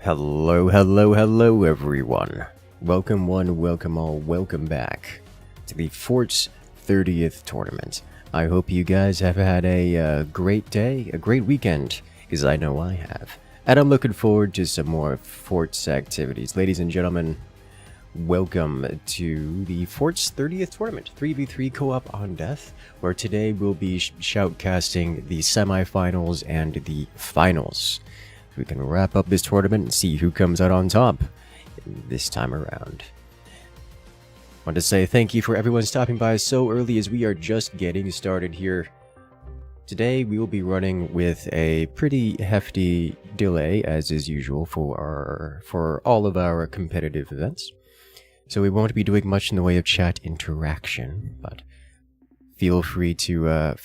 Hello, hello, hello everyone. Welcome one, welcome all, welcome back to the Fort's 30th tournament. I hope you guys have had a great day, a great weekend, because I know I have. And I'm looking forward to some more Fort's activities. Ladies and gentlemen, welcome to the Fort's 30th tournament, 3v3 co-op on death, where today we'll be shoutcasting the semifinals and the finals. We can wrap up this tournament and see who comes out on top this time around. I want to say thank you for everyone stopping by so early as we are just getting started here. Today we will be running with a pretty hefty delay, as is usual for all of our competitive events. So we won't be doing much in the way of chat interaction, but feel free to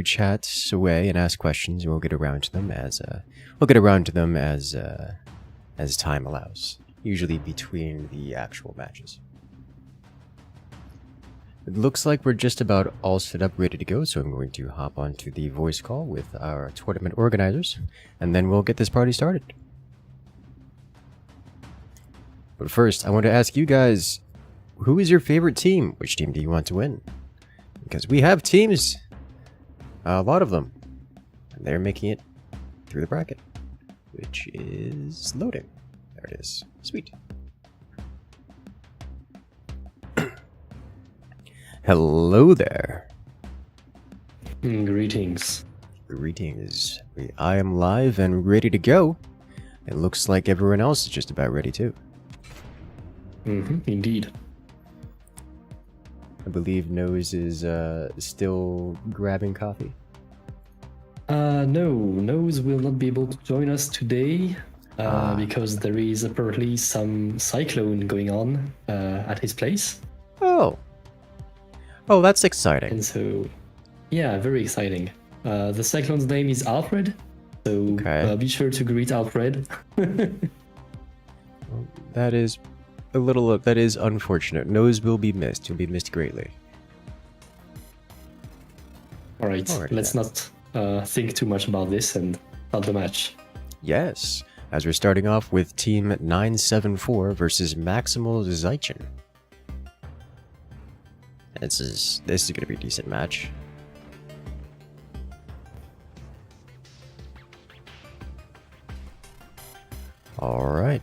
chat away and ask questions, and we'll get around to them as time allows. Usually between the actual matches. It looks like we're just about all set up, ready to go. So I'm going to hop onto the voice call with our tournament organizers, and then we'll get this party started. But first, I want to ask you guys, who is your favorite team? Which team do you want to win? Because we have teams, a lot of them, and they're making it through the bracket, which is loading. There it is. Sweet. Hello there. Greetings. Greetings. I am live and ready to go. It looks like everyone else is just about ready too. Indeed. I believe Nose is still grabbing coffee. No, Nose will not be able to join us today because there is apparently some cyclone going on at his place. Oh, that's exciting. And so, yeah, very exciting. The cyclone's name is Alfred, so be sure to greet Alfred. Well, that is unfortunate. Nose will be missed. He'll be missed greatly. All right, let's not think too much about this and start the match. Yes, as we're starting off with Team 974 versus Maximal Zeichin. This is going to be a decent match. All right.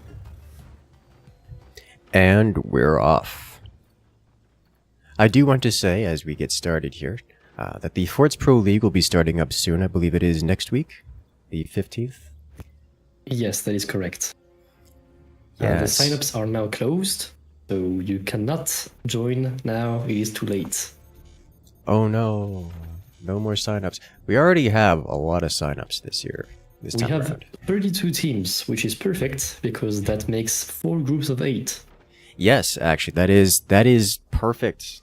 And we're off. I do want to say, as we get started here, that the Forts Pro League will be starting up soon. I believe it is next week, the 15th. Yes, that is correct. Yes. The signups are now closed, so you cannot join now. It is too late. Oh no. No more signups. We already have a lot of signups this year. We have 32 teams, which is perfect, because that makes 4 groups of 8. Yes, actually, that is perfect.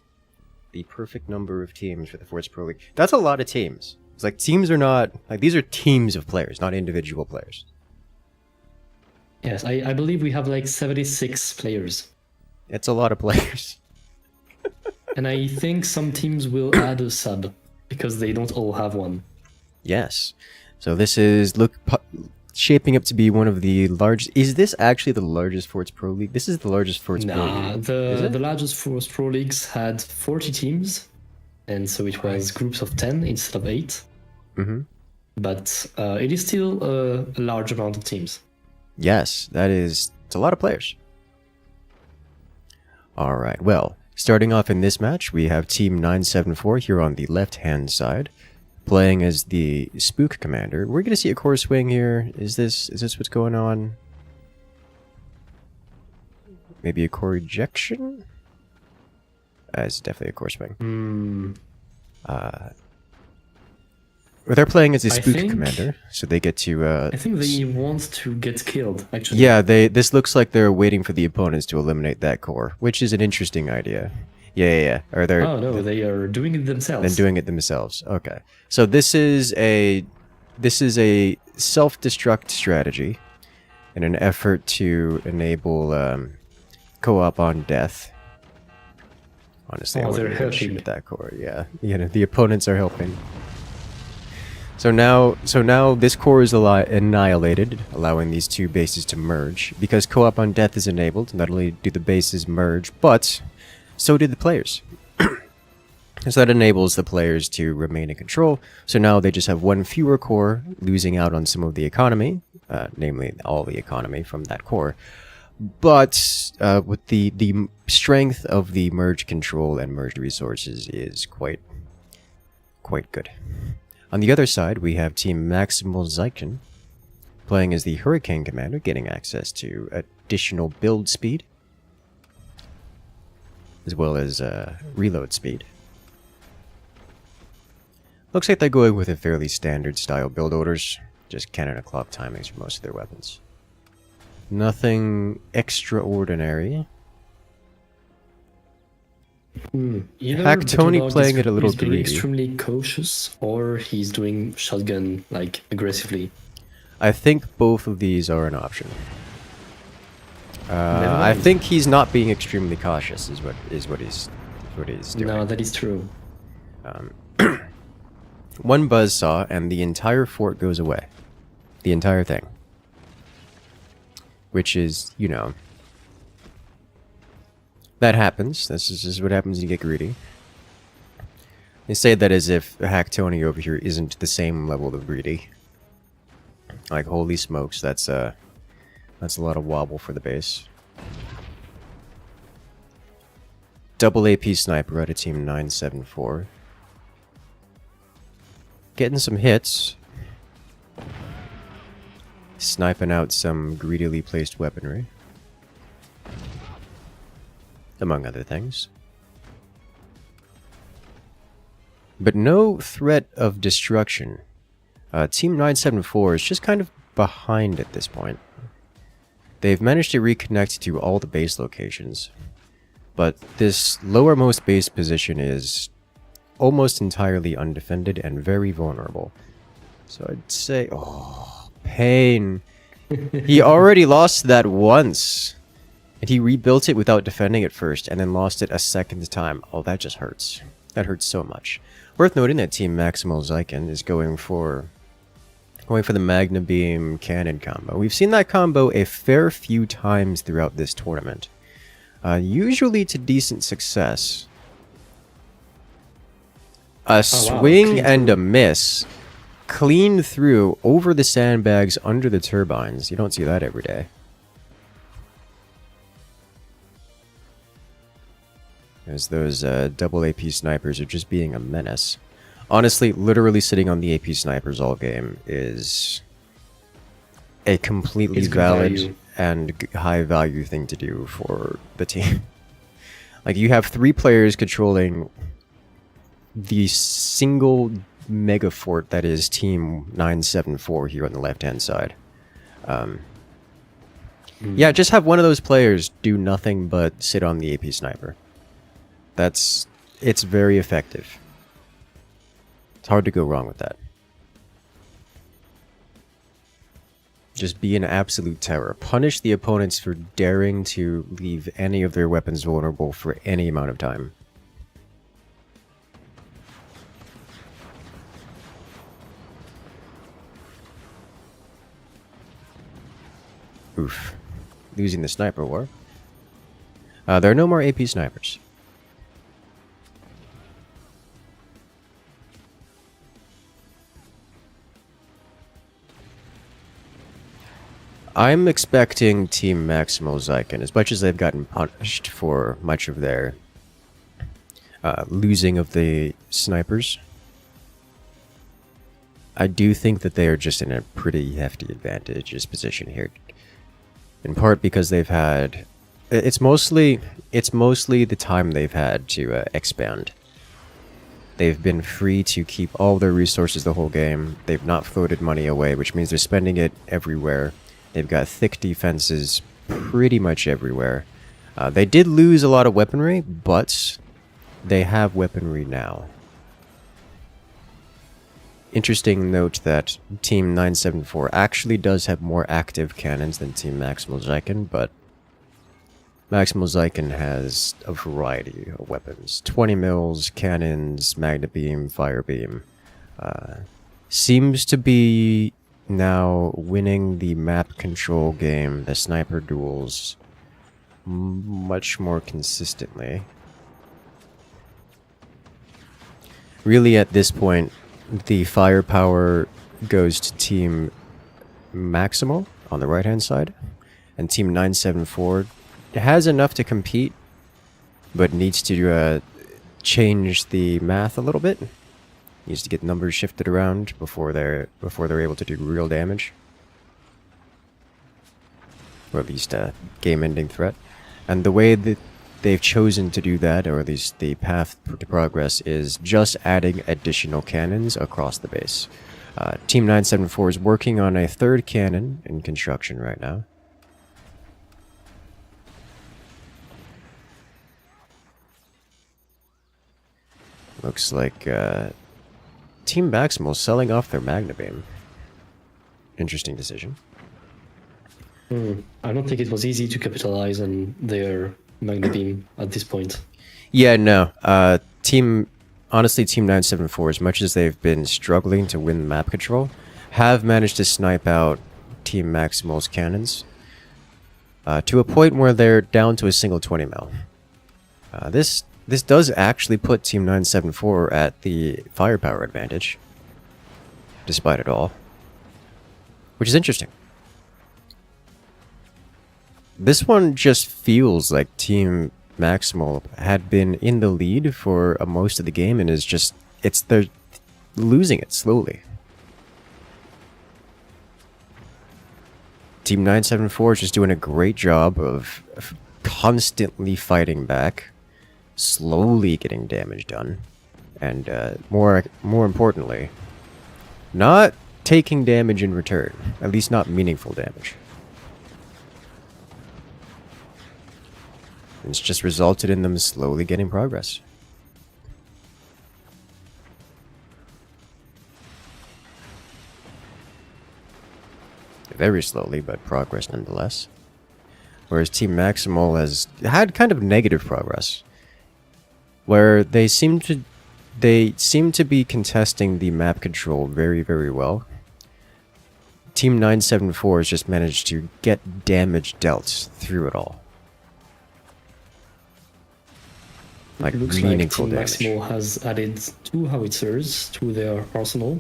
The perfect number of teams for the Forts Pro League. That's a lot of teams. It's like teams are not like these are teams of players, not individual players. Yes, I believe we have like 76 players. It's a lot of players. And I think some teams will add a sub because they don't all have one. Yes. So this is shaping up to be one of the largest. Is this actually the largest Forts Pro League? This is the largest Forts Pro League. The largest Forts Pro Leagues had 40 teams, and so it was groups of 10 instead of 8. But it is still a large amount of teams. Yes, it's a lot of players. All right, well, starting off in this match, we have Team 974 here on the left-hand side, playing as the Spook Commander. We're going to see a core swing here. Is this what's going on? Maybe a core ejection? It's definitely a core swing. Well, they're playing as a Spook Commander, so they get to... I think they want to get killed, actually. Yeah, this looks like they're waiting for the opponents to eliminate that core, which is an interesting idea. Yeah. Or they're... Oh, no, they are doing it themselves. They're doing it themselves. Okay. So this is a self-destruct strategy in an effort to enable co-op on death. Honestly, I wouldn't even shoot that core. Yeah, the opponents are helping. So now this core is annihilated, allowing these two bases to merge. Because co-op on death is enabled, not only do the bases merge, but so do the players. So that enables the players to remain in control. So now they just have one fewer core, losing out on some of the economy, namely all the economy from that core. But with the strength of the merged control and merged resources is quite good. On the other side, we have Team Maximal Zyken playing as the Hurricane Commander, getting access to additional build speed, as well as reload speed. Looks like they're going with a fairly standard style build orders, just cannon o'clock timings for most of their weapons. Nothing extraordinary. Hack Tony playing it a little being greedy. Extremely cautious, or he's doing shotgun like aggressively. I think both of these are an option. I think he's not being extremely cautious. Is what he's doing. No, that is true. One buzzsaw and the entire fort goes away. The entire thing. Which is, you know, that happens. This is just what happens when you get greedy. They say that as if Hack Tony over here isn't the same level of greedy. Like, holy smokes, that's a lot of wobble for the base. Double AP sniper out of Team 974. Getting some hits. Sniping out some greedily placed weaponry. Among other things. But no threat of destruction. Team 974 is just kind of behind at this point. They've managed to reconnect to all the base locations. But this lowermost base position is almost entirely undefended and very vulnerable. So I'd say... oh, pain. He already lost that once. And he rebuilt it without defending it first, and then lost it a second time. Oh, that just hurts. That hurts so much. Worth noting that Team Maximal Zyken is going for the Magna Beam Cannon combo. We've seen that combo a fair few times throughout this tournament. Usually to decent success. A swing and a miss. Clean through, over the sandbags, under the turbines. You don't see that every day. As those double AP snipers are just being a menace. Honestly, literally sitting on the AP snipers all game is a completely valid and high value thing to do for the team. Like, you have 3 players controlling the single mega fort that is Team 974 here on the left hand side. Yeah, just have one of those players do nothing but sit on the AP sniper. It's very effective. It's hard to go wrong with that. Just be an absolute terror. Punish the opponents for daring to leave any of their weapons vulnerable for any amount of time. Oof. Losing the sniper war. There are no more AP snipers. I'm expecting Team Maximal Zyken, as much as they've gotten punished for much of their losing of the snipers, I do think that they are just in a pretty hefty advantageous position here. In part because they've had... It's mostly the time they've had to expand. They've been free to keep all their resources the whole game. They've not floated money away, which means they're spending it everywhere. They've got thick defenses pretty much everywhere. They did lose a lot of weaponry, but they have weaponry now. Interesting note that Team 974 actually does have more active cannons than Team Maximal Zyken, but Maximal Zyken has a variety of weapons. 20 mils, cannons, Magna Beam, Fire Beam. seems to be now winning the map control game, the sniper duels, much more consistently. Really, at this point, the firepower goes to Team Maximal on the right-hand side, and Team 974 has enough to compete, but needs to change the math a little bit. Needs to get numbers shifted around before they're able to do real damage, or at least a game-ending threat. And the way that they've chosen to do that, or at least the path to progress, is just adding additional cannons across the base. Team 974 is working on a third cannon in construction right now. Looks like Team Maximal selling off their Magna Beam. Interesting decision. I don't think it was easy to capitalize on their Magna Beam at this point. Yeah, no. Honestly, Team 974, as much as they've been struggling to win map control, have managed to snipe out Team Maximal's cannons to a point where they're down to a single 20 mil. This does actually put Team 974 at the firepower advantage, despite it all, which is interesting. This one just feels like Team Maximal had been in the lead for most of the game, and they're losing it slowly. Team 974 is just doing a great job of constantly fighting back, slowly getting damage done, and more importantly, not taking damage in return, at least not meaningful damage. It's just resulted in them slowly getting progress. Very slowly, but progress nonetheless. Whereas Team Maximal has had kind of negative progress, where they seem to be contesting the map control very, very well. Team 974 has just managed to get damage dealt through it all. Like looks meaningful like Team damage. Maximal has added 2 howitzers to their arsenal.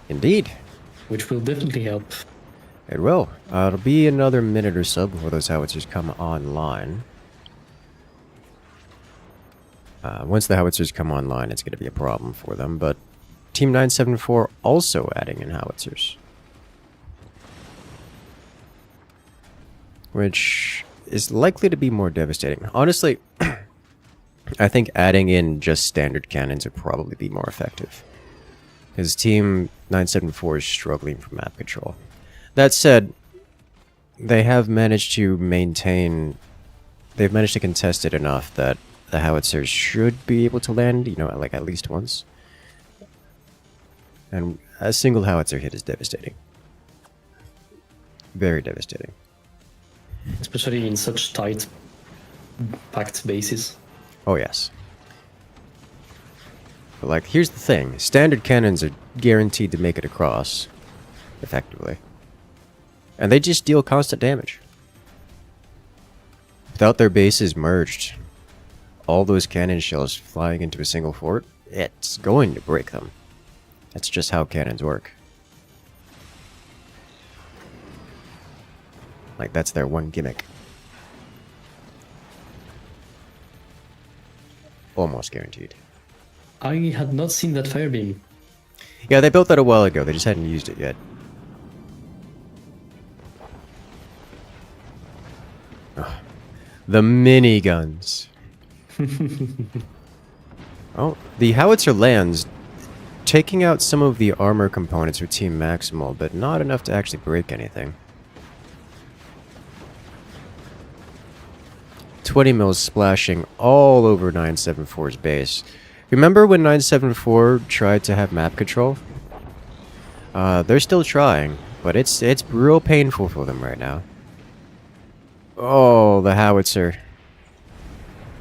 Indeed. Which will definitely help. It will. It'll be another minute or so before those howitzers come online. Once the howitzers come online, it's going to be a problem for them, but Team 974 also adding in howitzers, which is likely to be more devastating. Honestly, I think adding in just standard cannons would probably be more effective, because Team 974 is struggling for map control. That said, they have managed to contest it enough that the howitzers should be able to land, like at least once. And a single howitzer hit is devastating. Very devastating. Especially in such tight, packed bases. Oh, yes. But, like, here's the thing. Standard cannons are guaranteed to make it across, effectively. And they just deal constant damage. Without their bases merged, all those cannon shells flying into a single fort, it's going to break them. That's just how cannons work. Like, that's their one gimmick. Almost guaranteed. I had not seen that firebeam. Yeah, they built that a while ago. They just hadn't used it yet. Ugh. The miniguns. Oh, the howitzer lands, taking out some of the armor components for Team Maximal, but not enough to actually break anything. 20 mils splashing all over 974's base. Remember when 974 tried to have map control? They're still trying, but it's real painful for them right now. Oh, the howitzer.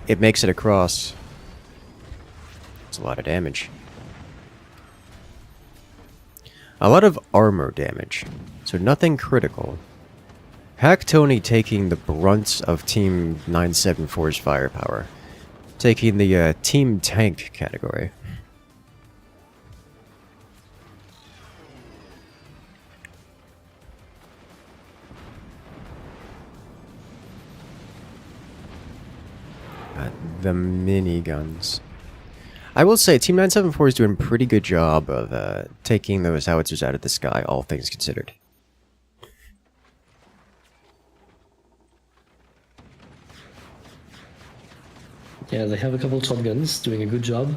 It makes it across. It's a lot of damage. A lot of armor damage, so nothing critical. Hack Tony taking the brunt of Team 974's firepower, taking the Team Tank category. The miniguns. I will say, Team 974 is doing a pretty good job of taking those howitzers out of the sky, all things considered. Yeah, they have a couple shotguns doing a good job.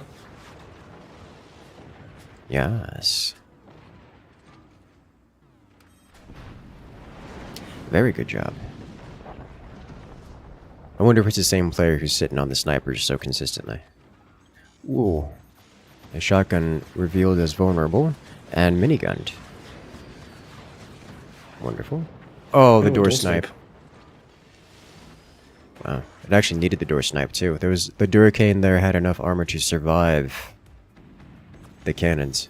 Yes. Very good job. I wonder if it's the same player who's sitting on the snipers so consistently. Ooh. A shotgun revealed as vulnerable, and minigunned. Wonderful. Oh, the door snipe. Wow. It actually needed the door snipe too. The Durricane there had enough armor to survive the cannons.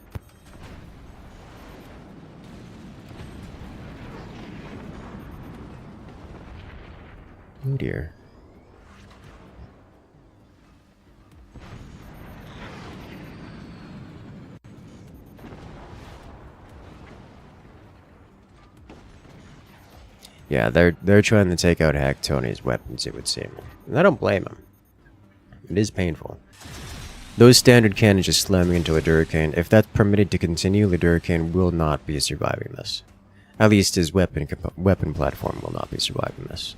Oh dear. Yeah, they're trying to take out Hack Tony's weapons, it would seem. And I don't blame them. It is painful. Those standard cannons just slamming into a Durricane, if that's permitted to continue, the Durricane will not be surviving this. At least his weapon platform will not be surviving this.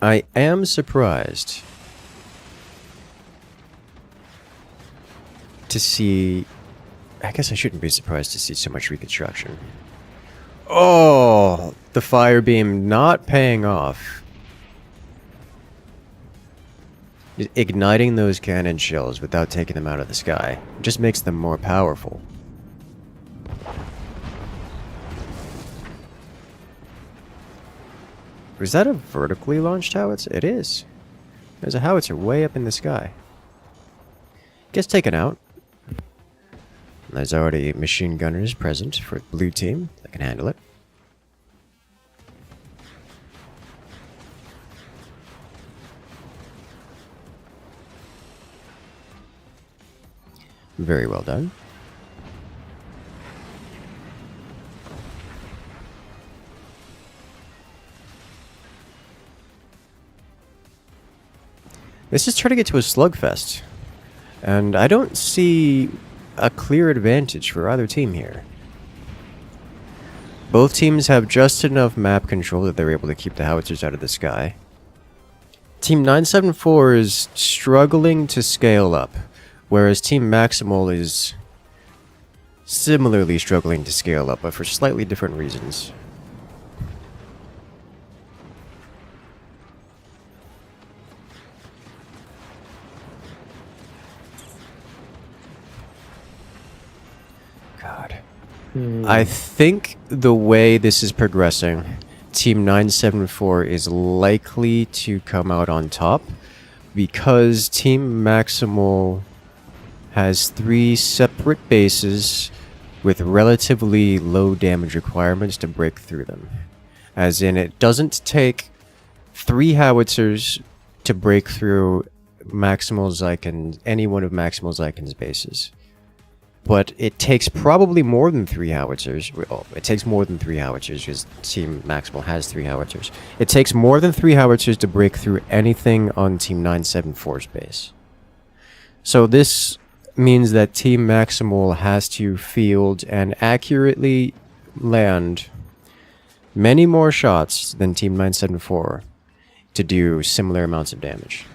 I am surprised to see... I guess I shouldn't be surprised to see so much reconstruction. Oh! The fire beam not paying off. Igniting those cannon shells without taking them out of the sky just makes them more powerful. Was that a vertically launched howitzer? It is. There's a howitzer way up in the sky. Gets taken out. There's already machine gunners present for the blue team that can handle it. Very well done. This is trying to get to a slugfest, and I don't see a clear advantage for either team here. Both teams have just enough map control that they're able to keep the howitzers out of the sky. Team 974 is struggling to scale up, whereas Team Maximal is similarly struggling to scale up, but for slightly different reasons. God. I think the way this is progressing, Team 974 is likely to come out on top because Team Maximal has 3 separate bases with relatively low damage requirements to break through them. As in, it doesn't take 3 howitzers to break through Maximal Zykan, any one of Maximal Zykan's bases. But it takes probably more than 3 howitzers. Well, it takes more than 3 howitzers because Team Maximal has 3 howitzers. It takes more than 3 howitzers to break through anything on Team 974's base. So this means that Team Maximal has to field and accurately land many more shots than Team 974 to do similar amounts of damage.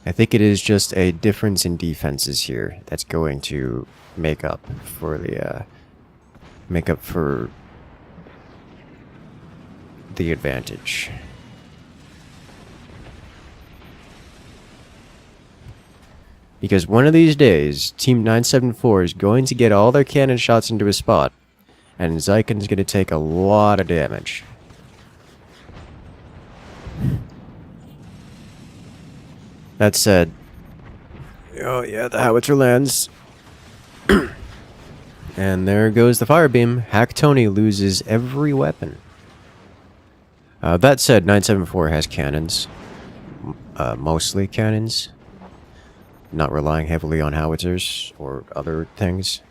I think it is just a difference in defenses here that's going to make up for the advantage. Because one of these days, Team 974 is going to get all their cannon shots into a spot, And Zyken's gonna take a lot of damage. That said... Oh yeah, the howitzer lands. And there goes the fire beam. Hack Tony loses every weapon. That said, 974 has cannons. Mostly cannons. Not relying heavily on howitzers or other things.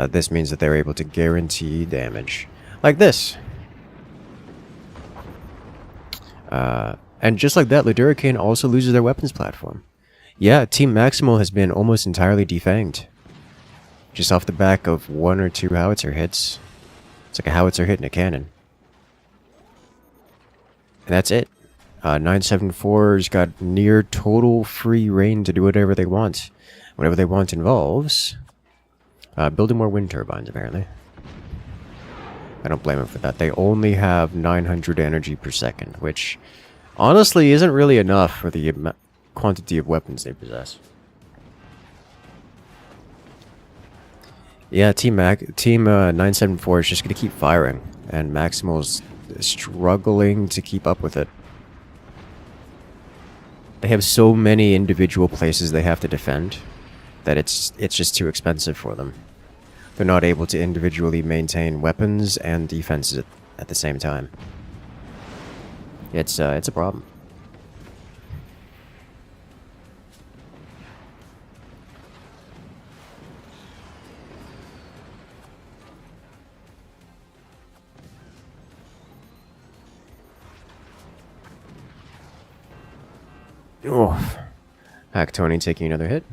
This means that they're able to guarantee damage. Like this. And just like that, Luduricane also loses their weapons platform. Yeah, Team Maximal has been almost entirely defanged. Just off the back of 1 or 2 howitzer hits. It's like a howitzer hit in a cannon. And that's it. 974's got near total free reign to do whatever they want. Whatever they want involves building more wind turbines, apparently. I don't blame them for that. They only have 900 energy per second, which honestly isn't really enough for the quantity of weapons they possess. Yeah, Team 974 is just going to keep firing, and Maximal's struggling to keep up with it. They have so many individual places they have to defend that it's just too expensive for them. They're not able to individually maintain weapons and defenses at the same time. It's a problem. Oh, Hack Tony taking another hit.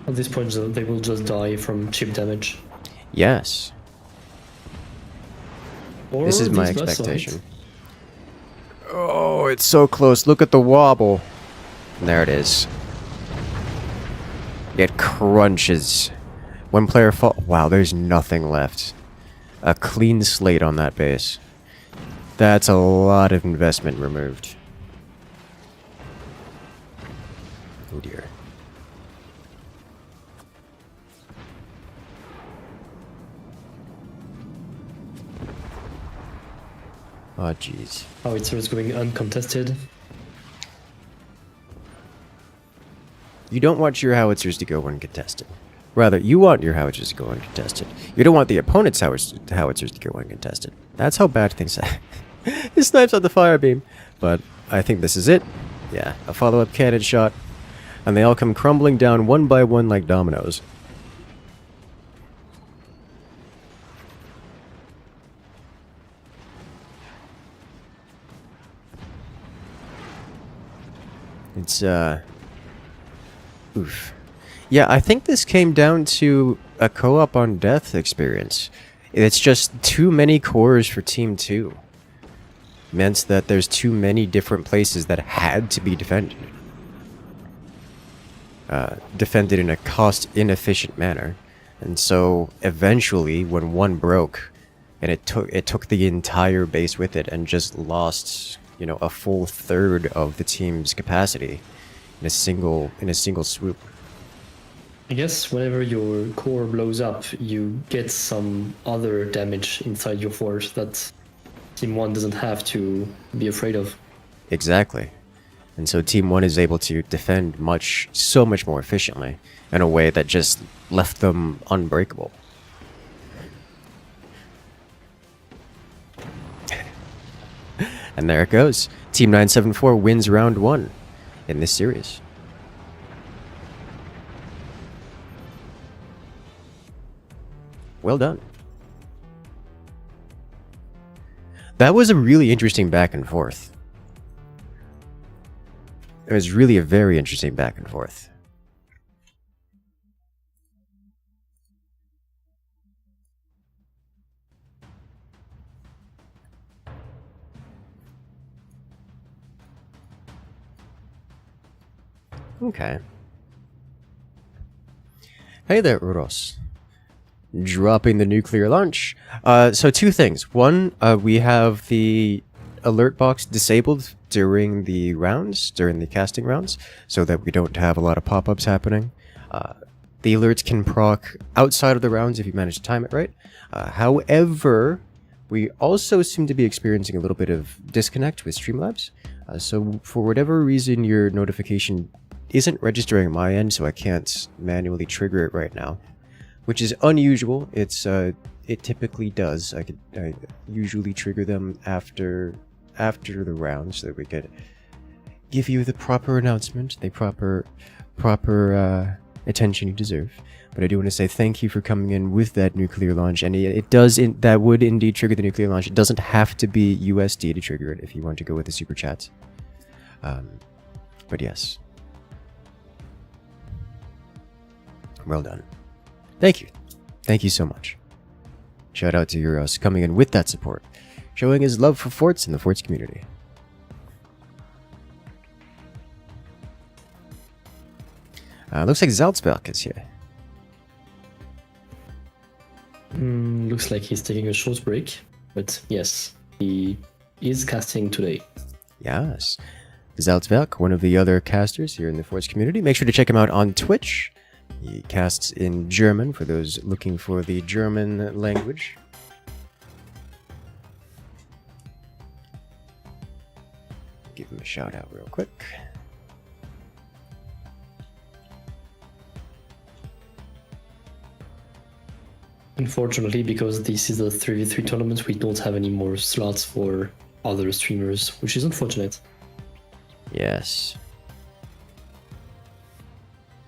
At this point, they will just die from chip damage. Yes. Or this is my these expectation. Oh, it's so close. Look at the wobble. There it is. It crunches. One player fall. Wow, there's nothing left. A clean slate on that base. That's a lot of investment removed. Oh dear. Oh jeez. Howitzer is going uncontested. You don't want your howitzers to go uncontested. Rather, you want your howitzers to go uncontested. You don't want the opponent's howitzers to go uncontested. That's how bad things are. He snipes on the fire beam. But I think this is it. Yeah, a follow-up cannon shot. And they all come crumbling down one by one like dominoes. It's, oof. Yeah, I think this came down to a co-op on death experience. It's just too many cores for Team 2. Meant that there's too many different places that had to be defended. Defended in a cost-inefficient manner. And so, eventually, when one broke, and it took the entire base with it and just lost, you know, a full third of the team's capacity in a single swoop. I guess whenever your core blows up, you get some other damage inside your fort that Team 1 doesn't have to be afraid of. Exactly. And so Team 1 is able to defend so much more efficiently in a way that just left them unbreakable. And there it goes. Team 974 wins round 1 in this series. Well done. That was a really interesting back and forth. It was really a very interesting back and forth. Okay. Hey there, Uros. Dropping the nuclear launch. So 2 things. One, we have the alert box disabled during the rounds, during the casting rounds, so that we don't have a lot of pop-ups happening. The alerts can proc outside of the rounds if you manage to time it right. However, we also seem to be experiencing a little bit of disconnect with Streamlabs. So for whatever reason, your notification isn't registering on my end, so I can't manually trigger it right now, which is unusual. It typically does. I usually trigger them after the round so that we could give you the proper announcement, the proper attention you deserve. But I do want to say thank you for coming in with that nuclear launch, and that would indeed trigger the nuclear launch. It doesn't have to be USD to trigger it if you want to go with the super chats. But yes, well done. Thank you so much. Shout out to Euros coming in with that support, showing his love for forts and the forts community. Looks like Salzberg is here. Looks like he's taking a short break, but yes, he is casting today. Yes. Salzberg, one of the other casters here in the forts community. Make sure to check him out on Twitch. He casts in German for those looking for the German language. Give him a shout out real quick. Unfortunately, because this is a 3v3 tournament, we don't have any more slots for other streamers, which is unfortunate. Yes.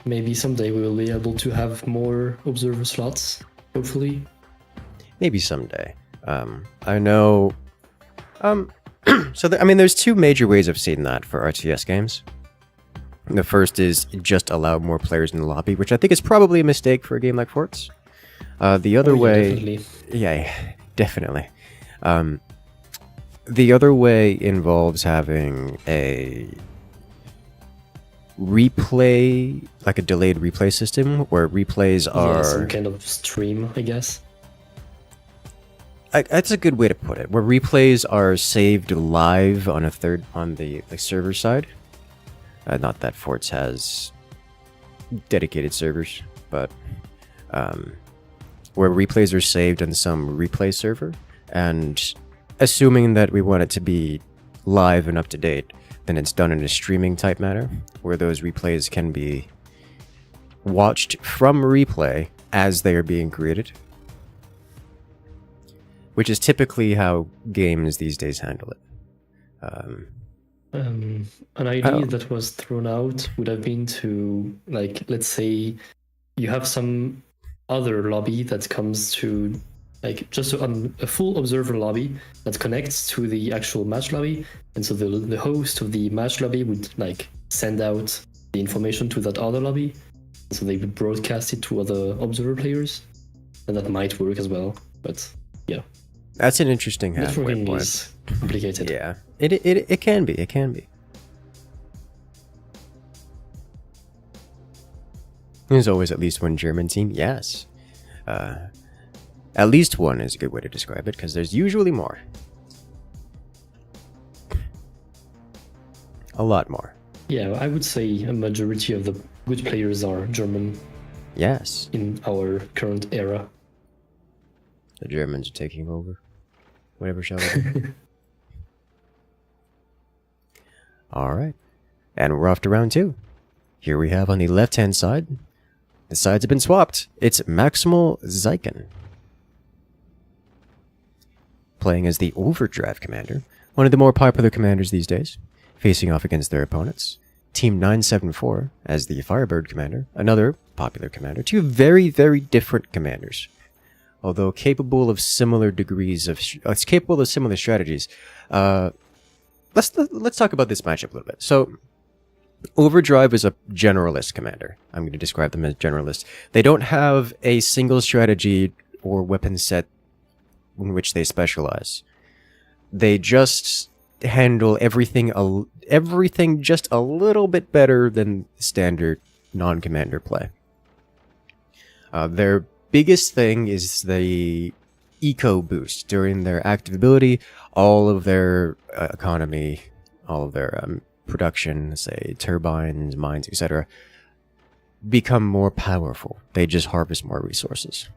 Maybe someday we will be able to have more observer slots, hopefully. Maybe someday. I know... there's two major ways I've seen that for RTS games. The first is just allow more players in the lobby, which I think is probably a mistake for a game like Forts. The other way... Definitely. Yeah, definitely. The other way involves having a replay, like a delayed replay system, where replays are... Yeah, some kind of stream, I guess. That's a good way to put it. Where replays are saved live on the server side. Not that Forts has dedicated servers, but where replays are saved on some replay server, and assuming that we want it to be live and up to date, then it's done in a streaming type manner, where those replays can be watched from replay as they are being created. Which is typically how games these days handle it. An idea that was thrown out would have been to, like, let's say you have some other lobby that comes to, like, just a full observer lobby that connects to the actual match lobby, and so the host of the match lobby would, like, send out the information to that other lobby, so they would broadcast it to other observer players, and that might work as well, but yeah. That's an interesting halfway point. Is complicated. Yeah, it can be. It can be. There's always at least one German team. Yes, at least one is a good way to describe it, because there's usually more. A lot more. Yeah, I would say a majority of the good players are German. Yes. In our current era. The Germans are taking over. Whatever shall we do? Alright. And we're off to round 2. Here we have on the left-hand side, the sides have been swapped. It's Maximal Zyken, playing as the Overdrive Commander, one of the more popular commanders these days, facing off against their opponents. Team 974 as the Firebird Commander, another popular commander. Two very, very different commanders, although capable of similar degrees of... it's capable of similar strategies. Let's talk about this matchup a little bit. So, Overdrive is a generalist commander. I'm going to describe them as generalists. They don't have a single strategy or weapon set in which they specialize. They just handle everything just a little bit better than standard non-commander play. Their biggest thing is the eco boost during their active ability. All of their economy, all of their production, say turbines, mines, etc., become more powerful. They just harvest more resources.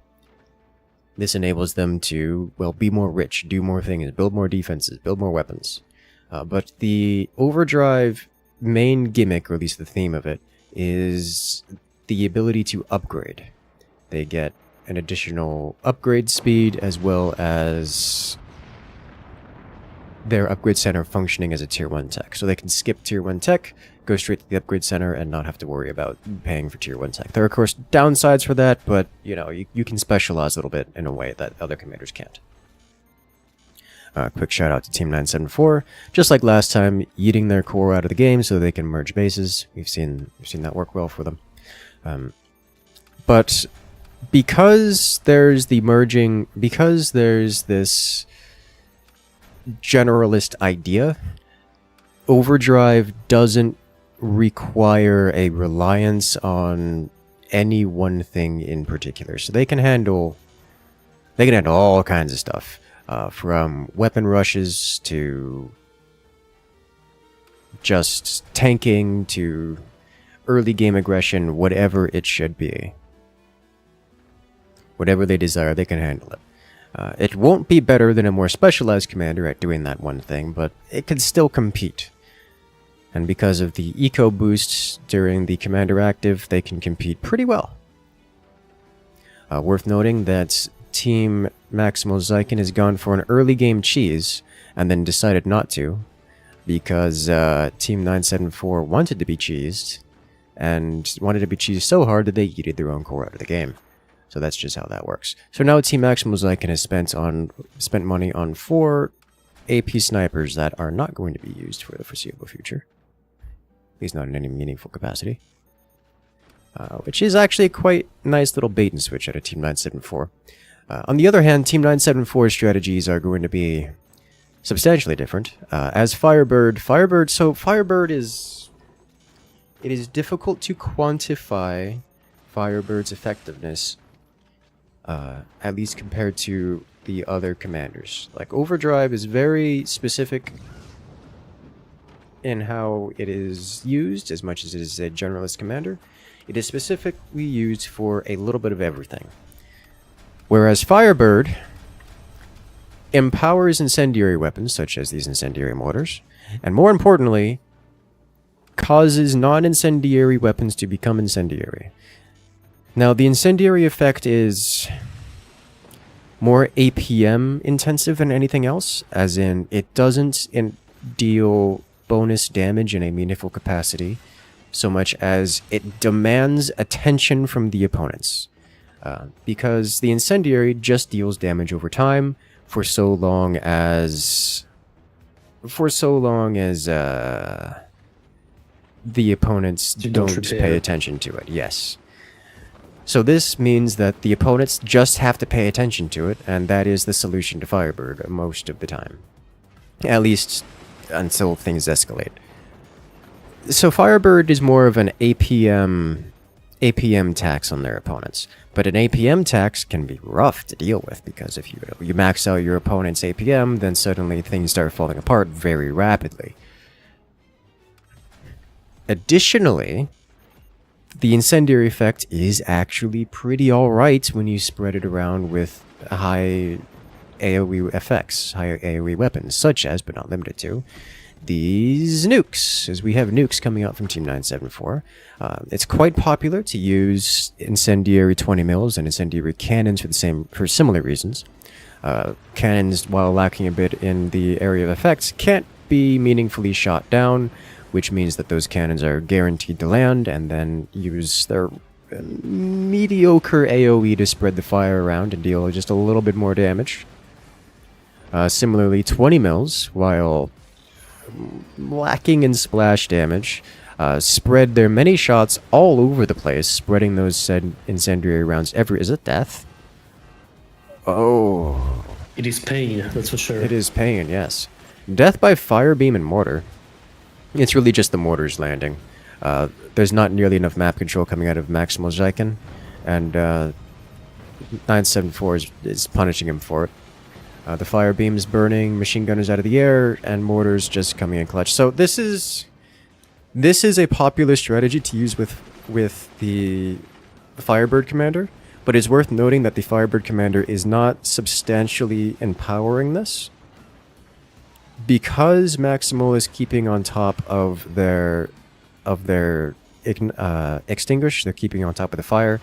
This enables them to, well, be more rich, do more things, build more defenses, build more weapons. But the Overdrive main gimmick, or at least the theme of it, is the ability to upgrade. They get an additional upgrade speed as well as their upgrade center functioning as a tier 1 tech. So they can skip tier 1 tech, go straight to the upgrade center, and not have to worry about paying for tier 1 tech. There are, of course, downsides for that, but, you know, you can specialize a little bit in a way that other commanders can't. Quick shout out to Team 974. Just like last time, yeeting their core out of the game so they can merge bases. We've seen that work well for them. But because there's the merging, because there's this generalist idea, Overdrive doesn't require a reliance on any one thing in particular. So they can handle all kinds of stuff, from weapon rushes to just tanking to early game aggression, whatever it should be. Whatever they desire, they can handle it. It won't be better than a more specialized commander at doing that one thing, but it can still compete. And because of the eco boosts during the commander active, they can compete pretty well. Worth noting that Team Maximal Zykin has gone for an early game cheese, and then decided not to, because Team 974 wanted to be cheesed, and wanted to be cheesed so hard that they yeeted their own core out of the game. So that's just how that works. So now Team Maximal Zykin has spent money on 4 AP snipers that are not going to be used for the foreseeable future. At least not in any meaningful capacity. Which is actually a quite nice little bait and switch out of Team 974. On the other hand, Team 974's strategies are going to be substantially different. As Firebird, it is difficult to quantify Firebird's effectiveness, at least compared to the other commanders. Like, Overdrive is very specific in how it is used, as much as it is a generalist commander. It is specifically used for a little bit of everything. Whereas Firebird empowers incendiary weapons, such as these incendiary mortars, and more importantly, causes non-incendiary weapons to become incendiary. Now, the incendiary effect is more APM intensive than anything else, as in it doesn't deal bonus damage in a meaningful capacity so much as it demands attention from the opponents. Because the incendiary just deals damage over time for so long as the opponents don't pay attention to it. Yes. So this means that the opponents just have to pay attention to it, and that is the solution to Firebird most of the time. At least until things escalate. So Firebird is more of an APM tax on their opponents. But an APM tax can be rough to deal with, because if you max out your opponent's APM, then suddenly things start falling apart very rapidly. Additionally, the incendiary effect is actually pretty alright when you spread it around with high AoE effects, high AoE weapons, such as, but not limited to, these nukes, as we have nukes coming out from Team 974. It's quite popular to use incendiary 20 mils and incendiary cannons for similar reasons. Cannons, while lacking a bit in the area of effects, can't be meaningfully shot down, which means that those cannons are guaranteed to land and then use their mediocre AoE to spread the fire around and deal just a little bit more damage. Similarly, 20 mils, while lacking in splash damage, spread their many shots all over the place, spreading those said incendiary rounds Is it death? Oh. It is pain, that's for sure. It is pain, yes. Death by fire, beam, and mortar. It's really just the mortars landing. There's not nearly enough map control coming out of Maximal Zykin, and 974 is punishing him for it. The fire beams burning, machine gunners out of the air, and mortars just coming in clutch. So this is a popular strategy to use with with the Firebird Commander, but it's worth noting that the Firebird Commander is not substantially empowering this. Because Maximal is keeping on top of their extinguish, they're keeping on top of the fire.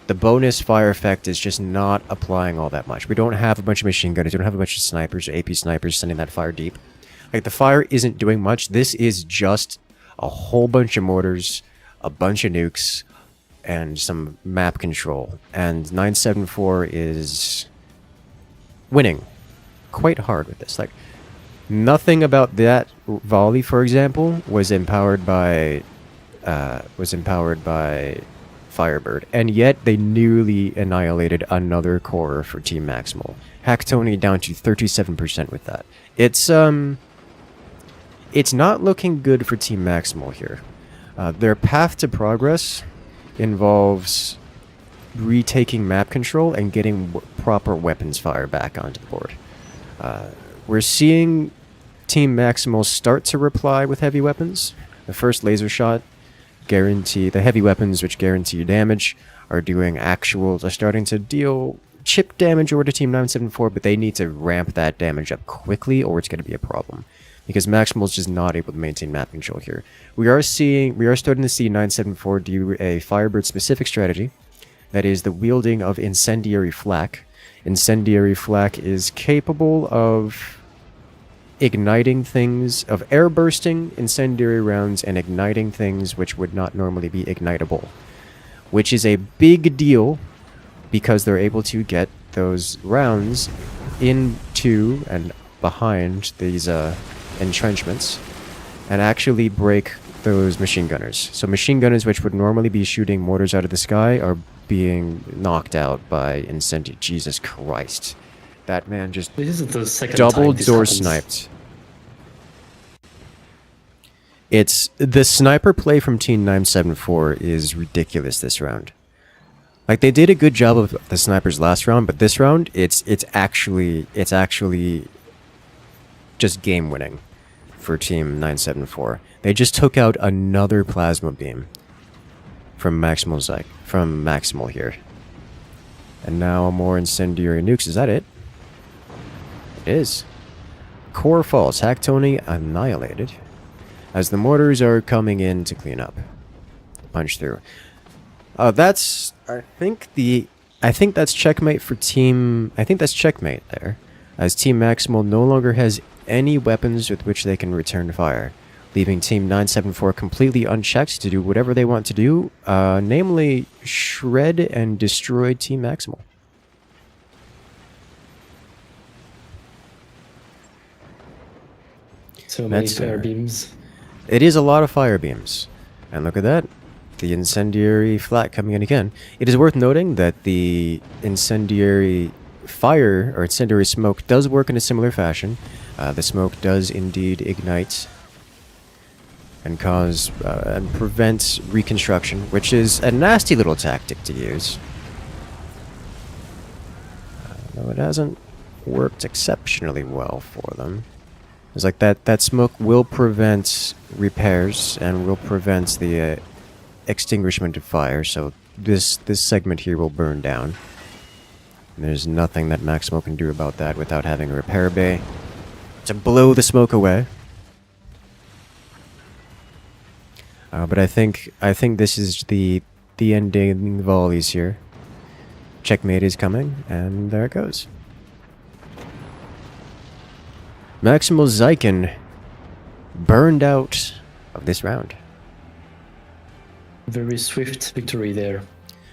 The bonus fire effect is just not applying all that much. We don't have a bunch of machine gunners, we don't have a bunch of snipers or AP snipers sending that fire deep. Like, the fire isn't doing much. This is just a whole bunch of mortars, a bunch of nukes, and some map control. And 974 is winning quite hard with this. Like, nothing about that volley, for example, was empowered by Firebird, and yet they nearly annihilated another core for Team Maximal. Hackatoni down to 37% with that. It's not looking good for Team Maximal here. Their path to progress involves retaking map control and getting proper weapons fire back onto the board. We're seeing Team Maximal start to reply with heavy weapons. The first laser shot guarantee the heavy weapons, which guarantee your damage, are starting to deal chip damage over to Team 974, but they need to ramp that damage up quickly or it's going to be a problem. Because Maximal is just not able to maintain map control here. We are starting to see 974 do a Firebird specific strategy. That is the wielding of Incendiary Flak. Incendiary Flak is capable of igniting things, of air bursting incendiary rounds and igniting things which would not normally be ignitable. Which is a big deal because they're able to get those rounds into and behind these entrenchments and actually break those machine gunners. So machine gunners which would normally be shooting mortars out of the sky are being knocked out by incendiary. Jesus Christ. That man just This is the second double time this door happens. sniped. It's the sniper play from Team 974 is ridiculous this round. Like, they did a good job of the snipers last round, but this round it's actually just game winning for Team 974. They just took out another plasma beam from Maximal here. And now more incendiary nukes. Is that it? It is. Core falls. Hackatoni annihilated. As the mortars are coming in to clean up. Punch through. I think that's checkmate for Team... I think that's checkmate there. As Team Maximal no longer has any weapons with which they can return fire, leaving Team 974 completely unchecked to do whatever they want to do, namely shred and destroy Team Maximal. So many fire beams. It is a lot of fire beams. And look at that. The incendiary flak coming in again. It is worth noting that the incendiary fire or incendiary smoke does work in a similar fashion. The smoke does indeed ignite and cause and prevent reconstruction, which is a nasty little tactic to use. Though it hasn't worked exceptionally well for them. It's like that smoke will prevent repairs and will prevent the extinguishment of fire, so this segment here will burn down. And there's nothing that Maximal can do about that without having a repair bay to blow the smoke away. But I think this is the ending volleys here. Checkmate is coming, and there it goes. Maximal Zyken burned out of this round. Very swift victory there.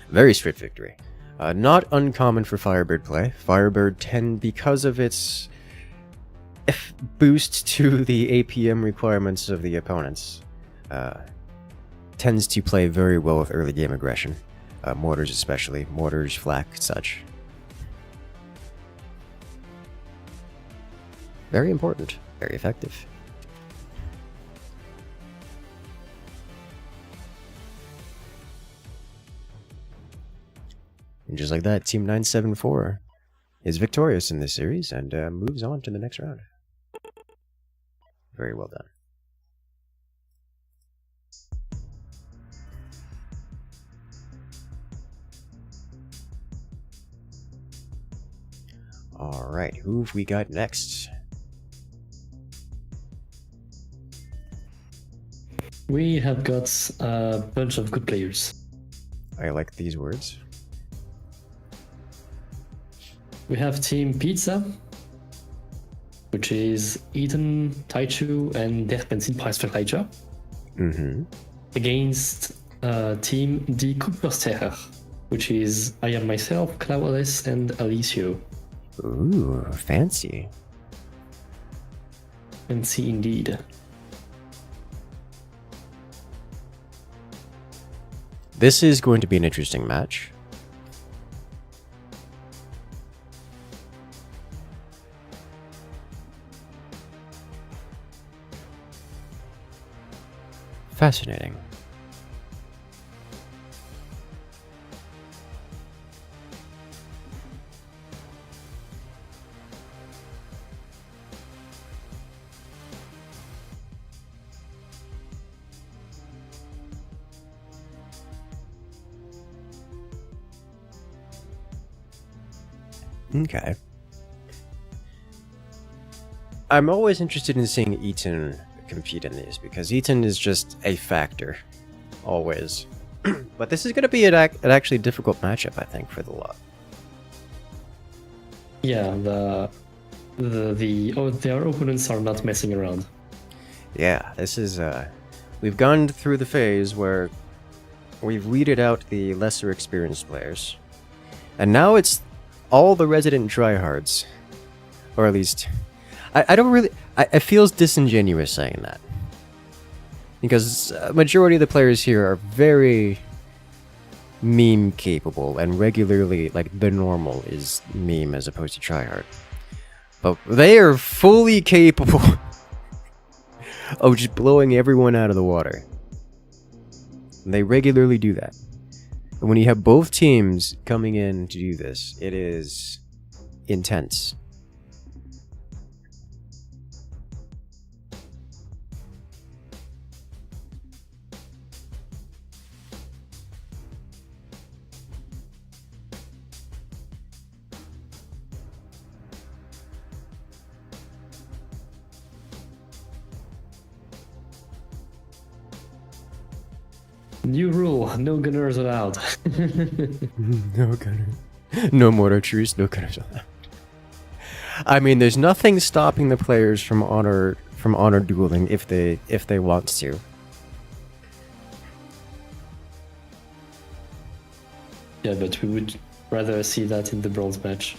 Very swift victory. Not uncommon for Firebird play. Firebird because of its boost to the APM requirements of the opponents, tends to play very well with early game aggression. Mortars especially. Mortars, flak, such. Very important. Very effective. And just like that, Team 974 is victorious in this series and moves on to the next round. Very well done. Alright, who have we got next? We have got a bunch of good players. I like these words. We have Team Pizza, which is Ethan, Taichu, and Der Benzinpreisvergleicher. Against Team Die Kupferstecher, which is I am myself, Claudius, and Alicio. Ooh, fancy. Fancy indeed. This is going to be an interesting match. Fascinating. Okay. I'm always interested in seeing Eaton compete in these because Eaton is just a factor, always. But this is going to be an actually difficult matchup, I think, for the lot. Yeah, their opponents are not messing around. Yeah, this is we've gone through the phase where we've weeded out the lesser experienced players, and now it's all the resident tryhards, or at least, I don't really. It feels disingenuous saying that, because a majority of the players here are very meme capable, and regularly, like, the normal is meme as opposed to tryhard. But they are fully capable of just blowing everyone out of the water. And they regularly do that. And when you have both teams coming in to do this, it is intense. New rule, no gunners allowed. No gunners. No mortar truce, no gunners allowed. I mean, there's nothing stopping the players from honor dueling if they want to. Yeah, but we would rather see that in the bronze match.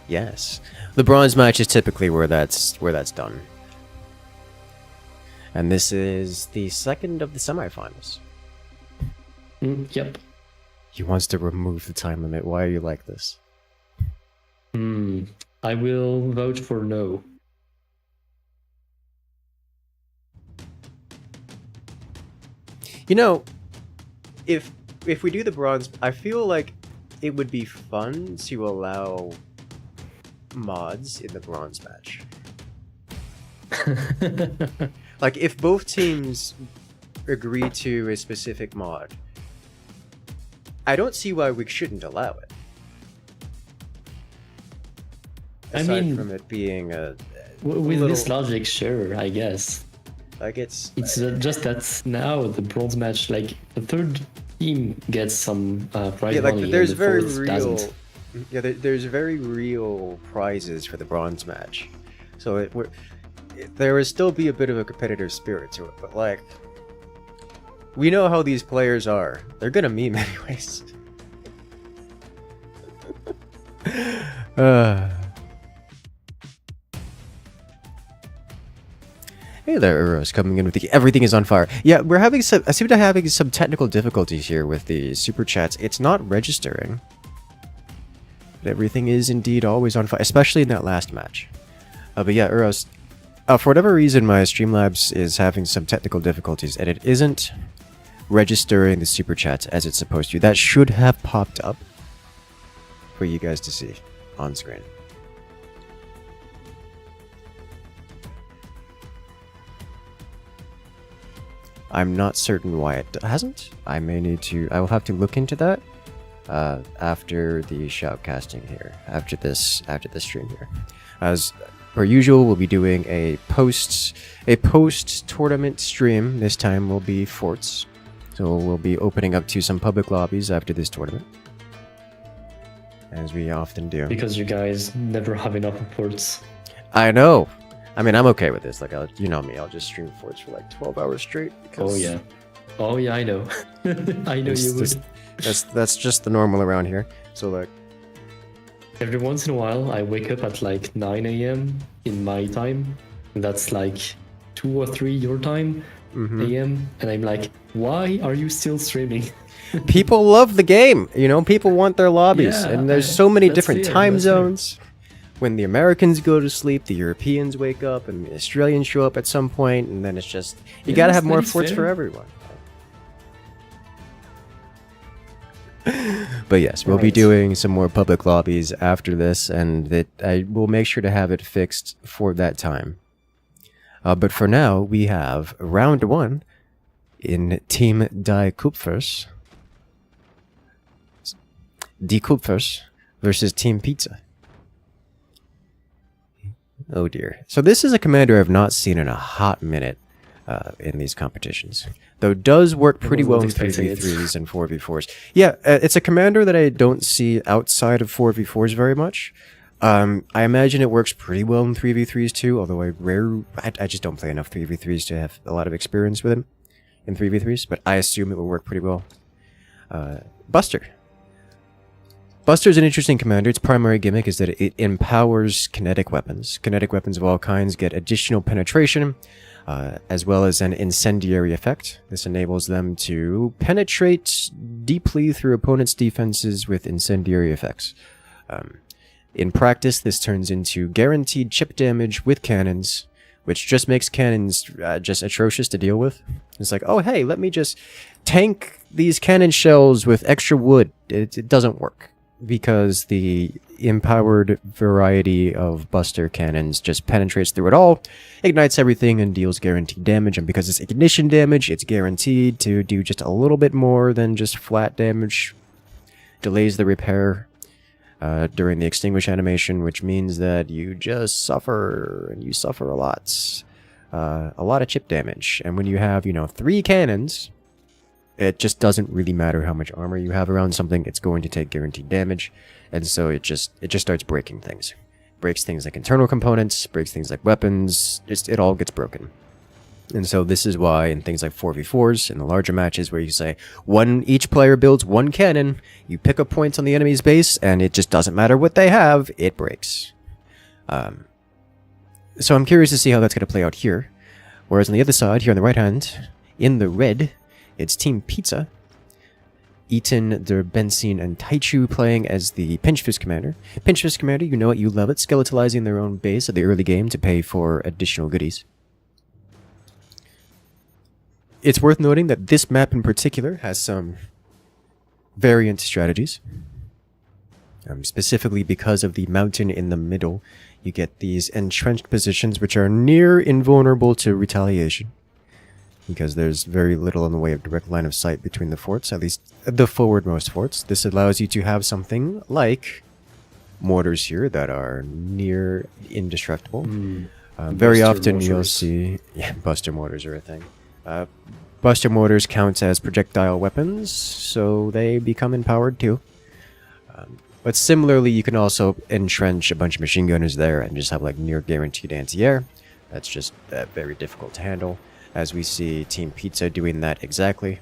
Yes. The bronze match is typically where that's done. And this is the second of the semifinals. Yep. He wants to remove the time limit. Why are you like this? I will vote for no. You know, if we do the bronze, I feel like it would be fun to allow mods in the bronze match. Like, if both teams agree to a specific mod, I don't see why we shouldn't allow it. Aside from it being a with this logic, sure, I guess. Like, it's just that now the bronze match, like, the third team gets some prize yeah, like, money, there's and the very fourth real doesn't. yeah, there's very real prizes for the bronze match, so there will still be a bit of a competitive spirit to it, but, like, we know how these players are. They're gonna meme anyways. Hey there, Uros, coming in with the everything is on fire. Yeah, I seem to be having some technical difficulties here with the super chats. It's not registering. But everything is indeed always on fire, especially in that last match. But yeah, Uros, for whatever reason, my Streamlabs is having some technical difficulties, and it isn't registering the super chats as it's supposed to. That should have popped up for you guys to see on screen. I'm not certain why it hasn't. I will have to look into that. after the shoutcasting here, after this stream here. As per usual, we'll be doing a post tournament stream. This time will be forts, so we'll be opening up to some public lobbies after this tournament, as we often do. Because you guys never have enough forts. I know. I mean, I'm okay with this. Like, you know me, I'll just stream forts for like 12 hours straight. Oh yeah, I know. I know you would. That's just the normal around here. So like, every once in a while, I wake up at like 9 a.m. in my time. And that's like 2 or 3 your time a.m. And I'm like, why are you still streaming? People love the game. You know, people want their lobbies, and there's so many different time zones. When the Americans go to sleep, the Europeans wake up, and the Australians show up at some point, and then it's just you gotta have more forts for everyone. But yes, we'll be doing some more public lobbies after this, and I will make sure to have it fixed for that time. But for now, we have round 1 in Team Die Kupfers versus Team Pizza. Oh dear. So this is a commander I've not seen in a hot minute in these competitions. Though it does work pretty well in 3v3s and 4v4s. Yeah, it's a commander that I don't see outside of 4v4s very much. I imagine it works pretty well in 3v3s too, although I just don't play enough 3v3s to have a lot of experience with him in 3v3s, but I assume it will work pretty well. Buster. Buster's an interesting commander. Its primary gimmick is that it empowers kinetic weapons. Kinetic weapons of all kinds get additional penetration, as well as an incendiary effect. This enables them to penetrate deeply through opponents' defenses with incendiary effects. In practice, this turns into guaranteed chip damage with cannons, which just makes cannons just atrocious to deal with. It's like, oh hey, let me just tank these cannon shells with extra wood. It doesn't work, because the empowered variety of Buster cannons just penetrates through it all, ignites everything, and deals guaranteed damage. And because it's ignition damage, it's guaranteed to do just a little bit more than just flat damage. Delays the repair during the extinguish animation, which means that you just suffer, and you suffer a lot of chip damage. And when you have, 3 cannons, it just doesn't really matter how much armor you have around something, it's going to take guaranteed damage. And so it just starts breaking things. Breaks things like internal components, breaks things like weapons, it all gets broken. And so this is why in things like 4v4s, in the larger matches where you say, each player builds 1 cannon, you pick up points on the enemy's base, and it just doesn't matter what they have, it breaks. So I'm curious to see how that's going to play out here. Whereas on the other side, here on the right hand, in the red, it's Team Pizza. Eaton, Der Benzin, and Taichu playing as the Pinchfist Commander. Pinchfist Commander, you know it, you love it, skeletalizing their own base at the early game to pay for additional goodies. It's worth noting that this map in particular has some variant strategies. Specifically because of the mountain in the middle, you get these entrenched positions which are near invulnerable to retaliation, because there's very little in the way of direct line of sight between the forts, at least the forwardmost forts. This allows you to have something like mortars here that are near indestructible. Very often you'll see... Yeah, Buster mortars are a thing. Buster mortars count as projectile weapons, so they become empowered too. But similarly, you can also entrench a bunch of machine gunners there and just have like near guaranteed anti-air. That's just very difficult to handle, as we see Team Pizza doing that exactly.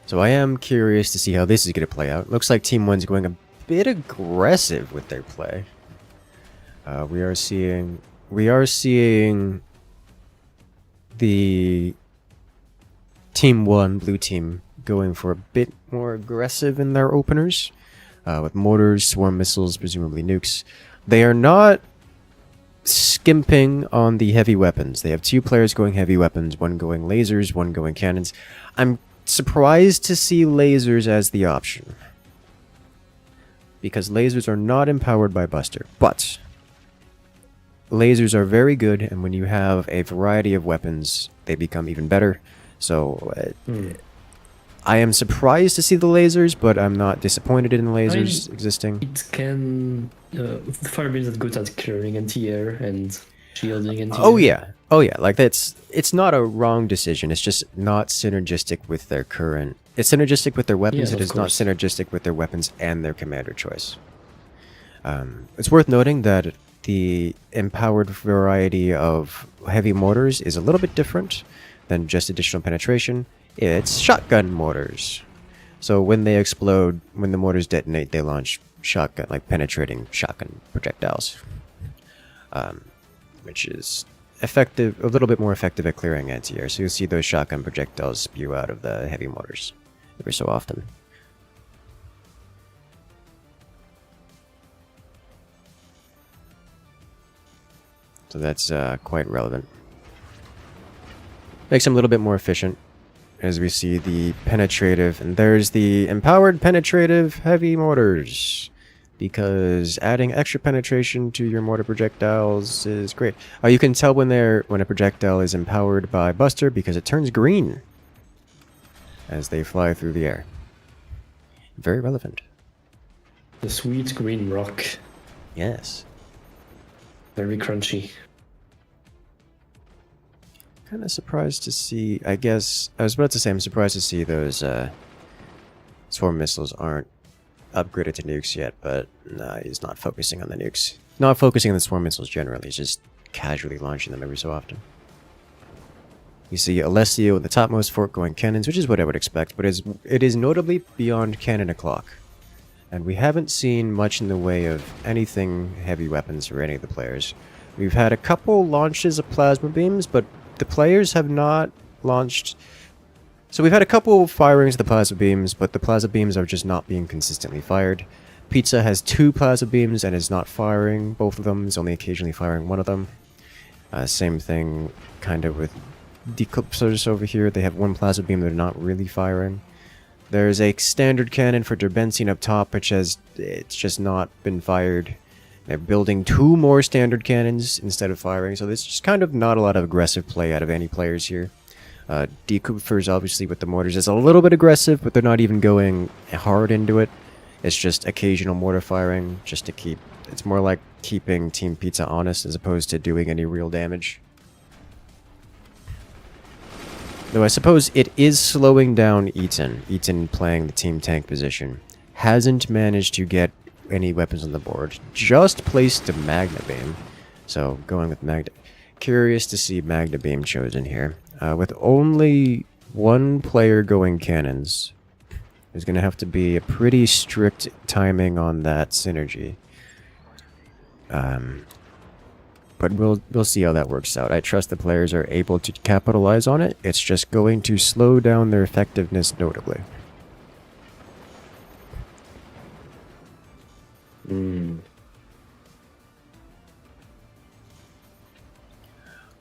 So I am curious to see how this is going to play out. Looks like Team 1's going a bit aggressive with their play. We are seeing the Team 1, blue team, going for a bit more aggressive in their openers, with mortars, swarm missiles, presumably nukes. They are not skimping on the heavy weapons. They have 2 players going heavy weapons, 1 going lasers, 1 going cannons. I'm surprised to see lasers as the option, because lasers are not empowered by Buster, but lasers are very good, and when you have a variety of weapons, they become even better. So I am surprised to see the lasers, but I'm not disappointed in the lasers existing. It can fire beams that good at clearing anti-air and shielding anti-air. Oh yeah, like it's not a wrong decision. It's just not synergistic with their current. It's synergistic with their weapons. Yes, It is of not course. synergistic with their weapons and their commander choice. It's worth noting that the empowered variety of heavy mortars is a little bit different than just additional penetration. It's shotgun mortars. So when they explode, when the mortars detonate, they launch shotgun, like penetrating shotgun projectiles, which is effective, a little bit more effective at clearing anti-air. So you'll see those shotgun projectiles spew out of the heavy mortars every so often. So that's quite relevant. Makes them a little bit more efficient, as we see the penetrative, and there's the empowered penetrative heavy mortars, because adding extra penetration to your mortar projectiles is great. You can tell when a projectile is empowered by Buster because it turns green as they fly through the air. Very relevant. The sweet green rock. Yes. Very crunchy. Kind of surprised to see, I guess, I was about to say I'm surprised to see those swarm missiles aren't upgraded to nukes yet, but nah, he's not focusing on the nukes. Not focusing on the swarm missiles generally, he's just casually launching them every so often. You see Alessio with the topmost fort going cannons, which is what I would expect, but it is notably beyond cannon o'clock. And we haven't seen much in the way of anything heavy weapons for any of the players. We've had a couple launches of plasma beams, but the players have not launched. So we've had a couple firings of the plasma beams, but the plasma beams are just not being consistently fired. Pizza has 2 plasma beams and is not firing both of them, is only occasionally firing one of them. Same thing kind of with Declipsers over here. They have 1 plasma beam, they're not really firing. There's a standard cannon for Derbenzine up top, which it's just not been fired. They're building 2 more standard cannons instead of firing, so there's just kind of not a lot of aggressive play out of any players here. Decupfers, obviously, with the mortars is a little bit aggressive, but they're not even going hard into it. It's just occasional mortar firing, just to keep... It's more like keeping Team Pizza honest as opposed to doing any real damage. Though I suppose it is slowing down Eaton. Eaton playing the team tank position. Hasn't managed to get any weapons on the board. Just placed a Magna Beam. So, going with Magna... Curious to see Magna Beam chosen here. With only 1 player going cannons, there's going to have to be a pretty strict timing on that synergy. But we'll see how that works out. I trust the players are able to capitalize on it. It's just going to slow down their effectiveness notably.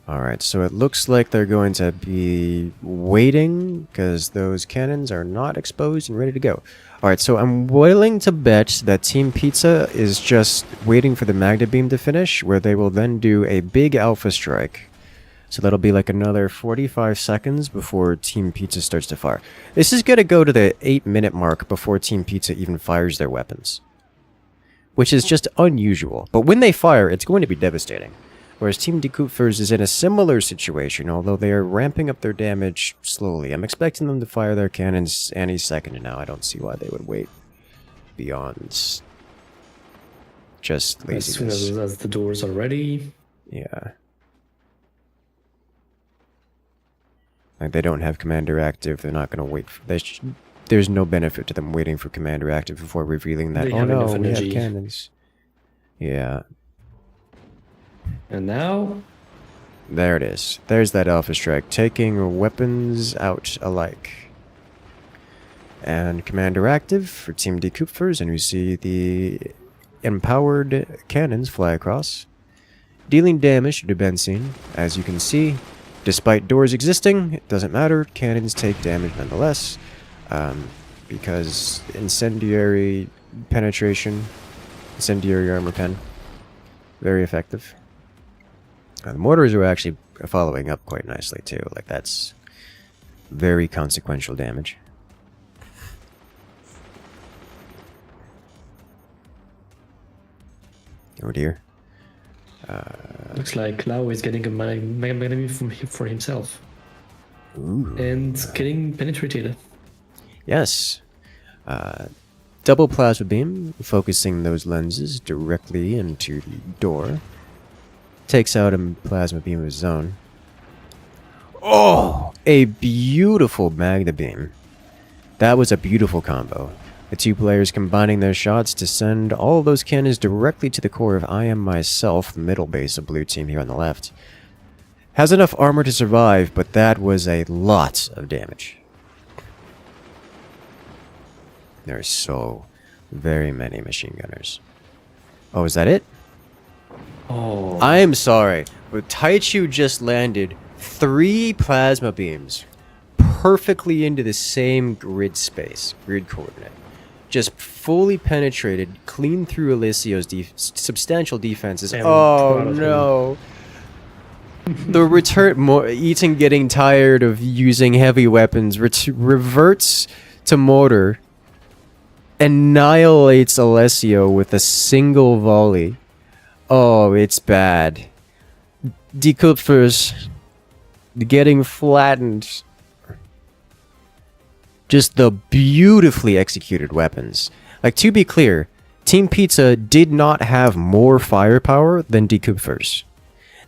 Alright, so it looks like they're going to be waiting because those cannons are not exposed and ready to go. Alright, so I'm willing to bet that Team Pizza is just waiting for the Magna Beam to finish, where they will then do a big Alpha Strike. So that'll be like another 45 seconds before Team Pizza starts to fire. This is going to go to the 8-minute mark before Team Pizza even fires their weapons, which is just unusual. But when they fire, it's going to be devastating. Whereas Team Decupfers is in a similar situation, although they are ramping up their damage slowly. I'm expecting them to fire their cannons any second now. I don't see why they would wait beyond just laziness. As soon as the doors are ready. Yeah. Like, they don't have Commander active. They're not going to wait. There's no benefit to them waiting for Commander active before revealing that, oh no, we have cannons. Yeah. And now? There it is. There's that Alpha Strike, taking weapons out alike. And Commander active for Team Decupfers, and we see the empowered cannons fly across, dealing damage to Benzine. As you can see, despite doors existing, it doesn't matter, cannons take damage nonetheless, because incendiary penetration, incendiary armor pen, very effective. The mortars are actually following up quite nicely too. Like, that's very consequential damage. Oh dear. Looks like Lao is getting a magazine for himself. Ooh. And getting penetrated. Yes. Double plasma beam, focusing those lenses directly into the door. Takes out a plasma beam of his own. Oh! A beautiful magna beam. That was a beautiful combo. The two players combining their shots to send all of those cannons directly to the core of I Am Myself, the middle base of blue team here on the left. Has enough armor to survive, but that was a lot of damage. There are so very many machine gunners. Oh, is that it? Oh. I am sorry, but Taichu just landed 3 plasma beams perfectly into the same grid coordinate. Just fully penetrated, clean through Alessio's substantial defenses. Oh no. The return, Eaton getting tired of using heavy weapons, reverts to mortar, annihilates Alessio with a single volley. Oh, it's bad. Decupfers getting flattened. Just the beautifully executed weapons. Like, to be clear, Team Pizza did not have more firepower than Decupfers.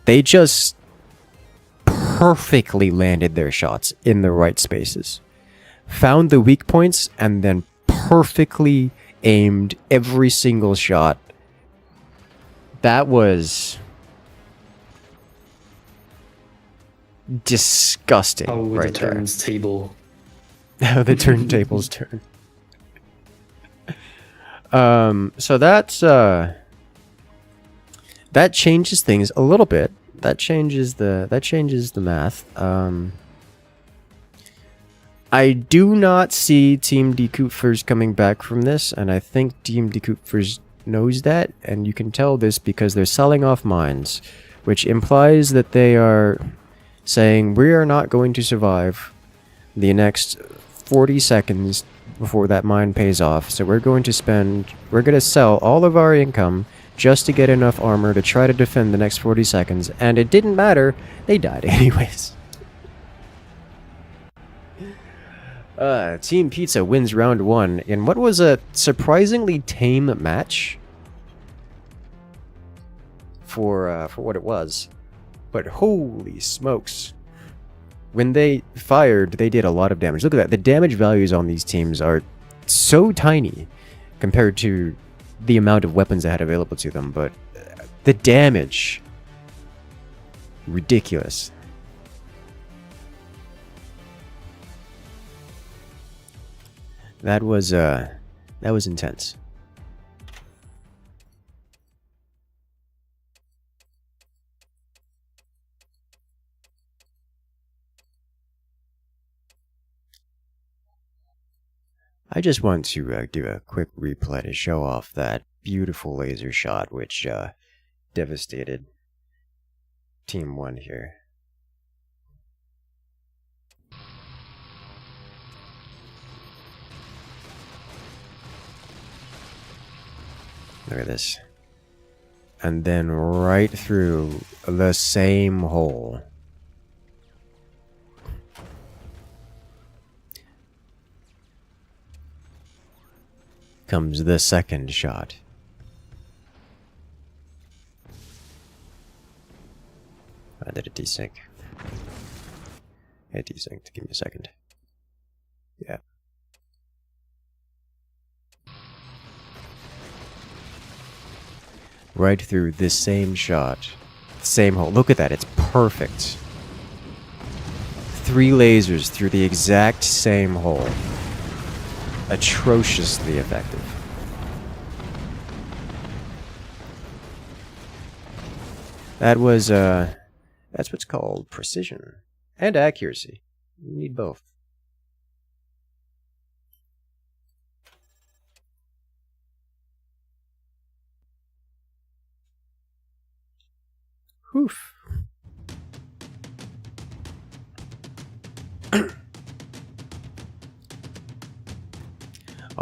They just perfectly landed their shots in the right spaces. Found the weak points and then perfectly aimed every single shot. That was disgusting. How right the turntable. How the turntables turn. So that's that changes things a little bit. That changes the math. I do not see Team Decupfers coming back from this, and I think Team Decupfers knows that, and you can tell this because they're selling off mines, which implies that they are saying we are not going to survive the next 40 seconds before that mine pays off, so we're going to sell all of our income just to get enough armor to try to defend the next 40 seconds, and it didn't matter, they died anyways. Team Pizza wins round 1 in what was a surprisingly tame match for what it was. But holy smokes. When they fired, they did a lot of damage. Look at that. The damage values on these teams are so tiny compared to the amount of weapons they had available to them, but the damage, ridiculous. That was intense. I just want to do a quick replay to show off that beautiful laser shot which devastated Team 1 here. Look at this. And then right through the same hole. Comes the second shot. I did a desync. It desynced. Give me a second. Yeah. Right through this same shot. Same hole. Look at that. It's perfect. 3 lasers through the exact same hole. Atrociously effective. That was, that's what's called precision. And accuracy. You need both. Oof.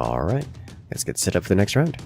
Alright, let's get set up for the next round.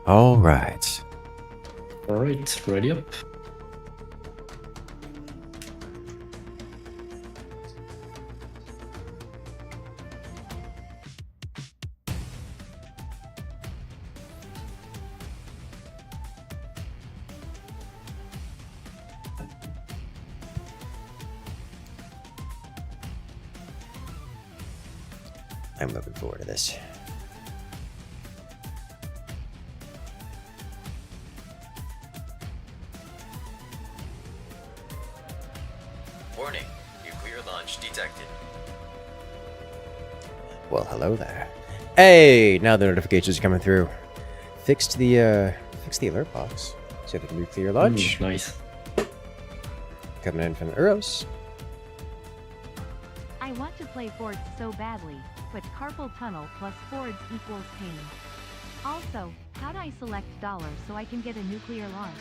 Alright. Alright, ready up. I'm looking forward to this. Warning, nuclear launch detected. Well, hello there. Hey, now the notifications are coming through. Fixed the alert box. So the nuclear launch. Nice. Coming in from Euros. I want to play Fords so badly, but carpal tunnel plus Fords equals pain. Also, how do I select dollar so I can get a nuclear launch?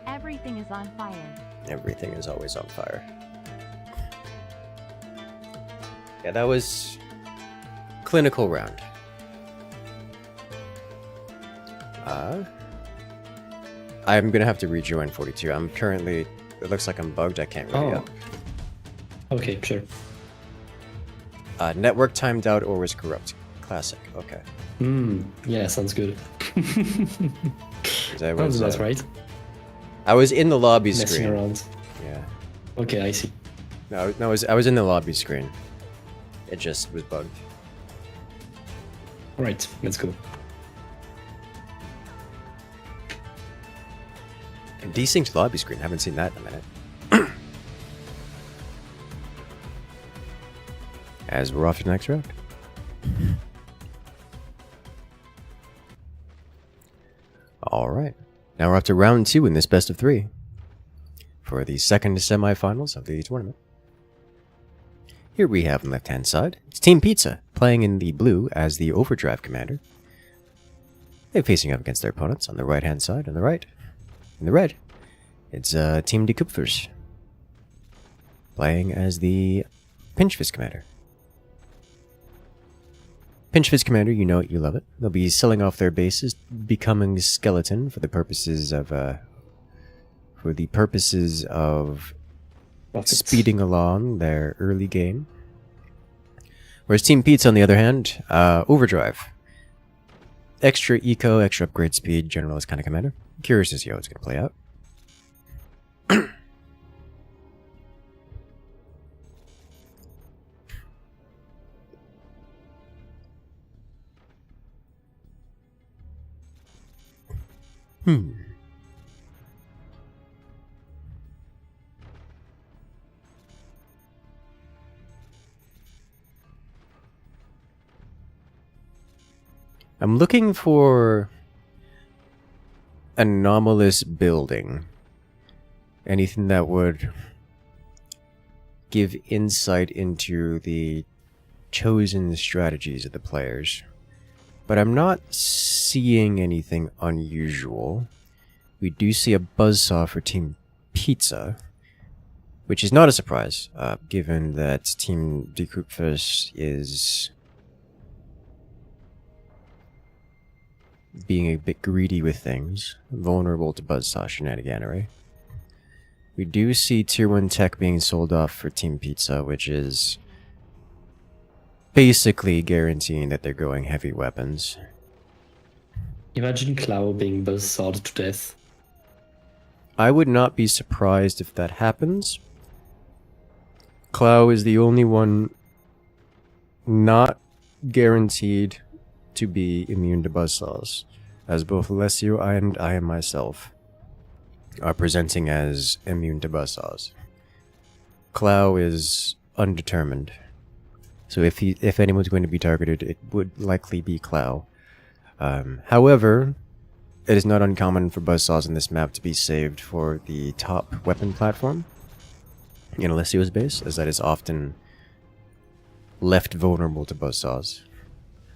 Everything is on fire. Everything is always on fire. Yeah, that was clinical round. I'm gonna have to rejoin 42. I'm currently, it looks like I'm bugged. I can't really up. Okay, sure. Network timed out or was corrupt. Classic. Okay. Yeah, sounds good. 'Cause I was, Sounds about right. I was in the lobby Messing screen. around. Yeah. Okay, I see. No, I was in the lobby screen. It just was bugged. Alright, let's go. And desynced lobby screen. Haven't seen that in a minute. As we're off to the next round. Alright. Now we're up to round 2 in this best of 3. For the second semifinals of the tournament. Here we have on the left-hand side, it's Team Pizza, playing in the blue as the Overdrive Commander. They're facing up against their opponents on the right-hand side, on the right. In the red, it's Team Decupfers, playing as the Pinchfist Commander. Pinchfist Commander, you know it, you love it. They'll be selling off their bases, becoming skeleton for the purposes of speeding along their early game. Whereas Team Pizza, on the other hand, Overdrive. Extra eco, extra upgrade speed, generalist kind of commander. Curious to see how it's going to play out. I'm looking for anomalous building. Anything that would give insight into the chosen strategies of the players. But I'm not seeing anything unusual. We do see a buzzsaw for Team Pizza, which is not a surprise, given that Team Decupfers is being a bit greedy with things, vulnerable to buzzsaw shenaniganery. We do see Tier 1 tech being sold off for Team Pizza, which is basically guaranteeing that they're going heavy weapons. Imagine Clow being buzzsawed to death. I would not be surprised if that happens. Clow is the only one not guaranteed to be immune to buzzsaws, as both Alessio and I am myself. are presenting as immune to buzzsaws. Clow is undetermined. So if anyone's going to be targeted, it would likely be Clow. However, it is not uncommon for buzzsaws in this map to be saved for the top weapon platform in Alessio's base, as that is often left vulnerable to buzzsaws.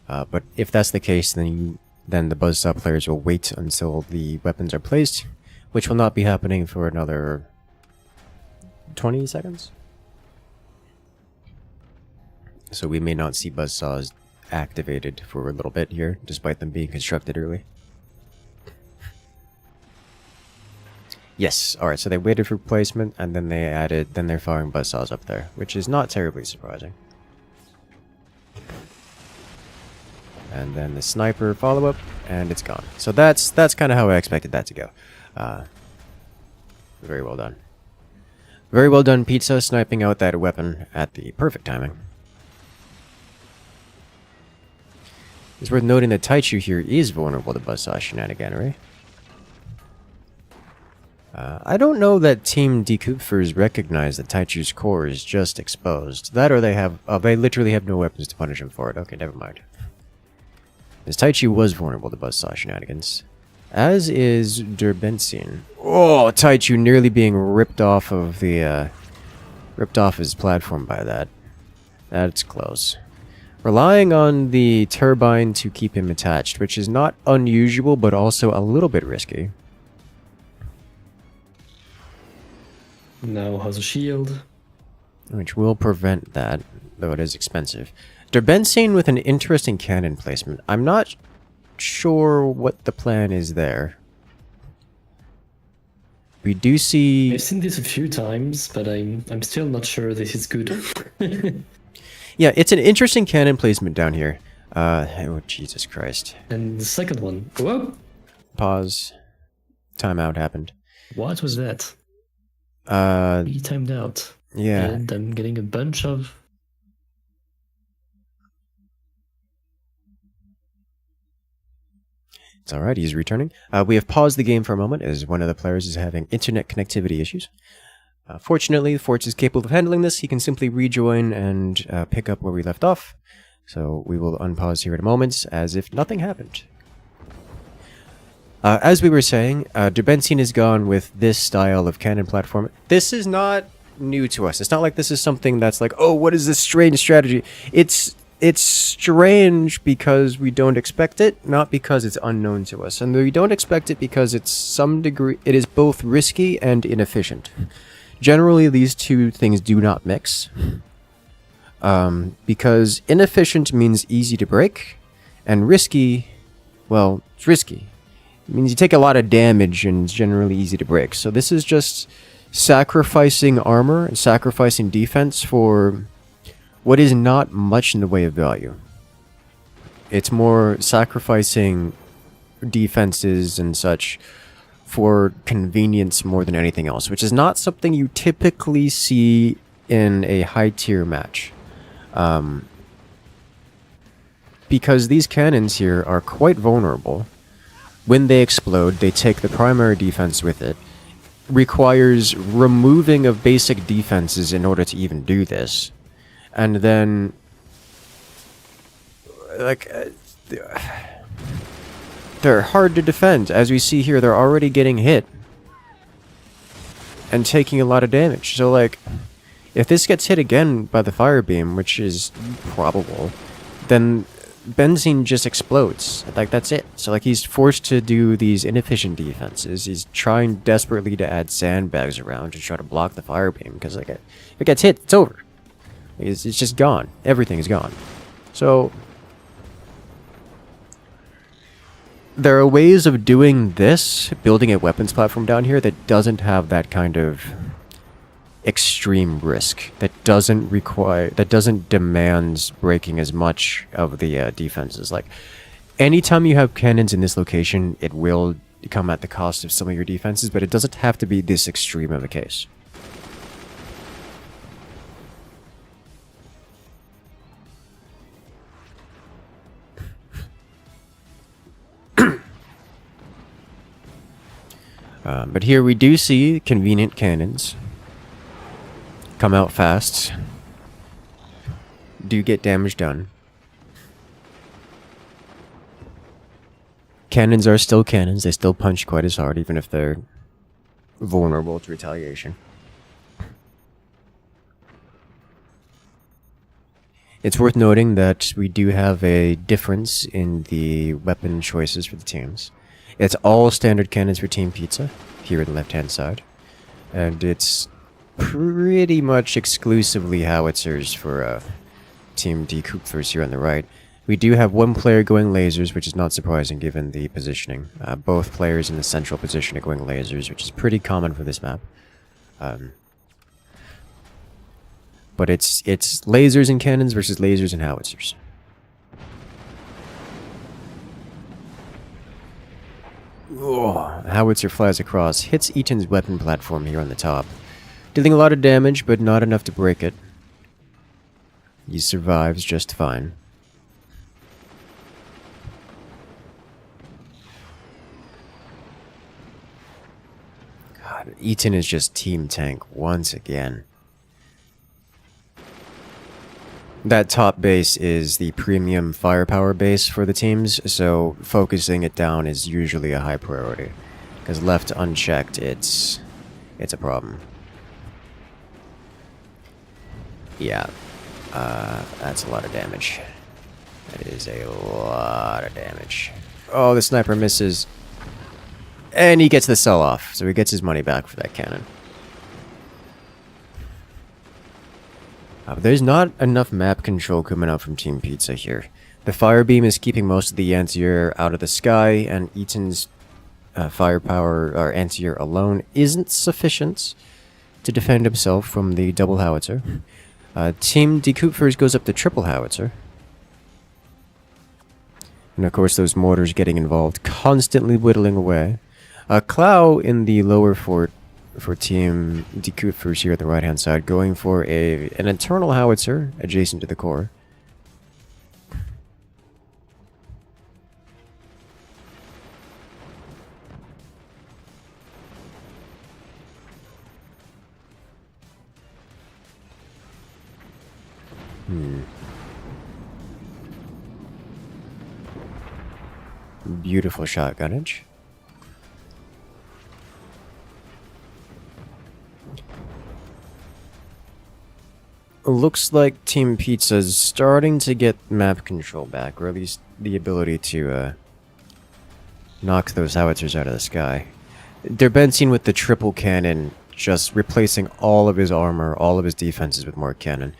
But if that's the case, then the buzzsaw players will wait until the weapons are placed, which will not be happening for another 20 seconds. So we may not see buzzsaws activated for a little bit here, despite them being constructed early. Yes, alright, so they waited for placement, and then they're firing buzzsaws up there, which is not terribly surprising. And then the sniper follow-up, and it's gone. So that's kind of how I expected that to go. Very well done. Very well done, Pizza, sniping out that weapon at the perfect timing. It's worth noting that Taichu here is vulnerable to buzzsaw shenaniganery. I don't know that Team Decupfers recognize that Taichu's core is just exposed. That or they literally have no weapons to punish him for it. Okay, never mind. As Taichu was vulnerable to buzzsaw shenanigans. As is Derbenzin. Oh, Taichu nearly being ripped off of the, ripped off his platform by that. That's close. Relying on the turbine to keep him attached, which is not unusual, but also a little bit risky. Now has a shield. Which will prevent that, though it is expensive. Derbenzin with an interesting cannon placement. I'm not sure what the plan is there. We do see... I've seen this a few times, but I'm still not sure this is good. Yeah, it's an interesting cannon placement down here. Oh, Jesus Christ. And the second one. Whoa! Pause. Timeout happened. What was that? He timed out. Yeah. And I'm getting a bunch of... It's alright, he's returning. We have paused the game for a moment as one of the players is having internet connectivity issues. Fortunately, Forts is capable of handling this. He can simply rejoin and pick up where we left off. So we will unpause here in a moment, as if nothing happened. As we were saying, Derbenzin is gone with this style of cannon platform. This is not new to us. It's not like this is something that's like, oh, what is this strange strategy? It's strange because we don't expect it, not because it's unknown to us. And we don't expect it because it is both risky and inefficient. Generally, these two things do not mix. Because inefficient means easy to break, and risky, well, it's risky. It means you take a lot of damage and it's generally easy to break. So this is just sacrificing armor and sacrificing defense for what is not much in the way of value. It's more sacrificing defenses and such for convenience more than anything else, which is not something you typically see in a high tier match. Because these cannons here are quite vulnerable. When they explode, they take the primary defense with it. Requires removing of basic defenses in order to even do this. And then, like, they're hard to defend. As we see here, they're already getting hit and taking a lot of damage. So, like, if this gets hit again by the fire beam, which is probable, then Benzine just explodes. Like, that's it. So, like, he's forced to do these inefficient defenses. He's trying desperately to add sandbags around to try to block the fire beam, because, like, if it gets hit, it's over. It's just gone. Everything is gone. So there are ways of doing this, building a weapons platform down here that doesn't have that kind of extreme risk, that doesn't demand breaking as much of the defenses. Like, anytime you have cannons in this location, it will come at the cost of some of your defenses, but it doesn't have to be this extreme of a case. But here we do see convenient cannons come out fast. Do get damage done. Cannons are still cannons. They still punch quite as hard, even if they're vulnerable to retaliation. It's worth noting that we do have a difference in the weapon choices for the teams. It's all standard cannons for Team Pizza, here on the left-hand side. And it's pretty much exclusively howitzers for Team Decouplers here on the right. We do have one player going lasers, which is not surprising given the positioning. Both players in the central position are going lasers, which is pretty common for this map. But it's lasers and cannons versus lasers and howitzers. Oh, howitzer flies across, hits Eaton's weapon platform here on the top, dealing a lot of damage, but not enough to break it. He survives just fine. God, Eaton is just team tank once again. That top base is the premium firepower base for the teams, so focusing it down is usually a high priority. Because left unchecked, it's a problem. Yeah, that's a lot of damage. That is a lot of damage. Oh, the sniper misses. And he gets the sell-off, so he gets his money back for that cannon. There's not enough map control coming out from Team Pizza here. The fire beam is keeping most of the anti-air out of the sky, and Eaton's firepower or anti-air alone isn't sufficient to defend himself from the double howitzer. Team Decouplers goes up to triple howitzer. And of course those mortars getting involved, constantly whittling away. Clow in the lower fort for Team Decouplers here at the right-hand side, going for an internal howitzer adjacent to the core. Beautiful shotgunnage. Looks like Team Pizza's starting to get map control back, or at least the ability to knock those howitzers out of the sky. They're been seen with the triple cannon, just replacing all of his armor, all of his defenses with more cannon.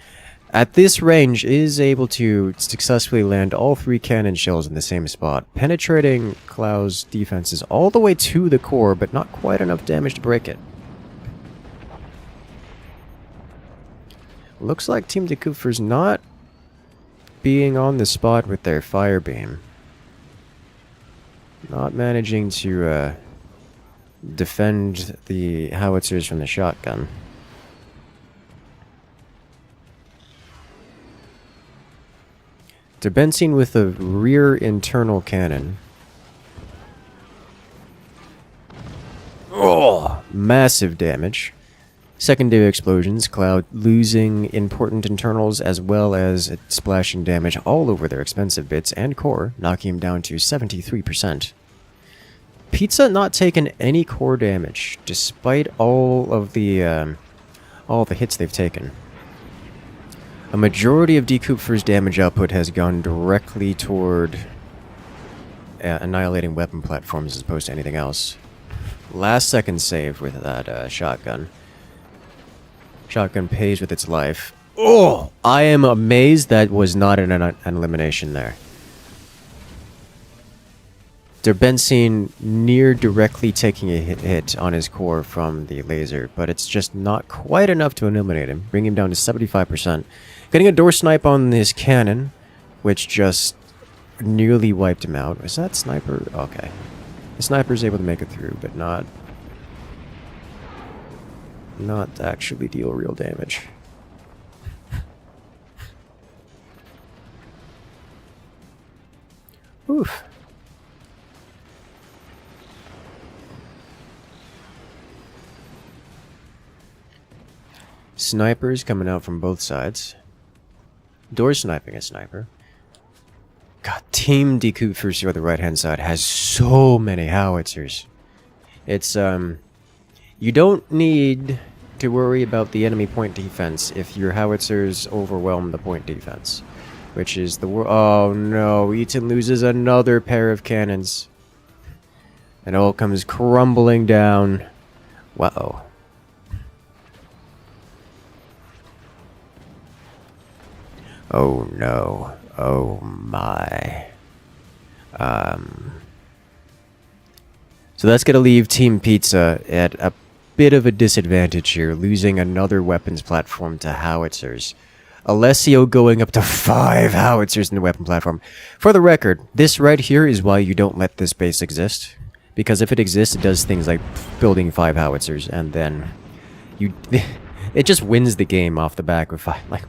At this range, is able to successfully land all 3 cannon shells in the same spot, penetrating Clow's defenses all the way to the core, but not quite enough damage to break it. Looks like Team Decouplers not being on the spot with their fire beam. Not managing to defend the howitzers from the shotgun. They're been seen with a rear internal cannon. Oh, massive damage. Secondary explosions, Cloud losing important internals as well as splashing damage all over their expensive bits and core, knocking him down to 73%. Pizza not taking any core damage, despite all the hits they've taken. A majority of Decouplers' damage output has gone directly toward annihilating weapon platforms as opposed to anything else. Last second save with that shotgun. Shotgun pays with its life. Oh! I am amazed that was not an elimination there. They're been seen near directly taking a hit on his core from the laser, but it's just not quite enough to eliminate him, bringing him down to 75%. Getting a door snipe on his cannon, which just nearly wiped him out. Was that sniper? Okay. The sniper's able to make it through, but not actually deal real damage. Oof. Snipers coming out from both sides. Door sniping a sniper. God, Team Decouffers on the right-hand side has so many howitzers. It's, you don't need to worry about the enemy point defense if your howitzers overwhelm the point defense. Which is the oh no, Eaton loses another pair of cannons. And it all comes crumbling down. Wow. Oh no. Oh my. So that's gonna leave Team Pizza at a bit of a disadvantage here, losing another weapons platform to howitzers. Alessio going up to 5 howitzers in the weapon platform. For the record, this right here is why you don't let this base exist. Because if it exists, it does things like building 5 howitzers, and then you, it just wins the game off the back with 5. Like,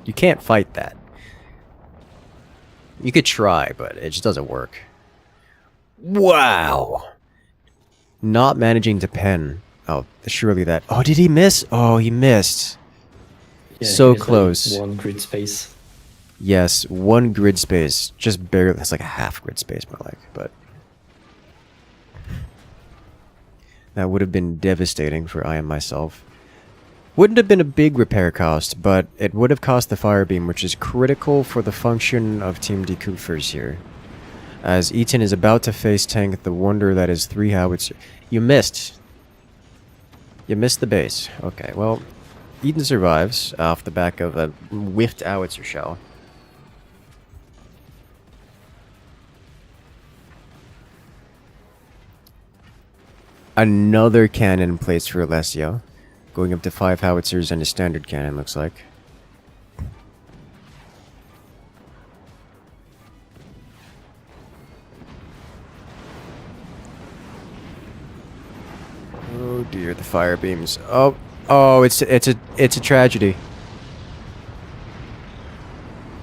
you can't fight that. You could try, but it just doesn't work. Wow. Not managing to pen. Oh, surely that. Oh, did he miss? Oh, he missed. Yeah, so like close. 1 grid space. Yes, 1 grid space. Just barely. That's like a half grid space, more like. But that would have been devastating for I am myself. Wouldn't have been a big repair cost, but it would have cost the fire beam, which is critical for the function of Team Decouffers here. As Eaton is about to face tank the wonder that is 3 howitzer. You missed. You missed the base. Okay, well, Eaton survives off the back of a whiffed howitzer shell. Another cannon placed for Alessio. Going up to 5 howitzers and a standard cannon, looks like. Oh dear, the fire beams. Oh, it's a tragedy.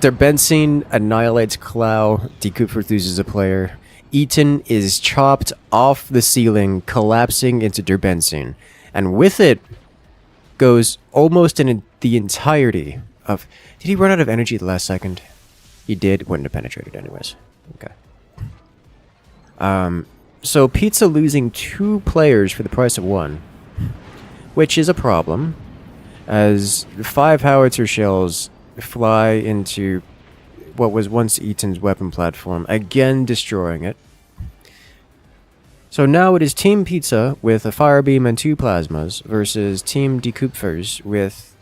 Derbenzine annihilates Clow. Decouffers loses a player. Eaton is chopped off the ceiling, collapsing into Derbenzine. And with it goes almost in the entirety of... Did he run out of energy at the last second? He did. Wouldn't have penetrated anyways. Okay. So Pizza losing 2 players for the price of 1. Which is a problem, as 5 howitzer shells fly into what was once Eaton's weapon platform, again destroying it. So now it is Team Pizza with a fire beam and 2 plasmas versus Team Decouffers with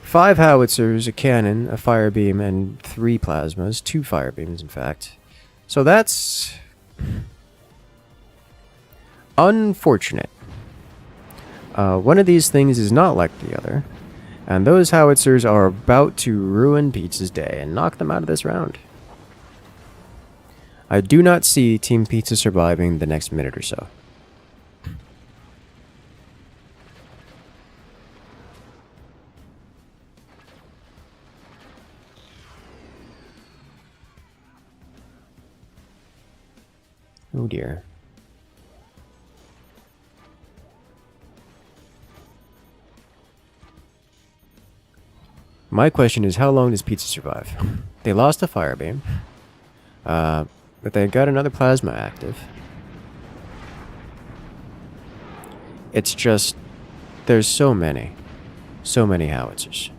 5 howitzers, a cannon, a fire beam, and 3 plasmas. 2 fire beams, in fact. So that's unfortunate. One of these things is not like the other, and those howitzers are about to ruin Pizza's day and knock them out of this round. I do not see Team Pizza surviving the next minute or so. Oh dear. My question is, how long does Pizza survive? They lost a fire beam, but they got another plasma active. It's just, there's so many howitzers.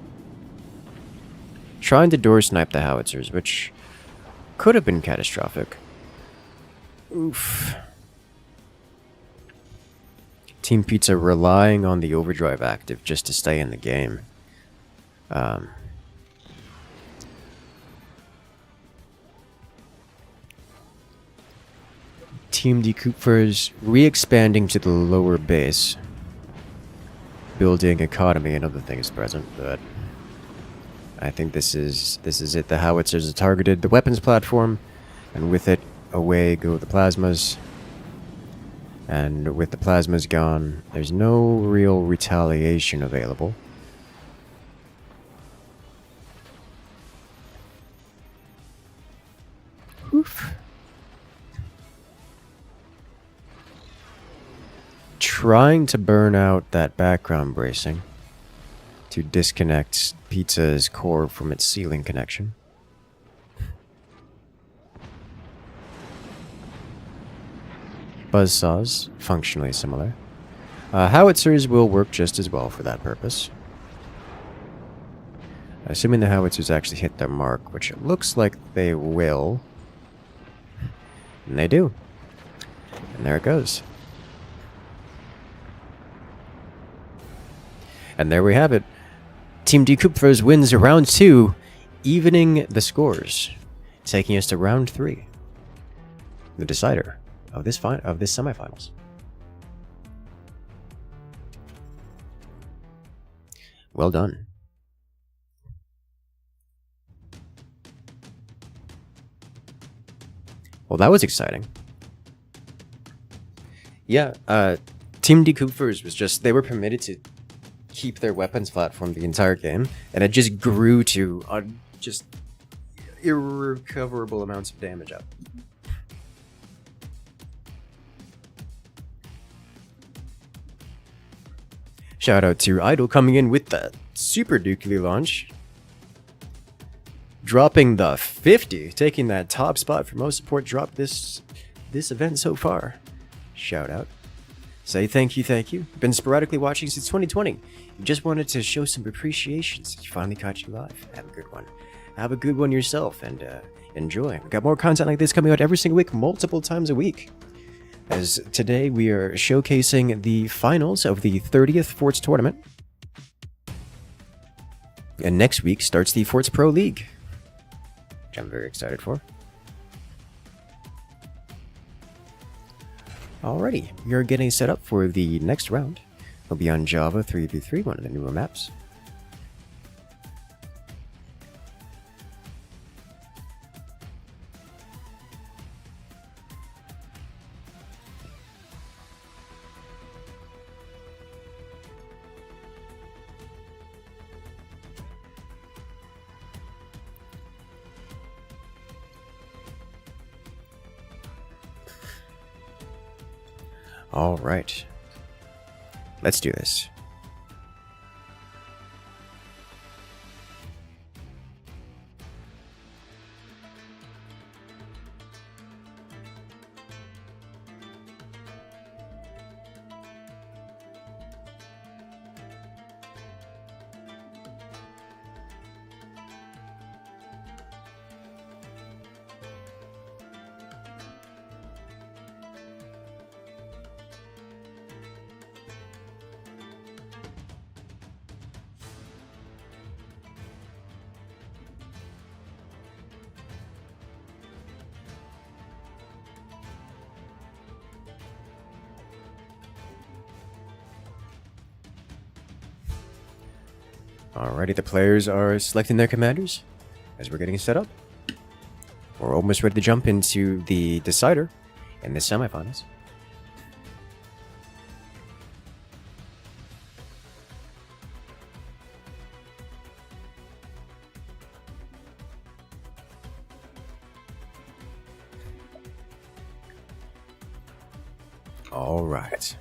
Trying to door snipe the howitzers, which could have been catastrophic. Oof. Team Pizza relying on the overdrive active just to stay in the game. Team Decouffers re-expanding to the lower base, building economy and other things present, but I think this is it. The howitzers have targeted the weapons platform, and with it, away go the plasmas. And with the plasmas gone, there's no real retaliation available. trying to burn out that background bracing to disconnect Pizza's core from its ceiling connection. Buzzsaws, functionally similar. Howitzers will work just as well for that purpose. Assuming the howitzers actually hit their mark, which it looks like they will. And they do. And there it goes. And there we have it. Team D Kupfers wins round 2, evening the scores, taking us to round 3, the decider of this semifinals. Well done. Well, that was exciting. Yeah, Team D Kupfers was just, they were permitted to keep their weapons platform the entire game, and it just grew to just irrecoverable amounts of damage up. Shout out to Idle coming in with the super nuclear launch, dropping the 50, taking that top spot for most support drop this event so far. Shout out. Say thank you. Been sporadically watching since 2020. Just wanted to show some appreciation since you finally caught you live. Have a good one. Have a good one yourself, and enjoy. We've got more content like this coming out every single week, multiple times a week. As today we are showcasing the finals of the 30th Forts Tournament. And next week starts the Forts Pro League, which I'm very excited for. Alrighty, we are getting set up for the next round. We'll be on Java 3v3, one of the newer maps. Alright. Let's do this. Alrighty, the players are selecting their commanders as we're getting set up. We're almost ready to jump into the decider in the semifinals. Alright.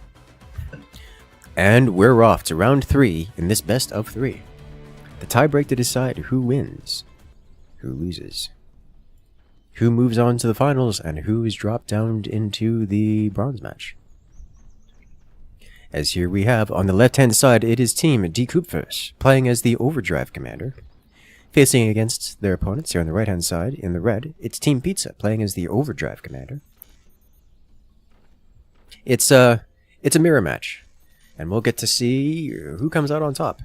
And we're off to round 3 in this best of 3. The tiebreak to decide who wins, who loses, who moves on to the finals, and who is dropped down into the bronze match. As here we have, on the left-hand side, it is Team D Kupfers, playing as the Overdrive commander. Facing against their opponents here on the right-hand side, in the red, it's Team Pizza, playing as the Overdrive commander. It's a mirror match, and we'll get to see who comes out on top.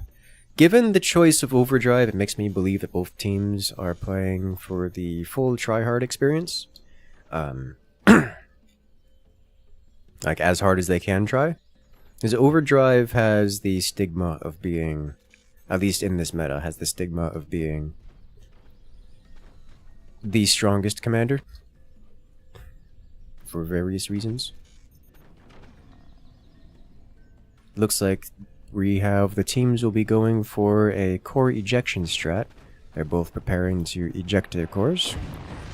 Given the choice of Overdrive, it makes me believe that both teams are playing for the full try-hard experience. Like, as hard as they can try. Because Overdrive has the stigma of being, at least in this meta, has the stigma of being the strongest commander. For various reasons. Looks like we have the teams will be going for a core ejection strat. They're both preparing to eject their cores.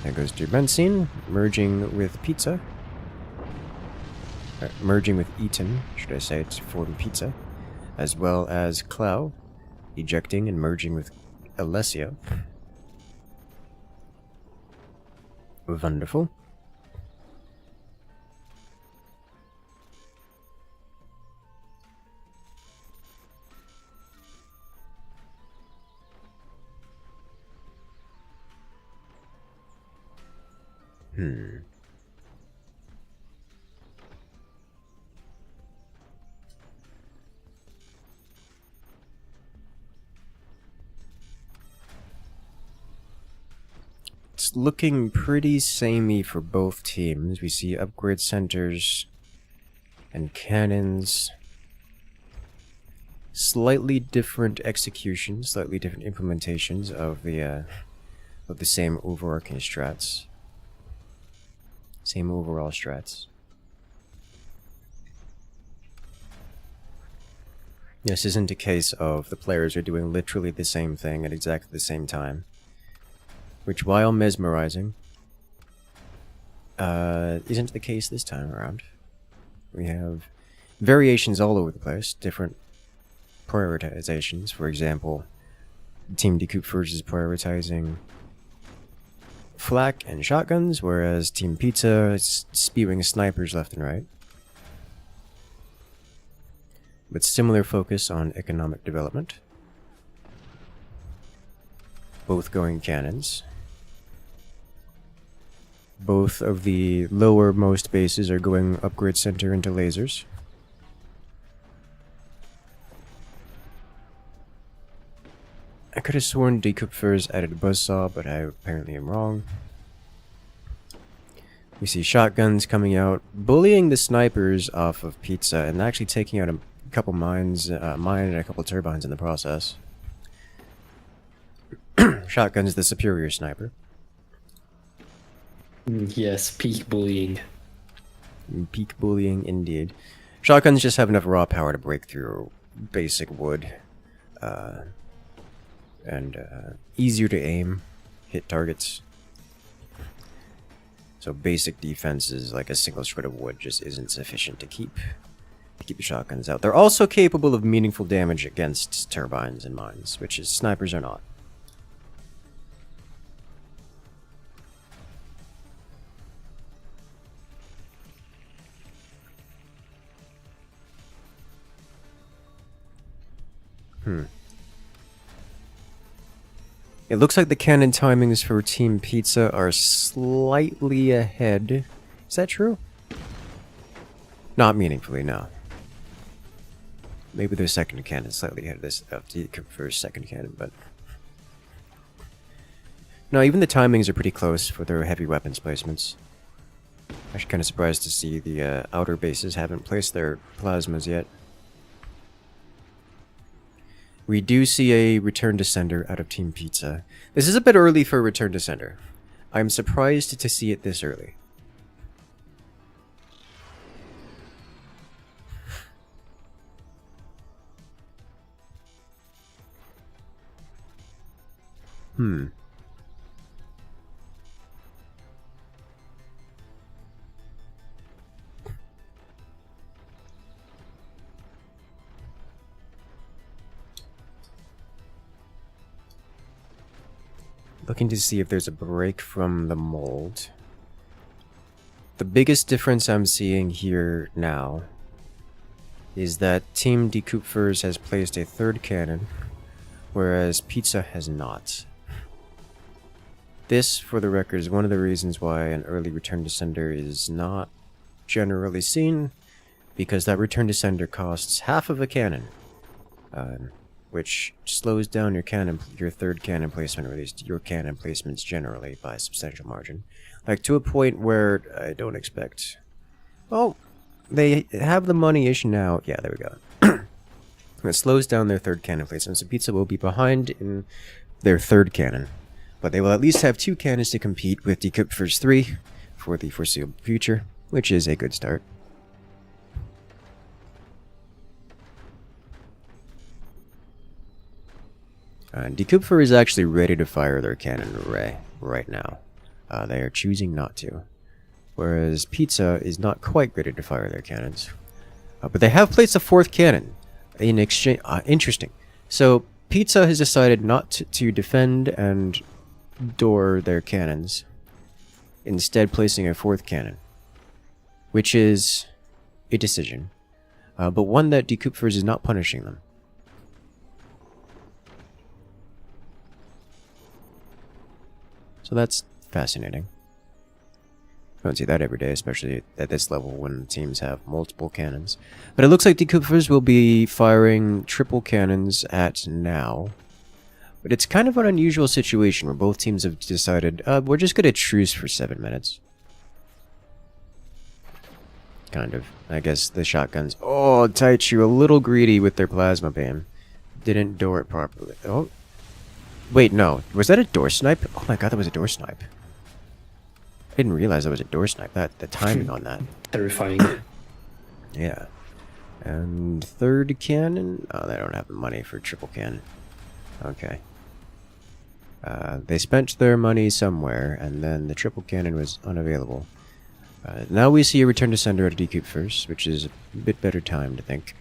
There goes to Benzine, merging with Pizza. merging with Eaton, should I say, to form Pizza, as well as Clow, ejecting and merging with Alessio. Wonderful. It's looking pretty samey for both teams. We see upgrade centers and cannons. Slightly different executions, slightly different implementations of the same overarching strats. Same overall strats. This isn't a case of the players are doing literally the same thing at exactly the same time, which, while mesmerizing, isn't the case this time around. We have variations all over the place, different prioritizations. For example, Team Decouper's is prioritizing flak and shotguns, whereas Team Pizza is spewing snipers left and right. With similar focus on economic development. Both going cannons. Both of the lowermost bases are going upgrade center into lasers. I could have sworn Decouper's added a buzzsaw, but I apparently am wrong. We see shotguns coming out, bullying the snipers off of Pizza, and actually taking out a couple mines, mine and a couple turbines in the process. Shotgun's the superior sniper. Yes, peak bullying. Peak bullying, indeed. Shotguns just have enough raw power to break through basic wood. And easier to aim, hit targets. So basic defenses like a single shred of wood just isn't sufficient to keep the shotguns out. They're also capable of meaningful damage against turbines and mines, which is snipers are not. It looks like the cannon timings for Team Pizza are slightly ahead. Is that true? Not meaningfully, no. Maybe their second cannon is slightly ahead of this first second cannon, but no, even the timings are pretty close for their heavy weapons placements. Actually, kind of surprised to see the outer bases haven't placed their plasmas yet. We do see a return to sender out of Team Pizza. This is a bit early for a return to sender. I'm surprised to see it this early. Looking to see if there's a break from the mold. The biggest difference I'm seeing here now is that Team Decouper's has placed a third cannon, whereas Pizza has not. This, for the record, is one of the reasons why an early return to sender is not generally seen, because that return to sender costs half of a cannon, which slows down your third cannon placement, or at least your cannon placements generally, by a substantial margin. Like, to a point where I don't expect... Oh, they have the money-ish now. Yeah, there we go. It slows down their third cannon placement, so Pizza will be behind in their third cannon. But they will at least have two cannons to compete with Decouper's 3 for the foreseeable future, which is a good start. Decouper is actually ready to fire their cannon array right now. They are choosing not to. whereas Pizza is not quite ready to fire their cannons. But they have placed a 4th cannon in exchange. Interesting. So Pizza has decided not to defend and door their cannons, instead placing a 4th cannon, which is a decision, but one that Die Kupfers is not punishing them. So that's fascinating. I don't see that every day, especially at this level when teams have multiple cannons. But it looks like Die Kupfers will be firing triple cannons at now. But it's kind of an unusual situation where both teams have decided, we're just going to truce for 7 minutes. Kind of. I guess the shotguns... Oh, Taichu, a little greedy with their plasma beam. Didn't door it properly. Oh. Wait, no. Was that a door snipe? Oh my god, that was a door snipe. I didn't realize that was a door snipe. The timing on that. Terrifying. Yeah. And 3rd cannon? Oh, they don't have the money for triple cannon. Okay. They spent their money somewhere, and then the triple cannon was unavailable. Now we see a return to sender at Die Kupfers, which is a bit better timed, I think.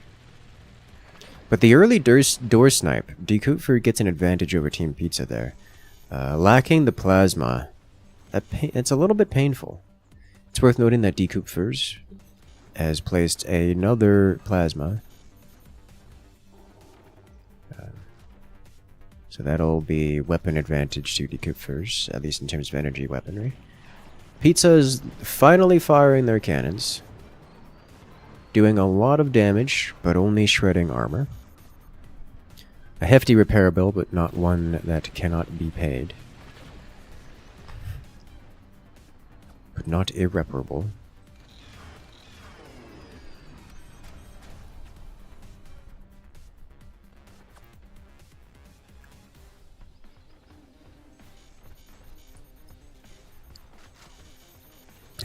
But the early door snipe, Die Kupfer gets an advantage over Team Pizza there. Lacking the plasma, it's a little bit painful. It's worth noting that Die Kupfers has placed another plasma. So that'll be weapon advantage to Die Kupfers, at least in terms of energy weaponry. Pizza is finally firing their cannons, doing a lot of damage, but only shredding armor. A hefty repair bill, but not one that cannot be paid. But not irreparable.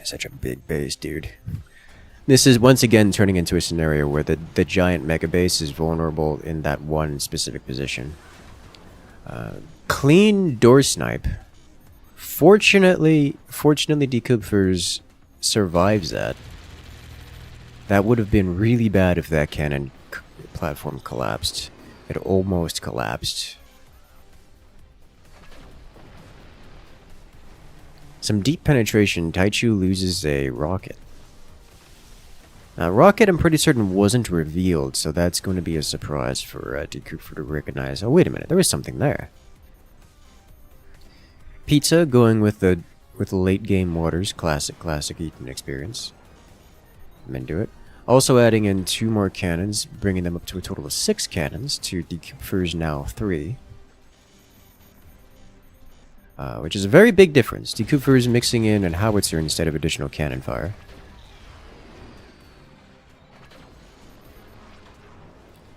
Such a big base, dude. This is once again turning into a scenario where the giant mega base is vulnerable in that one specific position. Clean door snipe. Fortunately Die Kupfers survives that. That would have been really bad if that cannon platform collapsed. It almost collapsed. Some deep penetration. Taichu loses a rocket. Now, rocket I'm pretty certain wasn't revealed, so that's going to be a surprise for Die Kupfer to recognize. Oh, wait a minute, there was something there. Pizza going with the late game waters, classic Eaton experience. I'm into it. Also adding in 2 more cannons, bringing them up to a total of 6 cannons. To Die Kupfer's now 3. Which is a very big difference. Die Kupfer is mixing in a howitzer instead of additional cannon fire.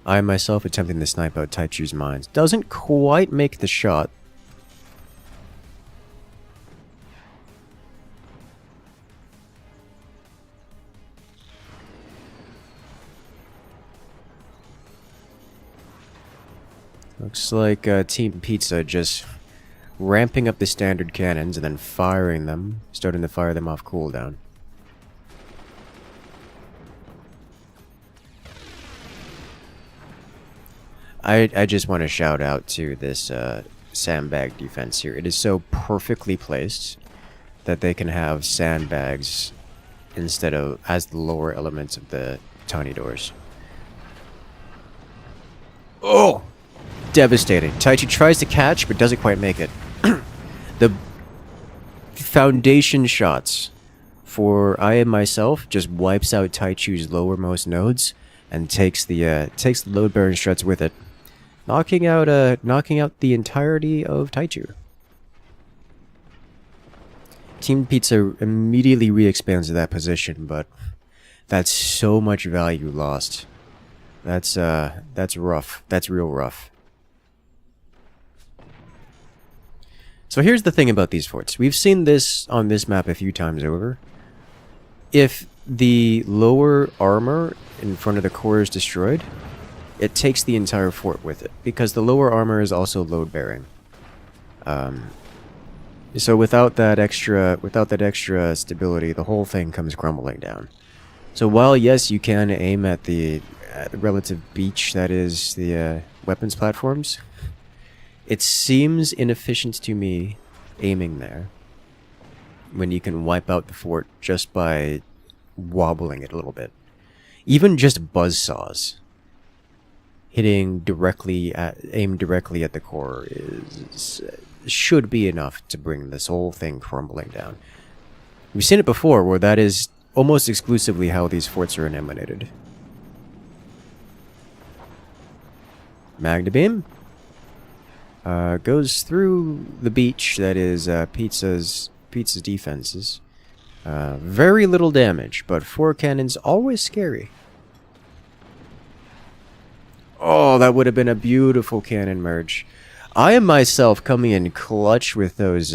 I myself attempting to snipe out Taichu's mines. Doesn't quite make the shot. Looks like Team Pizza just ramping up the standard cannons and then firing them, starting to fire them off cooldown. I just want to shout out to this sandbag defense here. It is so perfectly placed that they can have sandbags instead of as the lower elements of the tiny doors. Oh! Devastating. Taichu tries to catch, but doesn't quite make it. The foundation shots for I am myself just wipes out Taichu's lowermost nodes and takes the load bearing struts with it, knocking out the entirety of Taichu. Team Pizza immediately re-expands to that position, but that's so much value lost. That's rough. That's real rough. So here's the thing about these forts. We've seen this on this map a few times over. If the lower armor in front of the core is destroyed, it takes the entire fort with it, because the lower armor is also load-bearing. So without that extra stability, the whole thing comes crumbling down. So while yes, you can aim at the relative beach that is the weapons platforms, it seems inefficient to me aiming there when you can wipe out the fort just by wobbling it a little bit. Even just buzzsaws aimed directly at the core should be enough to bring this whole thing crumbling down. We've seen it before where that is almost exclusively how these forts are eliminated. Magna Beam goes through the beach that is Pizza's defenses. Very little damage, but 4 cannons always scary. Oh, that would have been a beautiful cannon merge. I am myself coming in clutch with those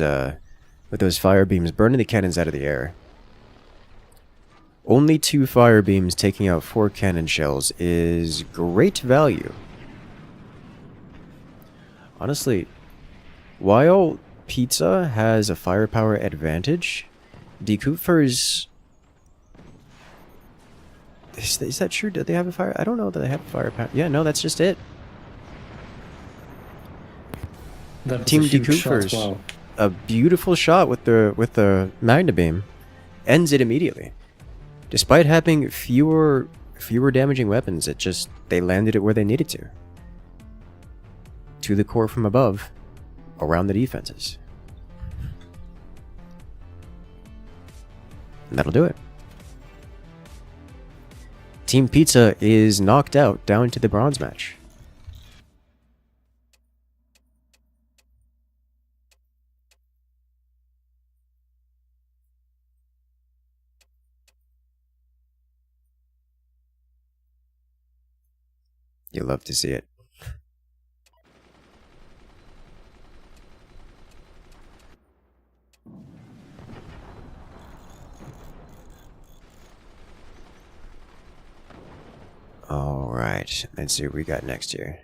fire beams, burning the cannons out of the air. Only 2 fire beams taking out 4 cannon shells is great value. Honestly, while Pizza has a firepower advantage, Die Kupfers... Is that true? Do they have a fire? I don't know that they have a firepower. Yeah, no, that's just it. Team Die Kupfers, wow. A beautiful shot with the Magna Beam, ends it immediately. Despite having fewer damaging weapons, they landed it where they needed to the core from above, around the defenses. And that'll do it. Team Pizza is knocked out down to the bronze match. You love to see it. Alright, let's see what we got next here.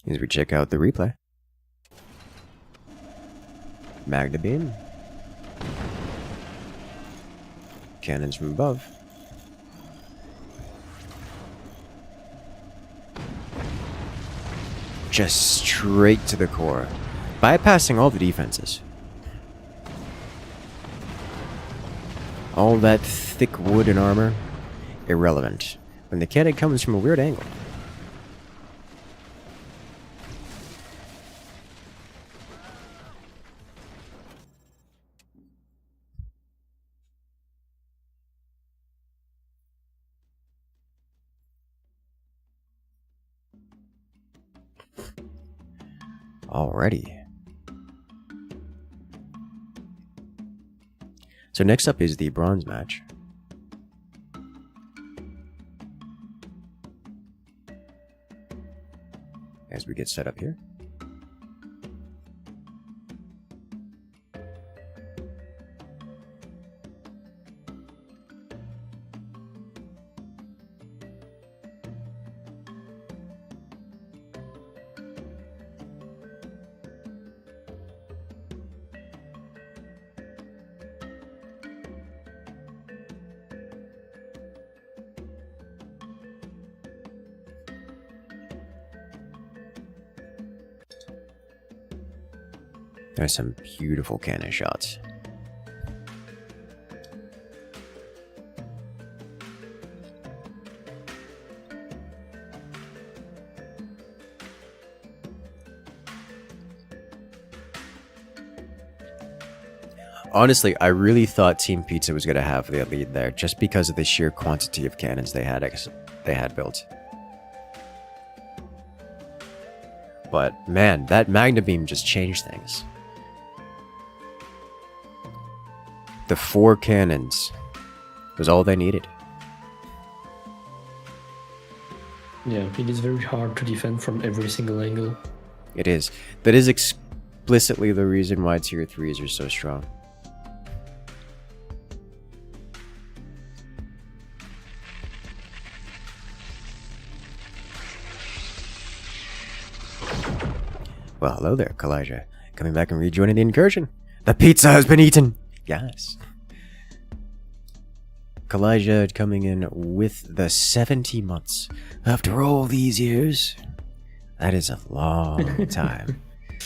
As we check out the replay. Magna Beam. Cannons from above. Just straight to the core, bypassing all the defenses. All that thick wood and armor, irrelevant when the cannon comes from a weird angle. Alrighty. So next up is the bronze match. As we get set up here. There's some beautiful cannon shots. Honestly, I really thought Team Pizza was going to have the lead there, just because of the sheer quantity of cannons they had built. But man, that Magna Beam just changed things. The 4 cannons was all they needed. Yeah, it is very hard to defend from every single angle. It is. That is explicitly the reason why tier 3s are so strong. Well, hello there, Kalijah. Coming back and rejoining the incursion. The pizza has been eaten! Yes. Kalijah coming in with the 70 months. After all these years, that is a long time.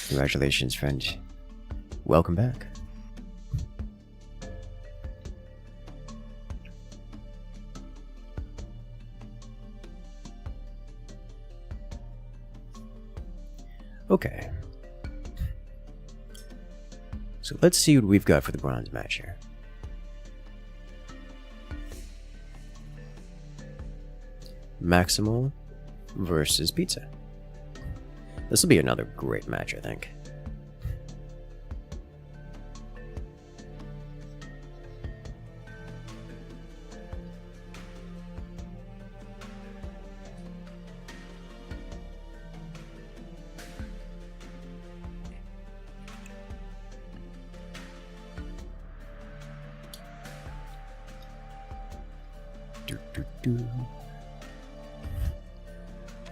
Congratulations, friend. Welcome back. Okay. So let's see what we've got for the bronze match here. Maximal versus Pizza. This will be another great match, I think.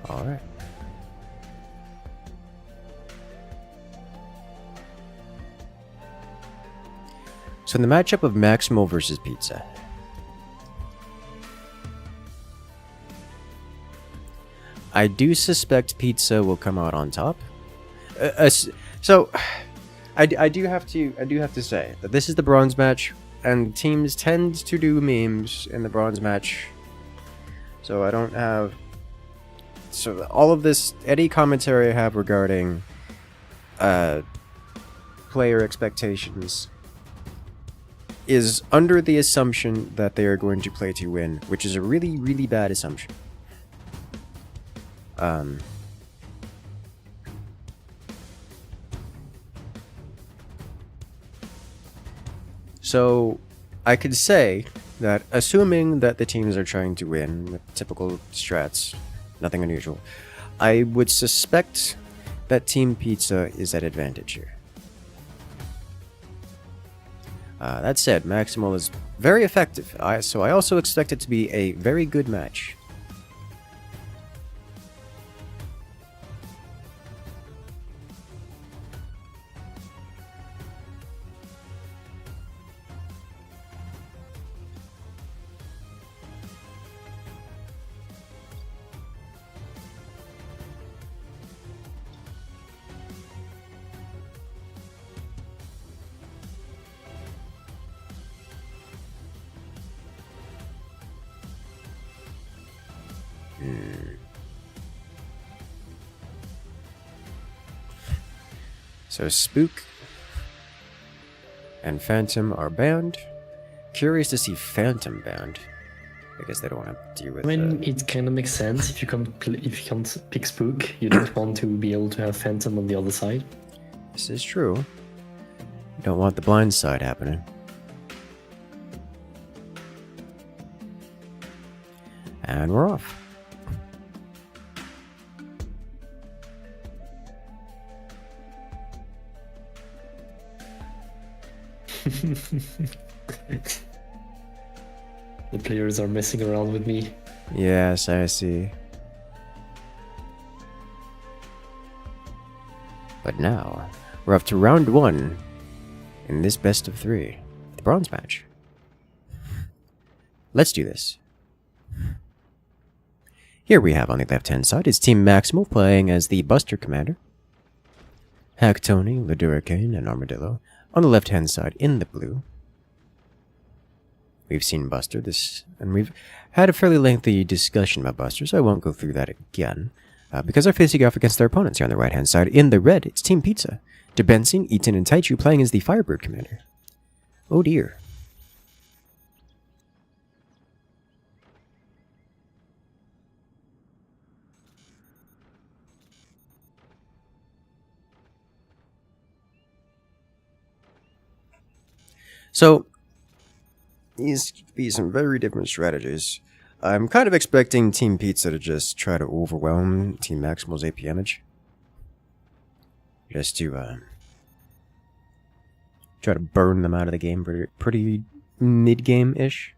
All right. So in the matchup of Maximal versus Pizza, I do suspect Pizza will come out on top. So I do have to say that this is the bronze match, and teams tend to do memes in the bronze match. So I don't have... So all of this, any commentary I have regarding player expectations is under the assumption that they are going to play to win, which is a really, really bad assumption. So I could say that assuming that the teams are trying to win with typical strats, nothing unusual, I would suspect that Team Pizza is at advantage here. That said, Maximal is very effective, so I also expect it to be a very good match. So Spook and Phantom are banned. Curious to see Phantom banned. I guess they don't want to deal with. I mean, it kind of makes sense if you can't pick Spook, you don't want to be able to have Phantom on the other side. This is true. You don't want the blind side happening. And we're off. The players are messing around with me. Yes, I see. But now, we're up to round 1 in this best of 3, the bronze match. Let's do this. Here we have on the left-hand side is Team Maximal playing as the Buster Commander. Hack Tony, Ladurricane, and Armadillo on the left-hand side in the blue. We've seen Buster, and we've had a fairly lengthy discussion about Buster, so I won't go through that again. Because they're facing off against their opponents here on the right-hand side. In the red, it's Team Pizza. Debensing, Eaton, and Taichu playing as the Firebird Commander. Oh dear. So, these could be some very different strategies. I'm kind of expecting Team Pizza to just try to overwhelm Team Maximal's AP damage. Just to try to burn them out of the game pretty mid-game-ish.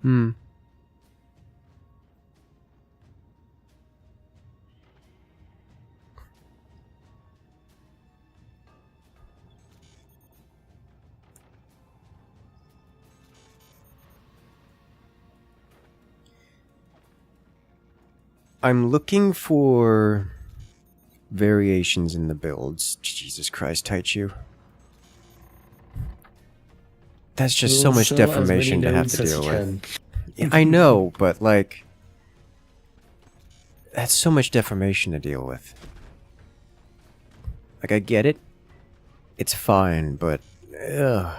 Hmm. I'm looking for variations in the builds. Jesus Christ, Taichu. That's just so We'll much sell as many deformation to have nodes to as deal you with. can. Yeah, I know, but like... That's so much deformation to deal with. Like, I get it. It's fine, but... Ugh.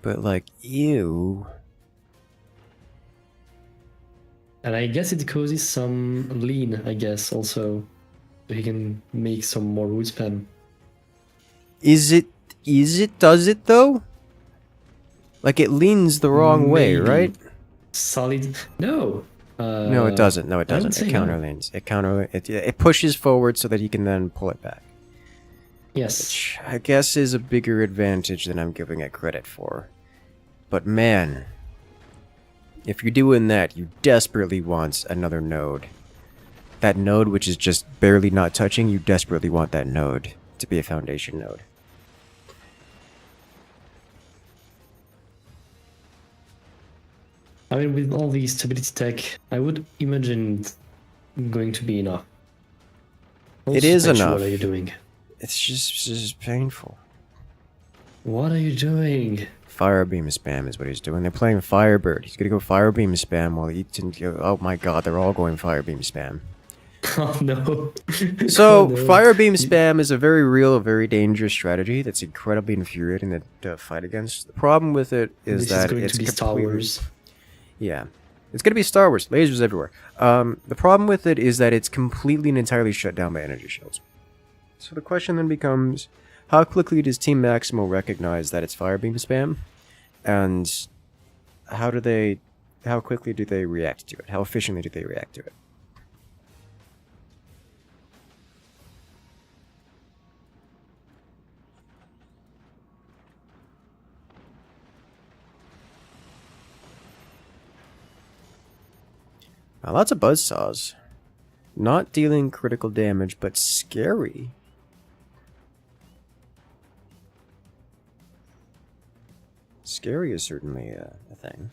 But like, ew... And I guess it causes some lean, I guess, also. So he can make some more wood spam. Is it, does it though? Like it leans the wrong way, Maybe. right? Solid. No. No, it doesn't. No, it I would doesn't. say It no. counter leans. It pushes forward so that you can then pull it back. Yes. Which I guess is a bigger advantage than I'm giving it credit for. But man, if you're doing that, you desperately want another node. That node which is just barely not touching, you desperately want that node to be a foundation node. I mean, with all the stability tech, I would imagine it's going to be enough. It is Taichu, enough. What are you doing? It's just painful. What are you doing? Firebeam spam is what he's doing. They're playing Firebird. He's gonna go Firebeam spam while he can go. Oh my god, they're all going Firebeam spam. Oh no. So, Oh, no. Firebeam spam is a very real, very dangerous strategy that's incredibly infuriating to fight against. The problem with it is This that is going it's to be Star completely- Wars. Yeah. It's gonna be Star Wars. Lasers everywhere. The problem with it is that it's completely and entirely shut down by energy shields. So the question then becomes, how quickly does Team Maximal recognize that it's Firebeam spam? And how quickly do they react to it? How efficiently do they react to it? Now, lots of buzzsaws. Not dealing critical damage, but scary. Scary is certainly a thing.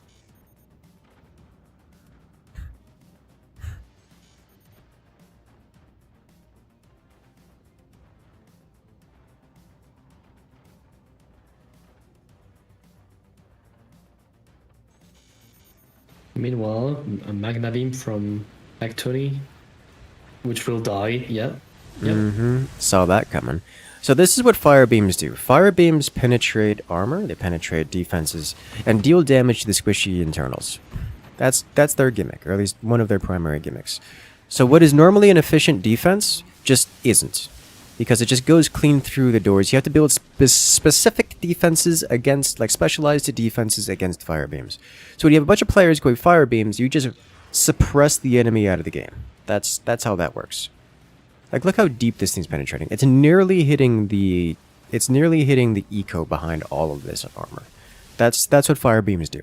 Meanwhile, a Magna Beam from Factory, which will die. Yeah. Yep. Mm-hmm. Saw that coming. So this is what fire beams do. Fire beams penetrate armor, they penetrate defenses, and deal damage to the squishy internals. That's their gimmick, or at least one of their primary gimmicks. So what is normally an efficient defense just isn't, because it just goes clean through the doors. You have to build specific defenses against, like specialized defenses against fire beams. So when you have a bunch of players going fire beams, you just suppress the enemy out of the game. That's how that works. Like, look how deep this thing's penetrating. It's nearly hitting the eco behind all of this armor. That's what fire beams do.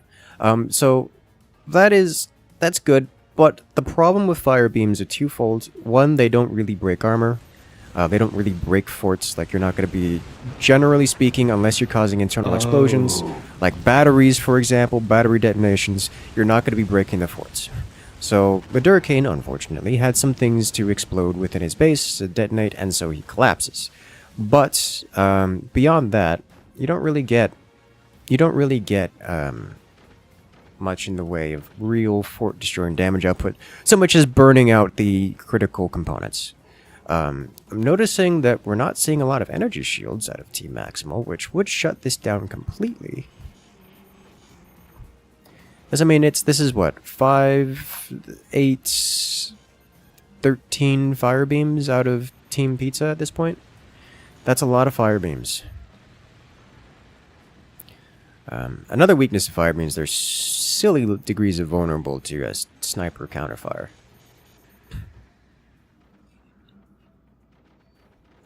So that's good. But the problem with fire beams are twofold. One, they don't really break armor. They don't really break forts. Like, you're not going to be, generally speaking, unless you're causing internal explosions, like batteries, for example, battery detonations, you're not going to be breaking the forts. So, the Durricane, unfortunately, had some things to explode within his base, to detonate, and so he collapses. But, beyond that, you don't really get much in the way of real fort-destroying damage output, so much as burning out the critical components. I'm noticing that we're not seeing a lot of energy shields out of Team Maximal, which would shut this down completely. Because, I mean, this is what, 5, 8, 13 fire beams out of Team Pizza at this point? That's a lot of fire beams. Another weakness of fire beams, they're silly degrees of vulnerable to sniper counterfire.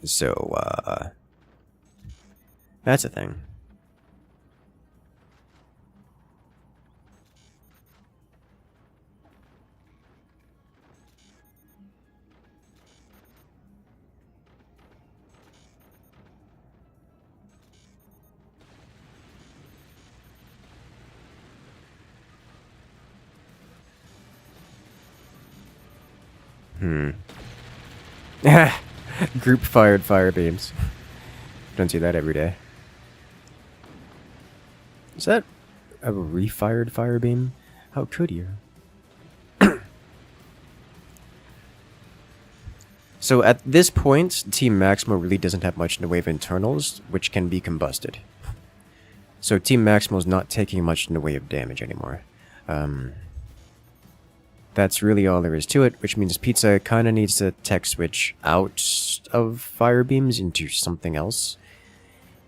So, that's a thing. Group fired fire beams. Don't see that every day. Is that a refired fire beam? How could you? So at this point, Team Maximal really doesn't have much in the way of internals, which can be combusted. So Team Maximal is not taking much in the way of damage anymore. That's really all there is to it, which means Pizza kind of needs to tech switch out of fire beams into something else.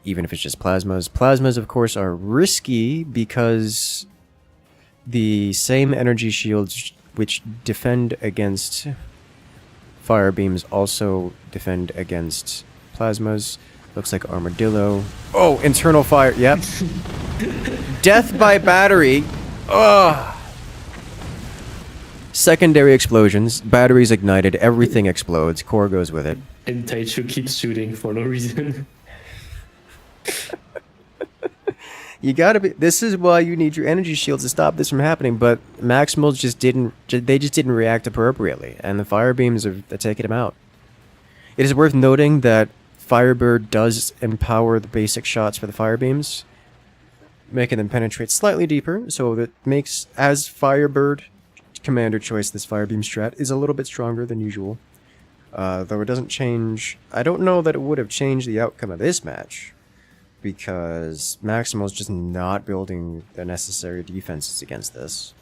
Even if it's just plasmas. Plasmas, of course, are risky because the same energy shields which defend against fire beams also defend against plasmas. Looks like armadillo. Oh, internal fire. Yep. Death by battery. Ugh. Secondary explosions. Batteries ignited. Everything explodes. Core goes with it. And Taichu keeps shooting for no reason. You gotta be. This is why you need your energy shields to stop this from happening. But Maximals just didn't. They just didn't react appropriately, and the fire beams are taking him out. It is worth noting that Firebird does empower the basic shots for the fire beams, making them penetrate slightly deeper. So that makes, as Firebird commander choice, this fire beam strat is a little bit stronger than usual. Though it doesn't change. I don't know that it would have changed the outcome of this match, because Maximal's just not building the necessary defenses against this.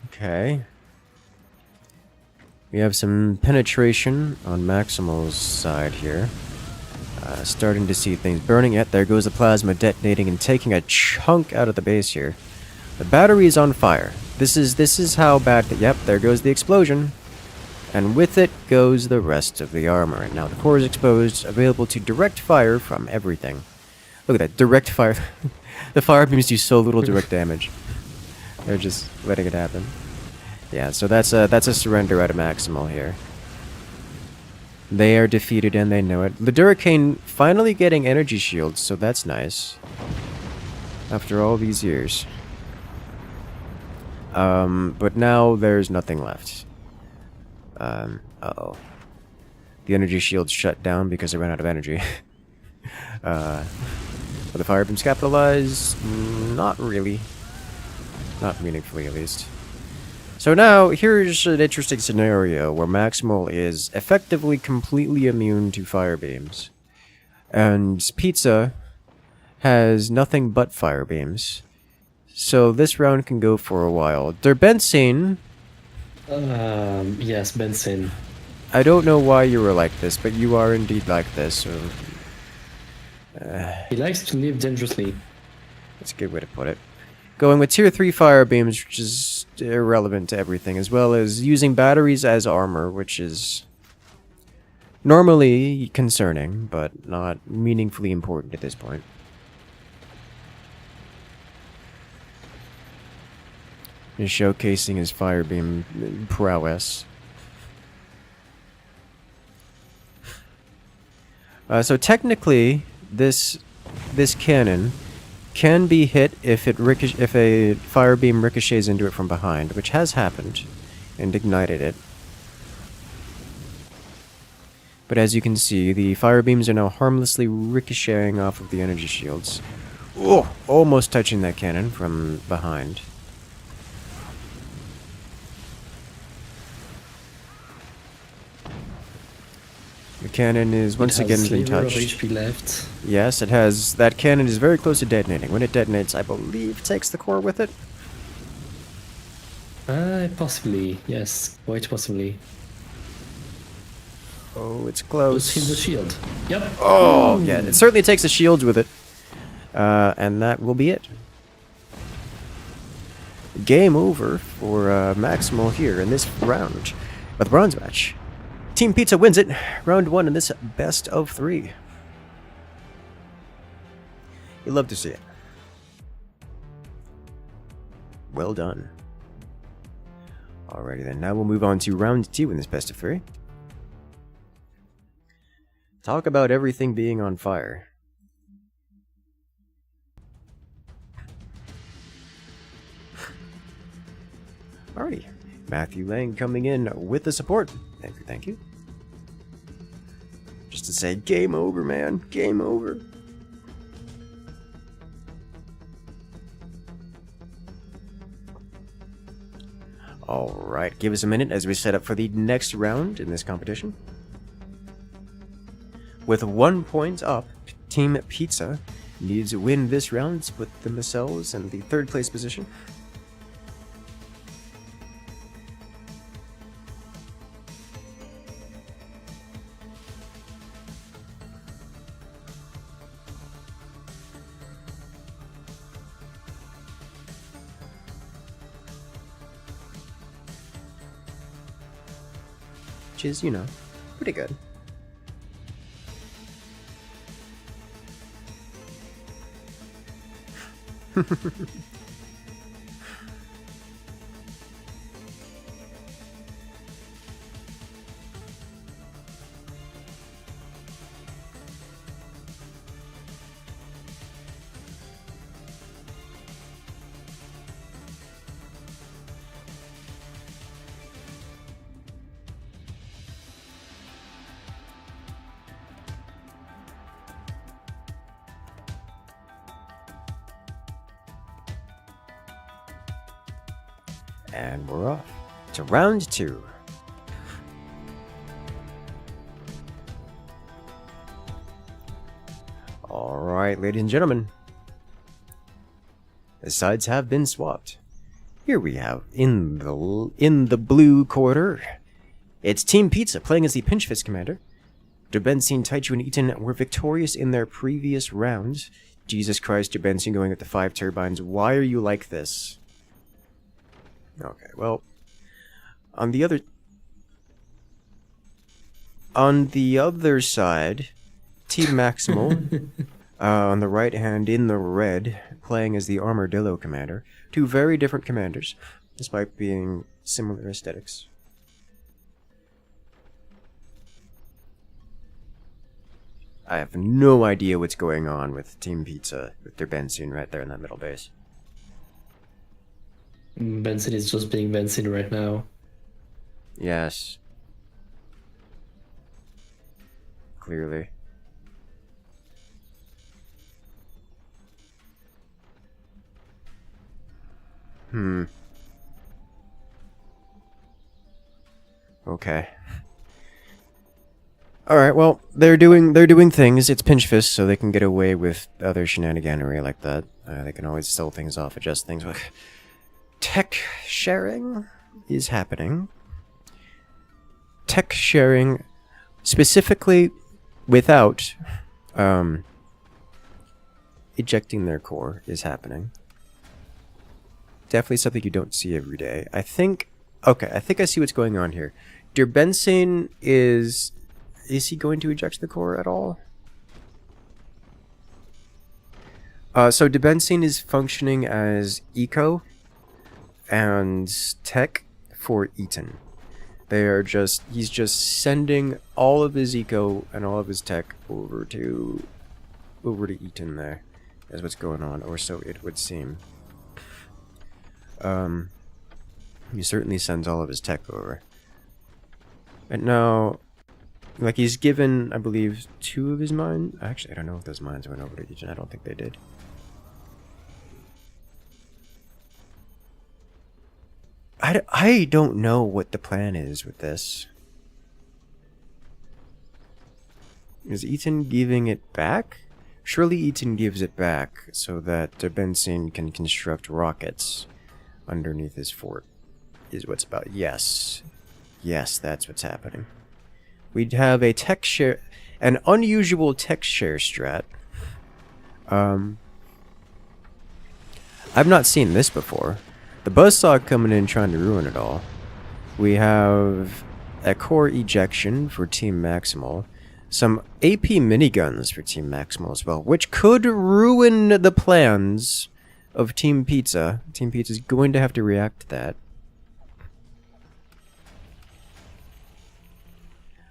Okay. We have some penetration on Maximal's side here. Starting to see things burning. Yet there goes the plasma detonating and taking a chunk out of the base here. The battery is on fire. This is how bad. Yep, there goes the explosion. And with it goes the rest of the armor. And now the core is exposed, available to direct fire from everything. Look at that, direct fire. The fire beams do so little direct damage. They're just letting it happen. Yeah, so that's a surrender out of Maximal here. They are defeated and they know it. The Durricane finally getting energy shields, so that's nice. After all these years. But now there's nothing left. Uh-oh. The energy shields shut down because they ran out of energy. Are the fire beams capitalized? Not really. Not meaningfully, at least. So now, here's an interesting scenario where Maximal is effectively completely immune to fire beams. And Pizza has nothing but fire beams. So this round can go for a while. Der Benzene... Yes, Benson. I don't know why you were like this, but you are indeed like this, so... He likes to live dangerously. That's a good way to put it. Going with tier 3 fire beams, which is irrelevant to everything, as well as using batteries as armor, which is normally concerning, but not meaningfully important at this point. Is showcasing his fire beam prowess. So technically, this cannon can be hit if a fire beam ricochets into it from behind, which has happened, and ignited it. But as you can see, the fire beams are now harmlessly ricocheting off of the energy shields. Oh, almost touching that cannon from behind. The cannon is once again been touched. HP left. Yes, it has. That cannon is very close to detonating. When it detonates, I believe takes the core with it. Possibly. Yes, quite possibly. Oh, it's close. Let's hit the shield. Yep. Oh, yeah. It certainly takes the shields with it. And that will be it. Game over for Maximal here in this round of the bronze match. Team Pizza wins it. Round 1 in this best of 3. You love to see it. Well done. Alrighty then, now we'll move on to round 2 in this best of 3. Talk about everything being on fire. Alrighty, Matthew Lang coming in with the support. Thank you, thank you. Just to say, game over, man. Game over. Alright, give us a minute as we set up for the next round in this competition. With 1 point up, Team Pizza needs to win this round to put themselves in the 3rd place position. Which is, you know, pretty good. And we're off to round 2. Alright, ladies and gentlemen. The sides have been swapped. Here we have, in the blue quarter, it's Team Pizza playing as the Pinch Fist Commander. Derbenzine, Taichu, and Eaton were victorious in their previous rounds. Jesus Christ, Derbenzine going with the 5 turbines. Why are you like this? Okay, well, on the other side, Team Maximal, on the right hand in the red, playing as the Armadillo Commander. 2 very different commanders, despite being similar aesthetics. I have no idea what's going on with Team Pizza, with their Benzine right there in that middle base. Benzine is just being Benzine right now. Yes. Clearly. Okay. Alright, well, they're doing things. It's Pinch Fist, so they can get away with other shenaniganery like that. They can always sell things off, adjust things. Tech sharing is happening. Tech sharing, specifically without ejecting their core, is happening. Definitely something you don't see every day. I think I see what's going on here. Derbenzine is he going to eject the core at all? So Derbenzine is functioning as eco and tech for Eaton. He's just sending all of his eco and all of his tech over to Eaton there. That's what's going on, or so it would seem. He certainly sends all of his tech over. And now, like, he's given, I believe, 2 of his mines. Actually, I don't know if those mines went over to Eaton. I don't think they did. I don't know what the plan is with this. Is Eaton giving it back? Surely Eaton gives it back so that Derbenzine can construct rockets underneath his fort. Is what's about. Yes. Yes, that's what's happening. We'd have a tech share, an unusual tech share strat. I've not seen this before. The Buzzsaw coming in trying to ruin it all. We have a core ejection for Team Maximal. Some AP miniguns for Team Maximal as well, which could ruin the plans of Team Pizza. Team Pizza is going to have to react to that.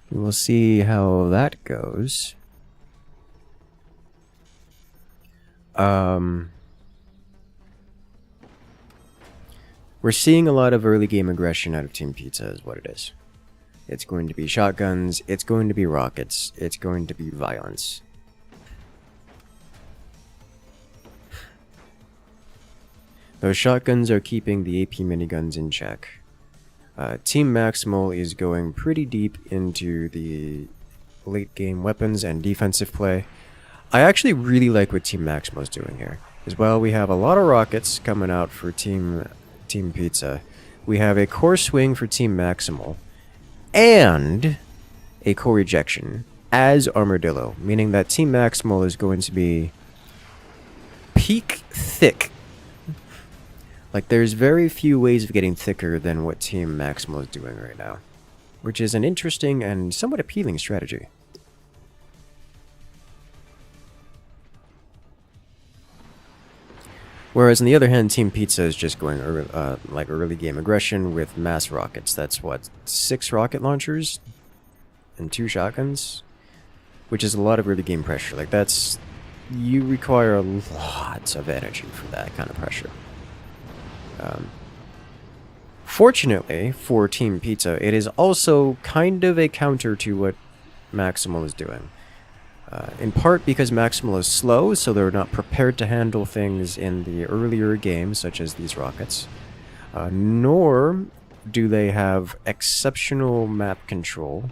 We will see how that goes. We're seeing a lot of early game aggression out of Team Pizza is what it is. It's going to be shotguns, it's going to be rockets, it's going to be violence. Those shotguns are keeping the AP miniguns in check. Team Maximal is going pretty deep into the late game weapons and defensive play. I actually really like what Team Maximal is doing here. As well, we have a lot of rockets coming out for Team Pizza. We have a core swing for Team Maximal. And a core rejection as Armadillo. Meaning that Team Maximal is going to be peak thick. Like, there's very few ways of getting thicker than what Team Maximal is doing right now. Which is an interesting and somewhat appealing strategy. Whereas on the other hand, Team Pizza is just going like early game aggression with mass rockets. That's what, 6 rocket launchers and 2 shotguns? Which is a lot of early game pressure. Like, that's... you require lots of energy for that kind of pressure. Fortunately for Team Pizza, it is also kind of a counter to what Maximal is doing. In part because Maximal is slow, so they're not prepared to handle things in the earlier games, such as these rockets. Nor do they have exceptional map control,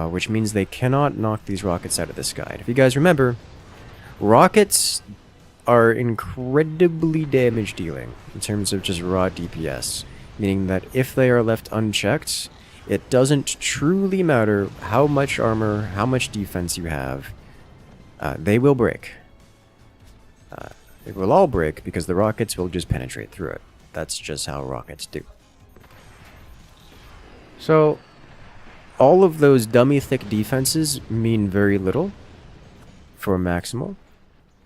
which means they cannot knock these rockets out of the sky. If you guys remember, rockets are incredibly damage dealing in terms of just raw DPS, meaning that if they are left unchecked, it doesn't truly matter how much armor, how much defense you have, they will break. It will all break because the rockets will just penetrate through it. That's just how rockets do. So, all of those dummy thick defenses mean very little for Maximal.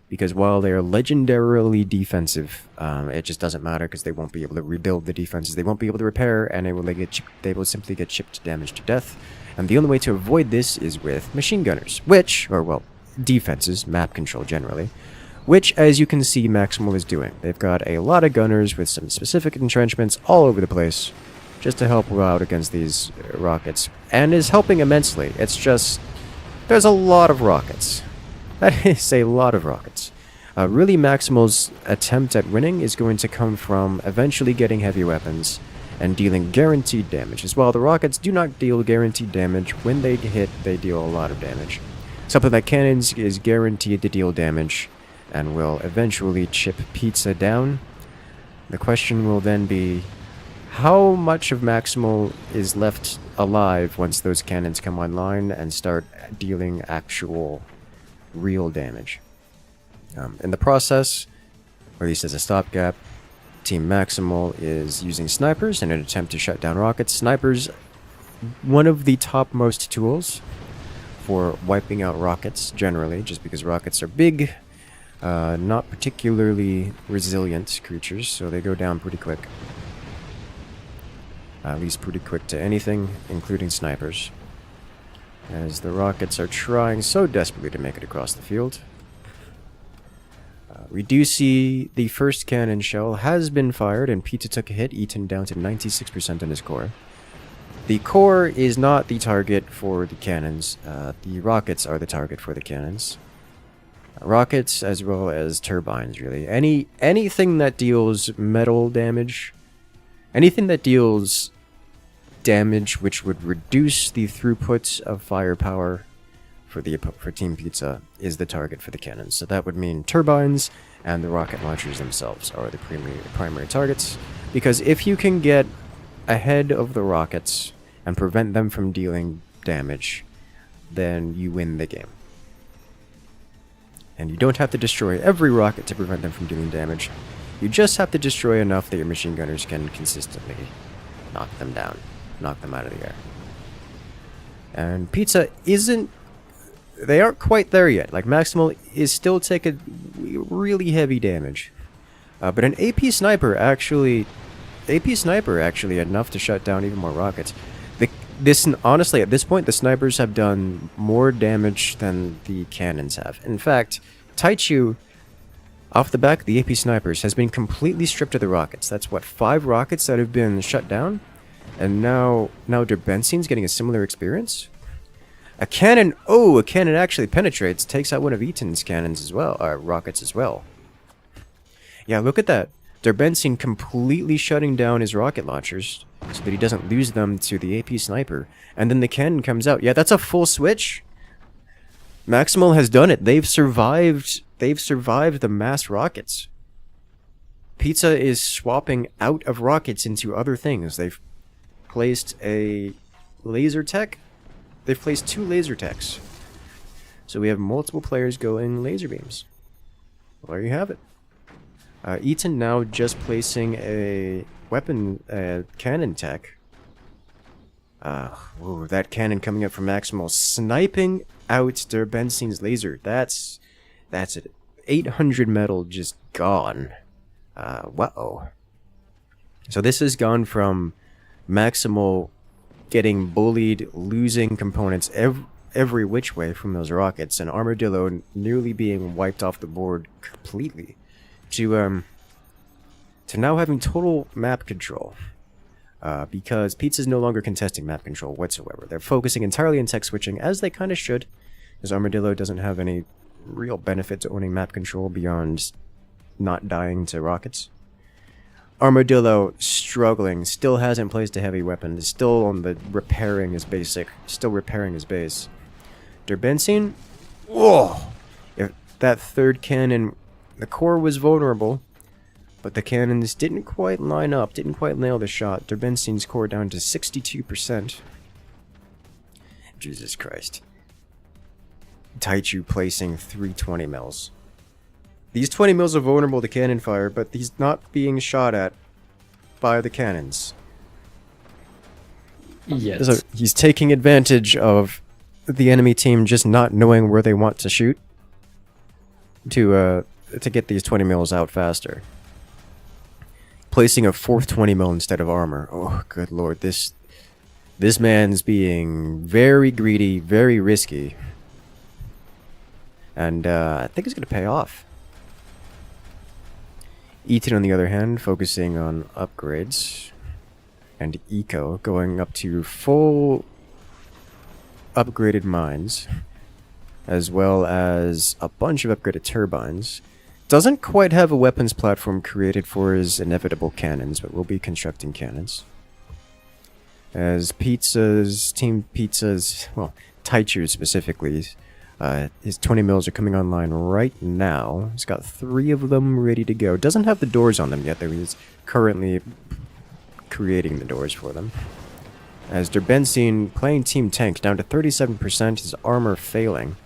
Because while they are legendarily defensive, it just doesn't matter because they won't be able to rebuild the defenses. They won't be able to repair, and they will simply get chipped damage to death. And the only way to avoid this is with machine gunners, defenses, map control generally, which, as you can see, Maximal is doing. They've got a lot of gunners with some specific entrenchments all over the place, just to help out against these rockets, and is helping immensely. It's just, there's a lot of rockets. That is a lot of rockets. Really, Maximal's attempt at winning is going to come from eventually getting heavy weapons and dealing guaranteed damage. As well, the rockets do not deal guaranteed damage. When they hit, they deal a lot of damage. Something like cannons is guaranteed to deal damage and will eventually chip Pizza down. The question will then be, how much of Maximal is left alive once those cannons come online and start dealing actual real damage? In the process, or at least as a stopgap, Team Maximal is using snipers in an attempt to shut down rockets. Snipers, one of the topmost tools for wiping out rockets generally, just because rockets are big, not particularly resilient creatures, so they go down pretty quick. At least pretty quick to anything, including snipers. As the rockets are trying so desperately to make it across the field. We do see the first cannon shell has been fired and Pizza took a hit, eaten down to 96% on his core. The core is not the target for the cannons. The rockets are the target for the cannons. Rockets as well as turbines, really. Anything that deals metal damage, anything that deals damage which would reduce the throughput of firepower for Team Pizza is the target for the cannons. So that would mean turbines and the rocket launchers themselves are the primary targets. Because if you can get ahead of the rockets and prevent them from dealing damage, then you win the game. And you don't have to destroy every rocket to prevent them from dealing damage. You just have to destroy enough that your machine gunners can consistently knock them down, knock them out of the air. And Pizza isn't... they aren't quite there yet. Like, Maximal is still taking really heavy damage. But an AP sniper actually enough to shut down even more rockets. Honestly, at this point, the snipers have done more damage than the cannons have. In fact, Taichu, off the back of the AP snipers, has been completely stripped of the rockets. That's what, 5 rockets that have been shut down? And now Derbensine's getting a similar experience? A cannon actually penetrates, takes out one of Eaton's cannons as well, rockets as well. Yeah, look at that. Derbensine completely shutting down his rocket launchers so that he doesn't lose them to the AP sniper. And then the cannon comes out. Yeah, that's a full switch. Maximal has done it. They've survived the mass rockets. Pizza is swapping out of rockets into other things. They've placed a laser tech. They've placed 2 laser techs. So we have multiple players going laser beams. Well, there you have it. Eaton now just placing a weapon cannon tech. Ooh, that cannon coming up from Maximal, sniping out Derbensine's laser. That's it. 800 metal just gone. Wow. So this has gone from Maximal getting bullied, losing components every which way from those rockets, and Armadillo nearly being wiped off the board completely, to now having total map control. Because Pizza's no longer contesting map control whatsoever. They're focusing entirely on tech switching, as they kind of should, because Armadillo doesn't have any real benefit to owning map control beyond not dying to rockets. Armadillo struggling, still hasn't placed a heavy weapon, is still on the repairing his basic, still repairing his base. Derbensine, whoa! If that third cannon, the core was vulnerable, but the cannons didn't quite line up, didn't quite nail the shot. Derbensine's core down to 62%. Jesus Christ. Taichu placing 320 mils. These 20 mils are vulnerable to cannon fire, but he's not being shot at by the cannons. Yes. So he's taking advantage of the enemy team just not knowing where they want to shoot to get these 20 mils out faster. Placing a 4th 20 mil instead of armor. Oh, good lord. This man's being very greedy, very risky. And I think it's going to pay off. Eaton, on the other hand, focusing on upgrades. And Eco going up to full upgraded mines. As well as a bunch of upgraded turbines. Doesn't quite have a weapons platform created for his inevitable cannons, but will be constructing cannons. As Team Pizza's, well, Taichu specifically, his 20 mils are coming online right now. He's got 3 of them ready to go. Doesn't have the doors on them yet, though he's currently creating the doors for them. As Derbensine playing Team Tank down to 37%, his armor failing.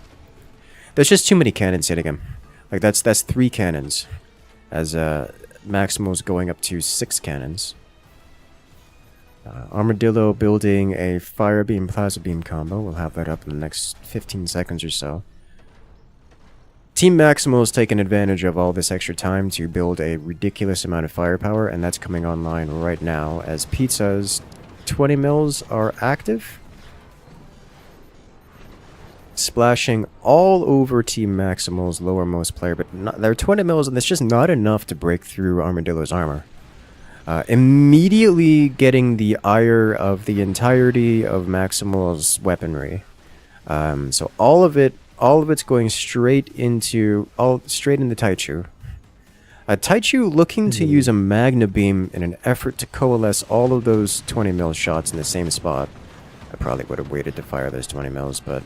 There's just too many cannons hitting him. Like, that's 3 cannons. As Maximal's going up to 6 cannons. Armadillo building a fire beam plasma beam combo. We'll have that up in the next 15 seconds or so. Team Maximal is taking advantage of all this extra time to build a ridiculous amount of firepower, and that's coming online right now as Pizza's 20 mils are active. Splashing all over Team Maximal's lowermost player, but they're 20 mils, and that's just not enough to break through Armadillo's armor. Immediately getting the ire of the entirety of Maximal's weaponry. So all of it's going straight into Taichu. Taichu looking to use a Magna Beam in an effort to coalesce all of those 20 mil shots in the same spot. I probably would have waited to fire those 20 mils, but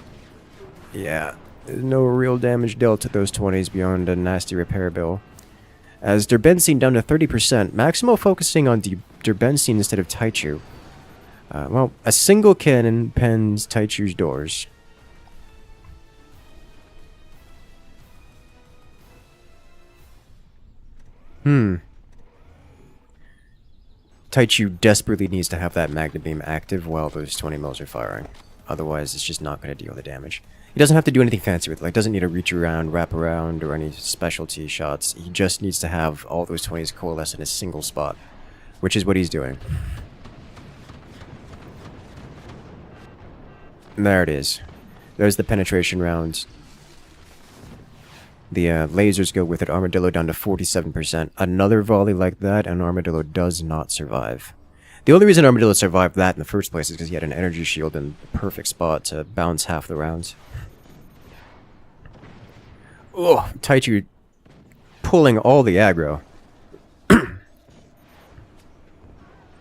yeah, there's no real damage dealt to those 20s beyond a nasty repair bill. As Derbensine down to 30%, Maximal focusing on Derbensine instead of Taichu. Well, a single cannon pens Taichu's doors. Taichu desperately needs to have that Magna Beam active while those 20 mils are firing. Otherwise, it's just not going to deal the damage. He doesn't have to do anything fancy with it. Like, doesn't need to reach around, wrap around, or any specialty shots. He just needs to have all those 20s coalesce in a single spot, which is what he's doing. And there it is. There's the penetration round. The lasers go with it. Armadillo down to 47%. Another volley like that, and Armadillo does not survive. The only reason Armadillo survived that in the first place is because he had an energy shield in the perfect spot to bounce half the rounds. Oh, Taichu pulling all the aggro.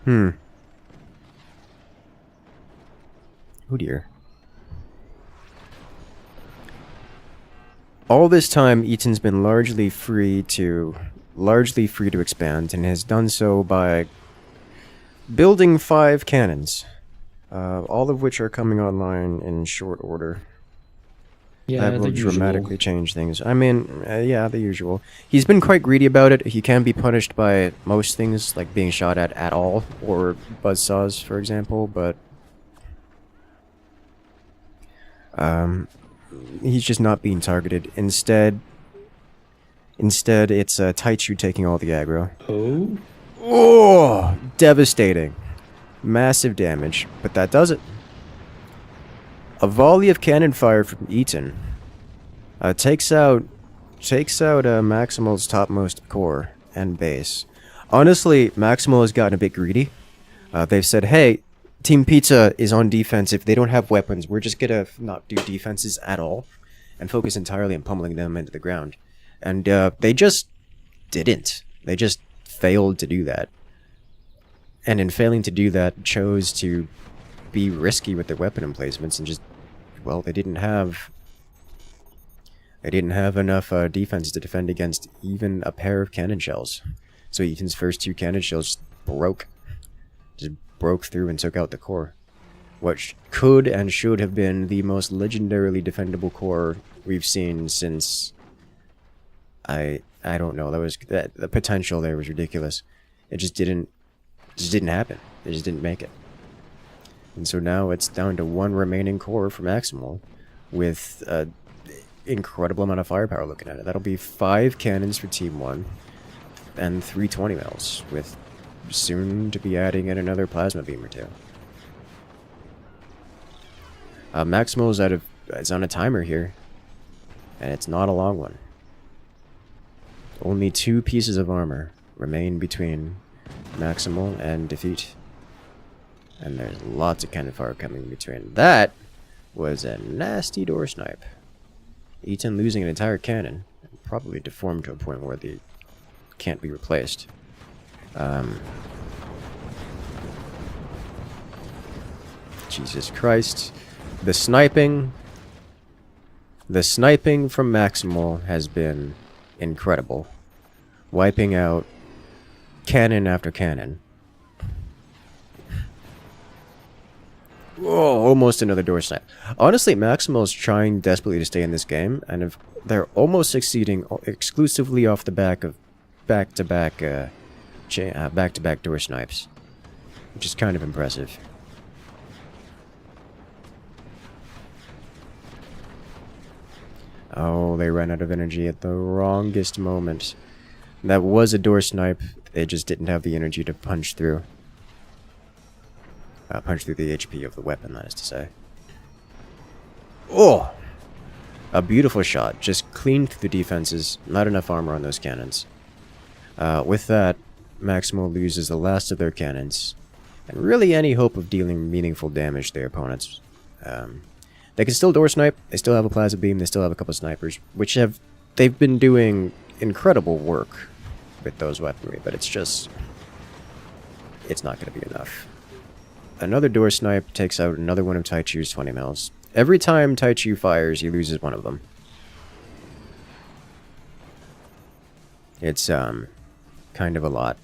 Oh dear. All this time, Eaton's been largely free to expand, and has done so by building 5 cannons, all of which are coming online in short order. Yeah, that will dramatically change things. I mean, yeah, the usual. He's been quite greedy about it. He can be punished by most things, like being shot at all, or buzzsaws, for example, but he's just not being targeted. Instead, it's Taichu taking all the aggro. Oh? Oh! Devastating. Massive damage, but that does it. A volley of cannon fire from Eaton takes out Maximal's topmost core and base. Honestly, Maximal has gotten a bit greedy. They've said, hey, Team Pizza is on defense. If they don't have weapons, we're just gonna not do defenses at all and focus entirely on pummeling them into the ground. And they just didn't. They just failed to do that. And in failing to do that, chose to be risky with their weapon emplacements and just, well, they didn't have enough defense to defend against even a pair of cannon shells. So Eaton's first 2 cannon shells just broke through and took out the core. What could and should have been the most legendarily defendable core we've seen since I don't know. The potential there was ridiculous. It just didn't happen. They just didn't make it. And so now it's down to 1 remaining core for Maximal, with an incredible amount of firepower looking at it. That'll be 5 cannons for Team 1, and 3 20 mils, with soon to be adding in another plasma beam or 2. Maximal is on a timer here, and it's not a long one. Only 2 pieces of armor remain between Maximal and defeat. And there's lots of cannon fire coming in between. That was a nasty door snipe. Eaton losing an entire cannon, probably deformed to a point where they can't be replaced. Jesus Christ. The sniping from Maximal has been incredible. Wiping out cannon after cannon. Oh, almost another door snipe. Honestly, Maximal's trying desperately to stay in this game, and they're almost succeeding exclusively off the back of back-to-back door snipes, which is kind of impressive. Oh, they ran out of energy at the wrongest moment. That was a door snipe. They just didn't have the energy to punch through. Punch through the HP of the weapon, that is to say. Oh! A beautiful shot. Just cleaned through the defenses. Not enough armor on those cannons. With that, Maximal loses the last of their cannons. And really any hope of dealing meaningful damage to their opponents. They can still door snipe. They still have a plasma beam. They still have a couple snipers. They've been doing incredible work with those weaponry. But it's not going to be enough. Another door snipe takes out another one of Taichu's 20 mils. Every time Taichu fires, he loses one of them. It's, kind of a lot.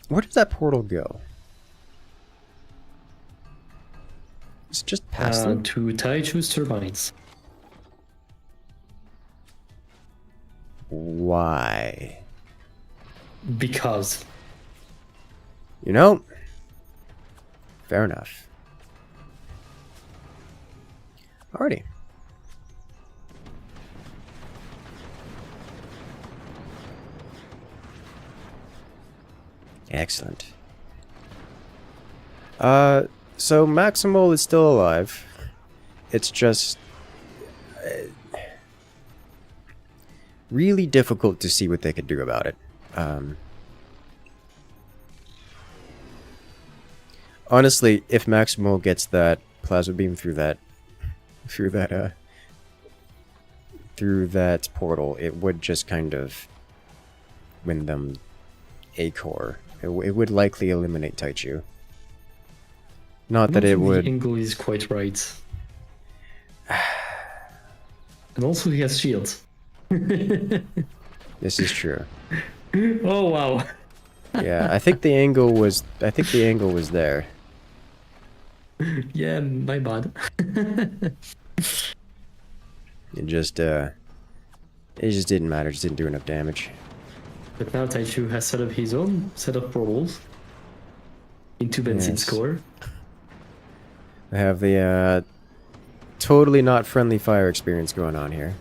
Where does that portal go? It's just past them? To Taichu's turbines. Why? Because. You know, fair enough. Alrighty. Excellent. So Maximal is still alive. It's just really difficult to see what they could do about it. Honestly, if Maximal gets that plasma beam through that portal, it would just kind of win them a core. It would likely eliminate Taichu. Not that it would. The angle is quite right. And also he has shields. This is true. Oh wow. Yeah, I think the angle was there. Yeah, my bad. It just didn't matter. It just didn't do enough damage. But now Taichu has set up his own set of portals into Benzin's core. I have the totally not friendly fire experience going on here.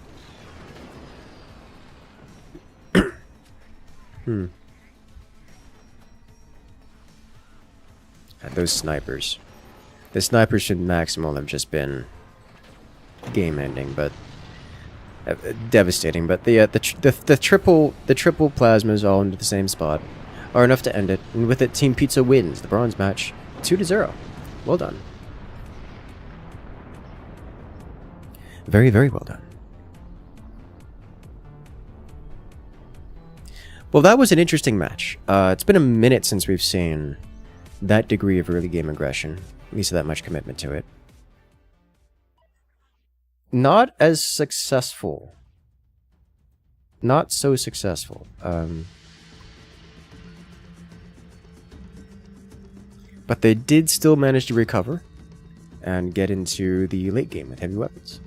Those snipers. The snipers from Maximal have just been game-ending, but devastating. But the triple plasmas all into the same spot are enough to end it, and with it, Team Pizza wins the bronze match 2-0. Well done. Very, very well done. Well, that was an interesting match. It's been a minute since we've seen that degree of early game aggression, at least that much commitment to it. Not as successful. Not so successful. But they did still manage to recover and get into the late game with heavy weapons.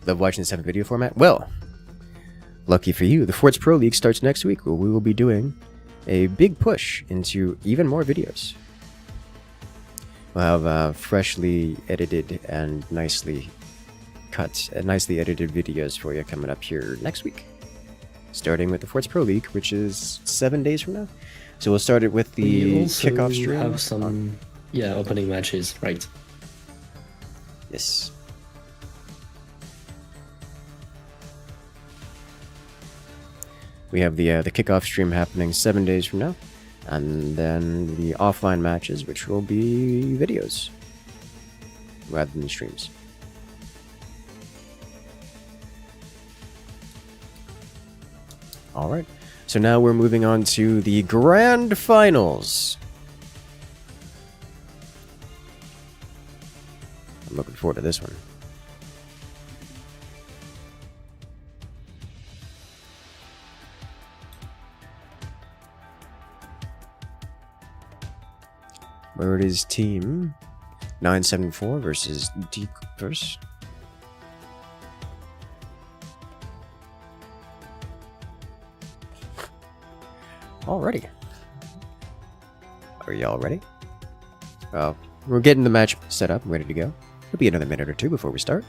Love watching this type of video format? Well, lucky for you, the Forts Pro League starts next week, where we will be doing a big push into even more videos. We'll have freshly edited and nicely cut, nicely edited videos for you coming up here next week. Starting with the Forts Pro League, which is 7 days from now. So we'll start it with the kickoff stream. We have some, opening matches, right? Yes. We have the kickoff stream happening 7 days from now, and then the offline matches, which will be videos rather than streams. All right, so now we're moving on to the grand finals. I'm looking forward to this one. Where it is team 974 versus Deep Verse. Alrighty. Are y'all ready? We're getting the match set up and ready to go. It'll be another minute or two before we start.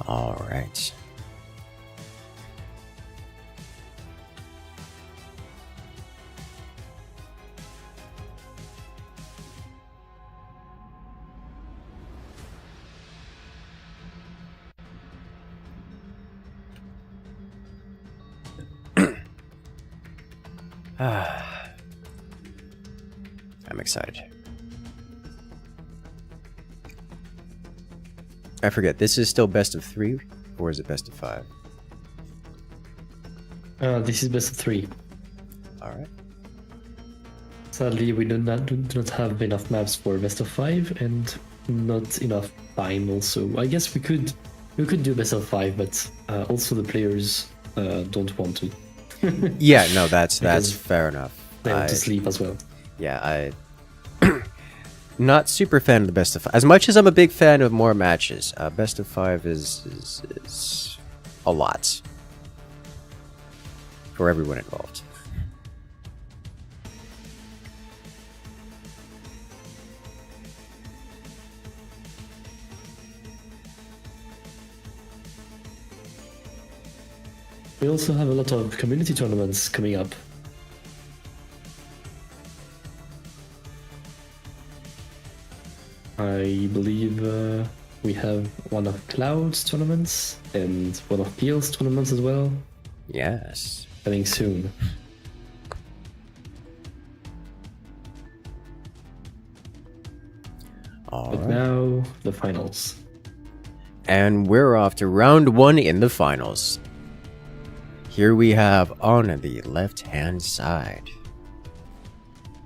All right. I'm excited. I forget, this is still best of 3, or is it best of 5? This is best of 3. Alright. Sadly, we do not have enough maps for best of 5 and not enough time also. I guess we could do best of 5, but also the players don't want to. Yeah, no, that's Because fair enough. They want to sleep as well. Yeah, not super fan of the best of 5. As much as I'm a big fan of more matches, best of 5 is a lot for everyone involved. We also have a lot of community tournaments coming up. I believe we have one of Cloud's tournaments and one of PL's tournaments as well, Yes. coming soon. But Alright. now, the finals. And we're off to round 1 in the finals. Here we have on the left-hand side.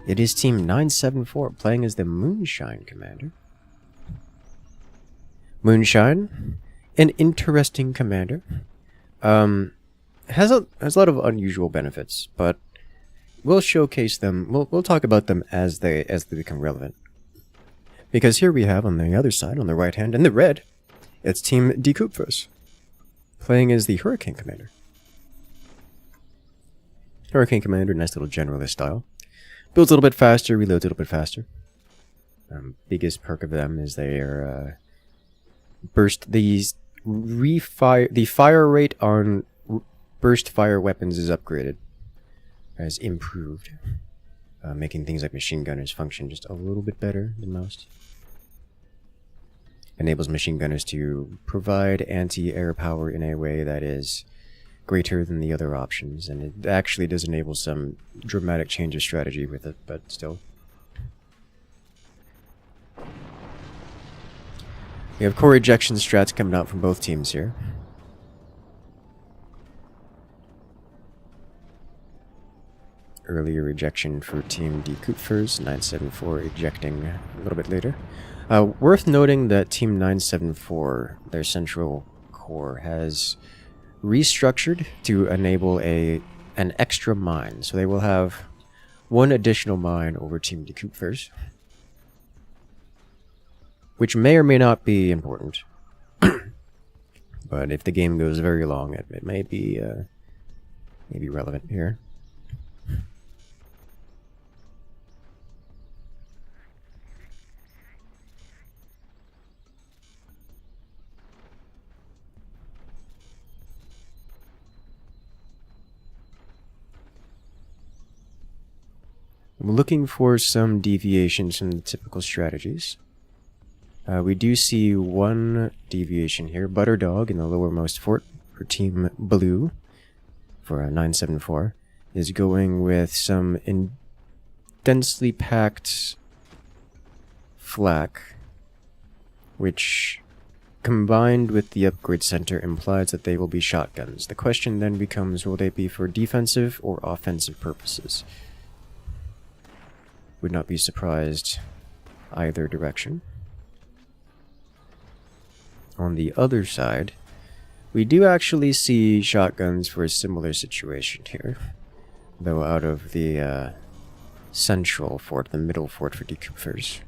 It is Team 974 playing as the Moonshine commander. Moonshine, an interesting commander. Has a lot of unusual benefits, but we'll showcase them. We'll talk about them as they become relevant. Because here we have on the other side, on the right hand, in the red, it's Team Incursus, playing as the Hurricane commander. Hurricane commander, nice little generalist style. Builds a little bit faster, reloads a little bit faster. Biggest perk of them is their burst. The fire rate on burst fire weapons is upgraded, has improved, making things like machine gunners function just a little bit better than most. Enables machine gunners to provide anti-air power in a way that is greater than the other options, and it actually does enable some dramatic change of strategy with it, but still. We have core ejection strats coming out from both teams here. Earlier ejection for Team Incursus, 974 ejecting a little bit later. Worth noting that Team 974, their central core, has restructured to enable an extra mine. So they will have one additional mine over Team Incursus, which may or may not be important. But if the game goes very long, it may be relevant here. I'm looking for some deviations from the typical strategies. We do see one deviation here. Butterdog in the lowermost fort for Team Blue for 974 is going with some densely packed flak, which combined with the upgrade center implies that they will be shotguns. The question then becomes, will they be for defensive or offensive purposes? Would not be surprised either direction. On the other side, we do actually see shotguns for a similar situation here, though out of the central fort, the middle fort for Incursus.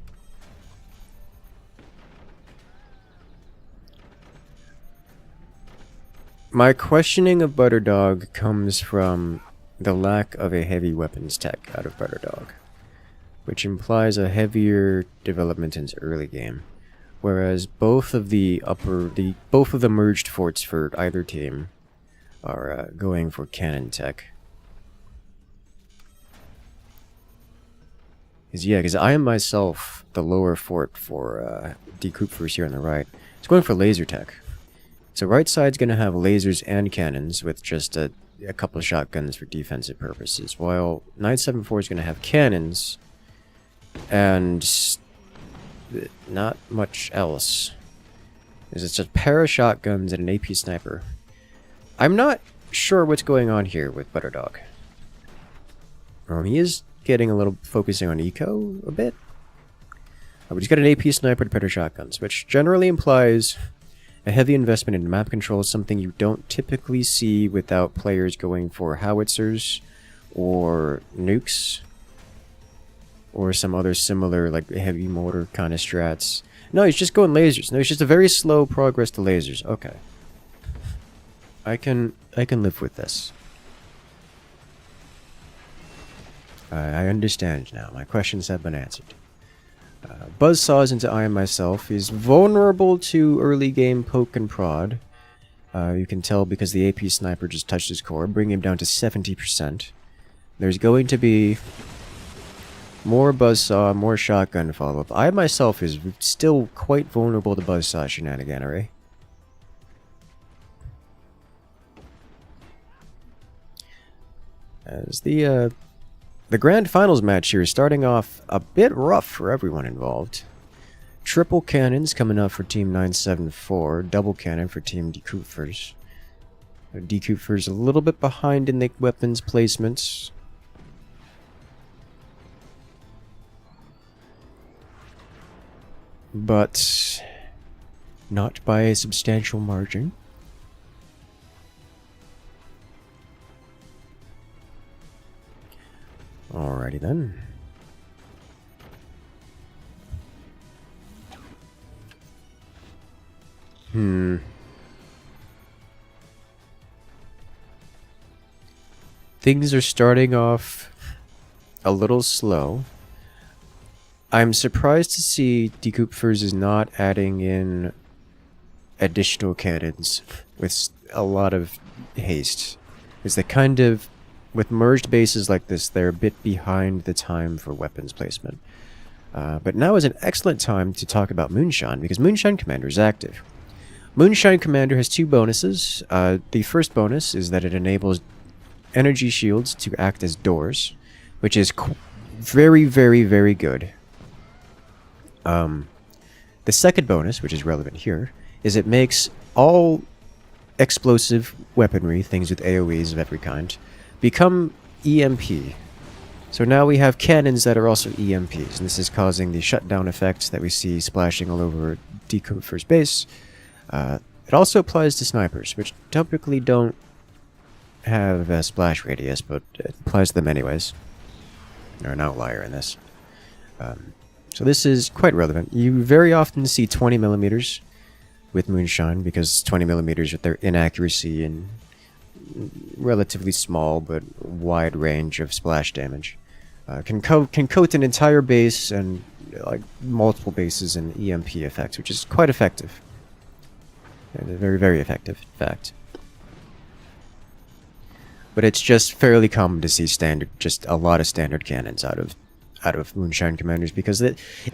My questioning of Butterdog comes from the lack of a heavy weapons tech out of Butterdog, which implies a heavier development in its early game, whereas both of the merged forts for either team are going for cannon tech. Because I am myself the lower fort for Incursus here on the right. It's going for laser tech. So right side's going to have lasers and cannons with just a couple of shotguns for defensive purposes, while 974 is going to have cannons and not much else. is it's just a pair of shotguns and an AP sniper. I'm not sure what's going on here with Butterdog. He is getting a little focusing on eco a bit. But he's got an AP sniper and a pair of shotguns, which generally implies a heavy investment in map control, something you don't typically see without players going for howitzers or nukes or some other similar like heavy mortar kind of strats. No, he's just going lasers. No, it's just a very slow progress to lasers. Okay. I can live with this. I understand now. My questions have been answered. Buzzsaws into I myself is vulnerable to early game poke and prod. You can tell because the AP sniper just touched his core, bringing him down to 70%. There's going to be more buzzsaw, more shotgun follow-up. I myself is still quite vulnerable to buzzsaw shenaniganery. As the grand finals match here is starting off a bit rough for everyone involved. Triple cannons coming up for Team 974, double cannon for Team Decouffers. Decouffers a little bit behind in the weapons placements. But not by a substantial margin. Alrighty then. Things are starting off a little slow. I'm surprised to see Decouffers is not adding in additional cannons with a lot of haste. Because they kind of, with merged bases like this, they're a bit behind the time for weapons placement. But now is an excellent time to talk about Moonshine, because Moonshine Commander is active. Moonshine Commander has two bonuses. The first bonus is that it enables energy shields to act as doors, which is very, very, very good. The second bonus, which is relevant here, is it makes all explosive weaponry, things with AoEs of every kind, become EMP. So now we have cannons that are also EMPs, and this is causing the shutdown effect that we see splashing all over Decoupfer's base. It also applies to snipers, which typically don't have a splash radius, but it applies to them anyways. They're an outlier in this. So this is quite relevant. You very often see 20mm with Moonshine, because 20mm with their inaccuracy and relatively small but wide range of splash damage can coat an entire base and like multiple bases in EMP effects, which is quite effective. Very, very effective, in fact. But it's just fairly common to see just a lot of standard cannons out of Moonshine Commanders, because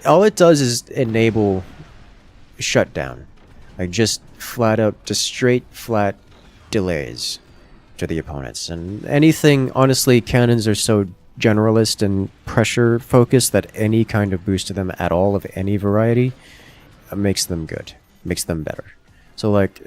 all it does is enable shutdown, like just flat out, just straight flat delays to the opponents. And anything, honestly, cannons are so generalist and pressure focused that any kind of boost to them at all of any variety makes them good, makes them better. So like,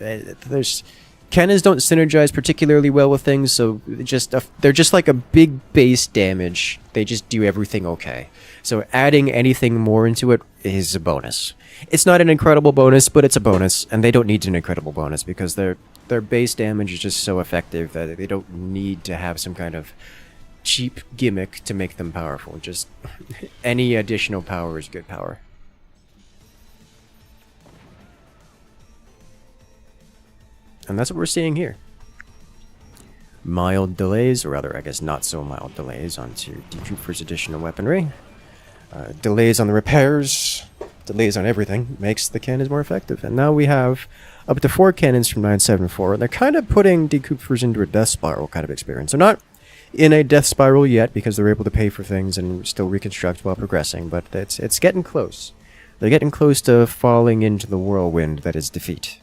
cannons don't synergize particularly well with things, so they're just like a big base damage. They just do everything okay. So adding anything more into it is a bonus. It's not an incredible bonus, but it's a bonus, and they don't need an incredible bonus because their base damage is just so effective that they don't need to have some kind of cheap gimmick to make them powerful. Just any additional power is good power. And that's what we're seeing here. Mild delays, or rather, I guess not so mild delays onto Decoupfer's additional weaponry. Delays on the repairs, delays on everything, makes the cannons more effective. And now we have up to 4 cannons from 974, and they're kind of putting Decouffers into a death spiral kind of experience. They're not in a death spiral yet, because they're able to pay for things and still reconstruct while progressing, but it's getting close. They're getting close to falling into the whirlwind that is defeat.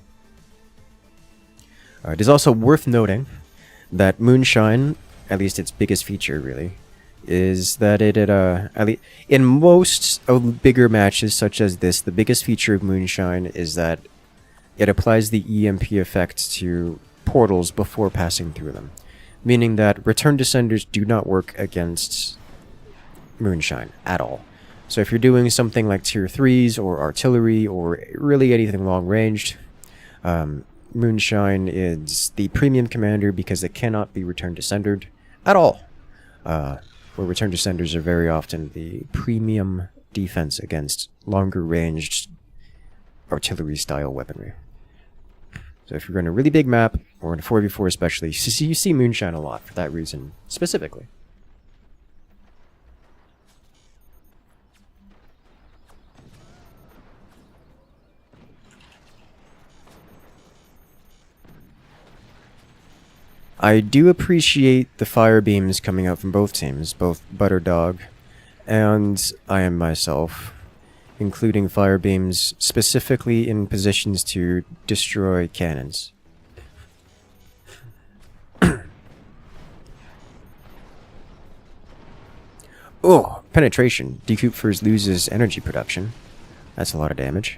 It is also worth noting that Moonshine, at least its biggest feature really, is that in most of bigger matches such as this, the biggest feature of Moonshine is that it applies the EMP effect to portals before passing through them, meaning that return descenders do not work against Moonshine at all. So if you're doing something like tier 3s or artillery or really anything long ranged, Moonshine is the premium commander because it cannot be return descendered at all. Where return descenders are very often the premium defense against longer ranged artillery style weaponry. So if you're in a really big map, or in a 4v4 especially, you see Moonshine a lot for that reason, specifically. I do appreciate the fire beams coming out from both teams, both Butterdog and I am myself, including fire beams specifically in positions to destroy cannons. Oh, penetration. Decupfers loses energy production. That's a lot of damage.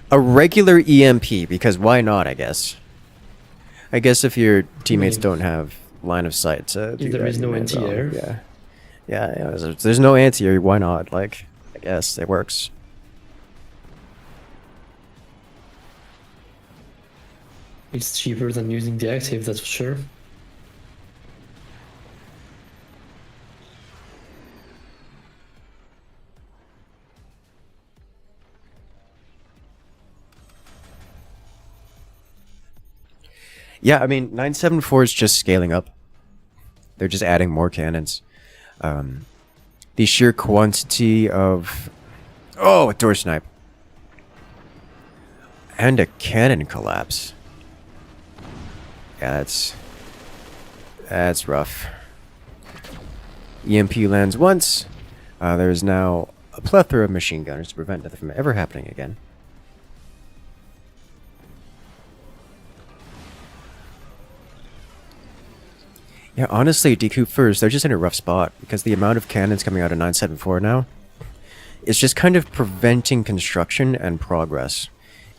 A regular EMP, because why not, I guess. I guess if your teammates don't have line of sight to do if there that, is you no might as well. anti-air. Yeah, there's no anti-air, why not? Like, I guess it works. It's cheaper than using the active, that's for sure. Yeah, I mean, 974 is just scaling up. They're just adding more cannons. The sheer quantity of... Oh, a door snipe. And a cannon collapse. Yeah, that's rough. EMP lands once. There's now a plethora of machine gunners to prevent that from ever happening again. Yeah, honestly, Decupfers, they're just in a rough spot because the amount of cannons coming out of 974 now is just kind of preventing construction and progress.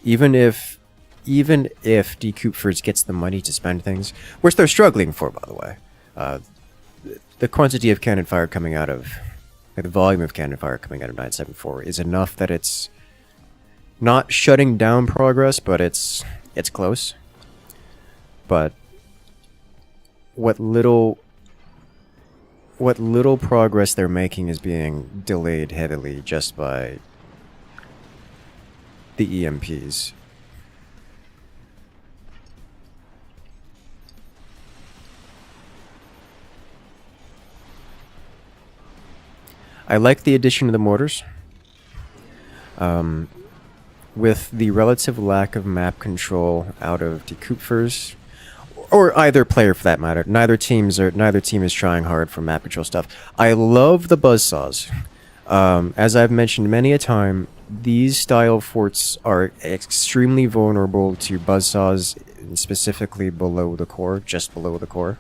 Even if Decupfers gets the money to spend things, which they're struggling for, by the way. The quantity of cannon fire coming out of, like the volume of cannon fire coming out of 974 is enough that it's not shutting down progress, but it's close. But what little progress they're making is being delayed heavily just by the EMPs. I like the addition of the mortars. With the relative lack of map control out of Decupfers, or either player for that matter, neither team is trying hard for map control stuff. I love the buzzsaws. As I've mentioned many a time, these style forts are extremely vulnerable to buzzsaws, specifically below the core, just below the core,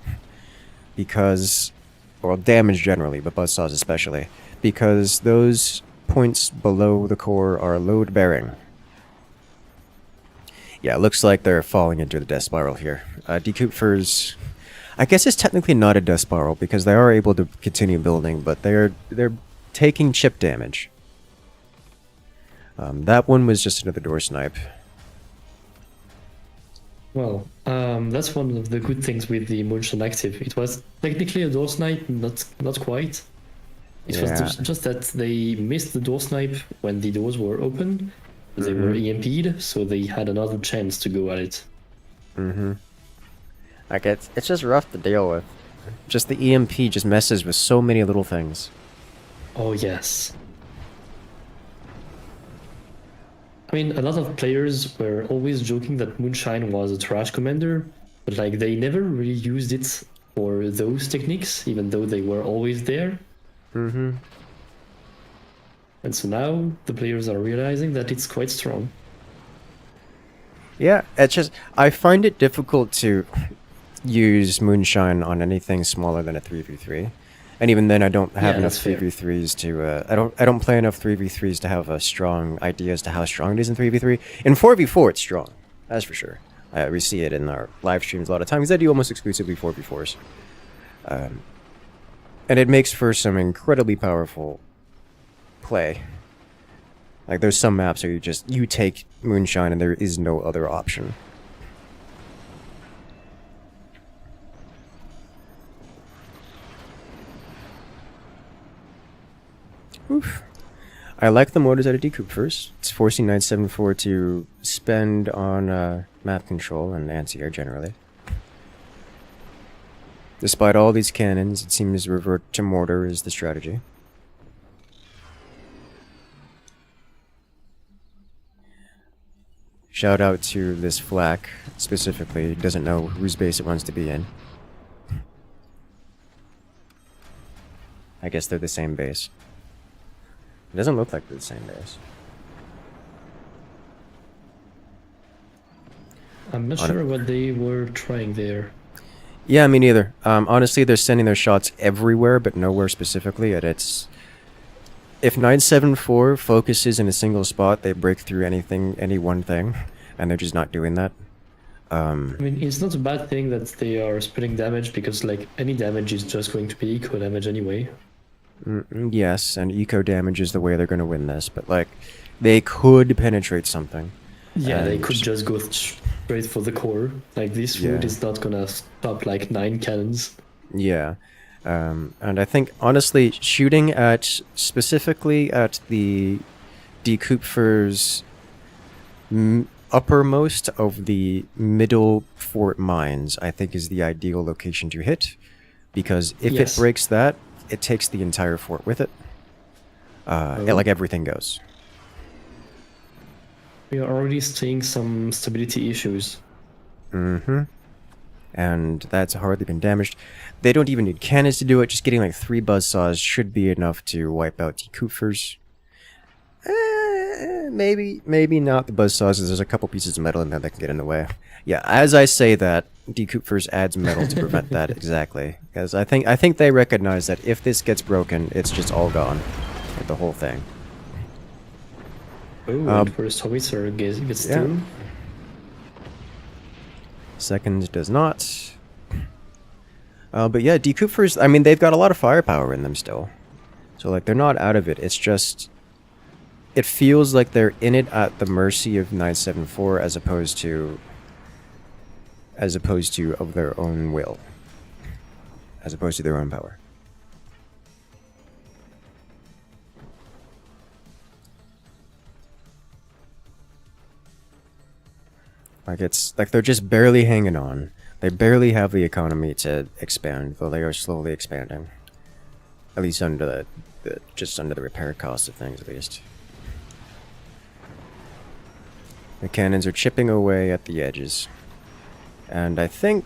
because, or damage generally, but buzzsaws especially, because those points below the core are load bearing. Yeah, it looks like they're falling into the death spiral here. Decupfers, I guess it's technically not a death spiral because they are able to continue building, but they're taking chip damage. That one was just another door snipe. Well, that's one of the good things with the Moonshine active. It was technically a door snipe, not quite. It was just that they missed the door snipe when the doors were open. They were EMP'd, so they had another chance to go at it. Like, it's just rough to deal with. Just the EMP just messes with so many little things. Oh, yes. I mean, a lot of players were always joking that Moonshine was a trash commander, but like they never really used it for those techniques, even though they were always there. And so now the players are realizing that it's quite strong. Yeah, it's just, I find it difficult to use Moonshine on anything smaller than a 3v3. And even then, I don't have Yeah, enough that's fair. 3v3s to. I don't play enough 3v3s to have a strong idea as to how strong it is in 3v3. In 4v4, it's strong, that's for sure. We see it in our live streams a lot of times. I do almost exclusively 4v4s, and it makes for some incredibly powerful play. Like there's some maps where you take Moonshine and there is no other option. Oof. I like the motors out of Decoup first. It's forcing 974 to spend on map control and anti-air generally. Despite all these cannons, it seems to revert to mortar is the strategy. Shout out to this flak, specifically, doesn't know whose base it wants to be in. I guess they're the same base. It doesn't look like they're the same base. I'm not sure what they were trying there. Yeah, me neither. Honestly, they're sending their shots everywhere, but nowhere specifically. And it's if 974 focuses in a single spot, they break through any one thing, and they're just not doing that. I mean, it's not a bad thing that they are splitting damage because, like, any damage is just going to be eco damage anyway. Yes, and eco damage is the way they're going to win this, but like, they could penetrate something. Yeah, they And- could just go straight for the core. Like, this route Yeah. is not gonna stop like 9 cannons. Yeah, and I think honestly, shooting at specifically at the Decoupfer's uppermost of the middle fort mines, I think is the ideal location to hit, because if Yes. it breaks that, it takes the entire fort with it. Like everything goes. We are already seeing some stability issues. Mm-hmm. And that's hardly been damaged. They don't even need cannons to do it. Just getting like 3 buzzsaws should be enough to wipe out Decoupfers. Maybe not the buzzsaws, as there's a couple pieces of metal in there that can get in the way. Yeah, as I say that, Decoupfers adds metal to prevent that exactly. Because I think they recognize that if this gets broken, it's just all gone. Like the whole thing. Oh, and first howitzer gets yeah. through. Second does not. But yeah, Decoupfers, I mean, they've got a lot of firepower in them still. So, like, they're not out of it. It's just... It feels like they're in it at the mercy of 974 as opposed to of their own will. As opposed to their own power. Like, it's like they're just barely hanging on. They barely have the economy to expand, though they are slowly expanding. At least under just under the repair costs of things, at least. The cannons are chipping away at the edges. And I think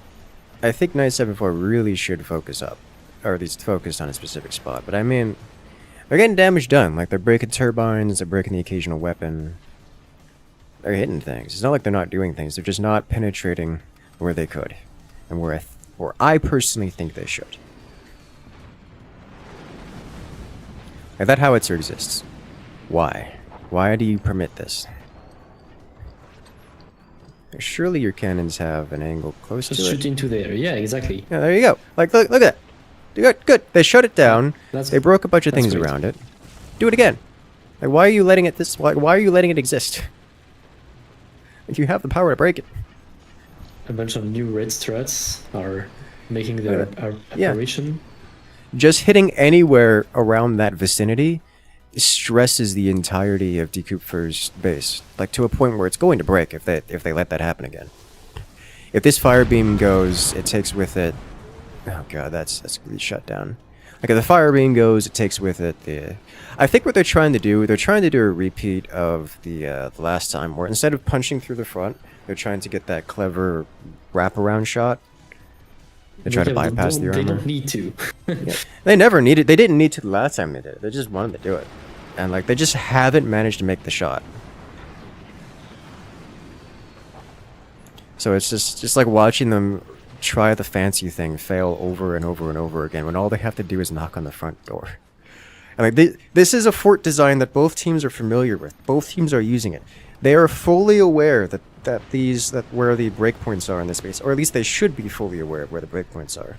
974 really should focus up. Or at least focus on a specific spot. But I mean, they're getting damage done. Like, they're breaking turbines, they're breaking the occasional weapon. They're hitting things. It's not like they're not doing things. They're just not penetrating where they could. And where I personally think they should. Like, that howitzer exists. Why? Why do you permit this? Surely your cannons have an angle close Just to shoot it. into there. Yeah, exactly. Yeah, there you go. Like, look at that. Good. They shut it down. They broke a bunch of that's things great. around it. Do it again. Like, why are you letting it why are you letting it exist? Like, you have the power to break it. A bunch of new red struts are making their yeah. apparition. Just hitting anywhere around that vicinity stresses the entirety of Decoupfer's base, like to a point where it's going to break if they let that happen again. If this fire beam goes, it takes with it. Oh god, that's really shut down. Like if the fire beam goes, it takes with it the. I think what they're trying to do a repeat of the last time, where instead of punching through the front, they're trying to get that clever wraparound shot. They try to bypass the armor. They don't need to. Yeah. They never needed. They didn't need to the last time they did it. They just wanted to do it, and like they just haven't managed to make the shot. So it's just like watching them try the fancy thing fail over and over and over again when all they have to do is knock on the front door. And like this is a fort design that both teams are familiar with. Both teams are using it. They are fully aware that where the breakpoints are in this base, or at least they should be fully aware of where the breakpoints are.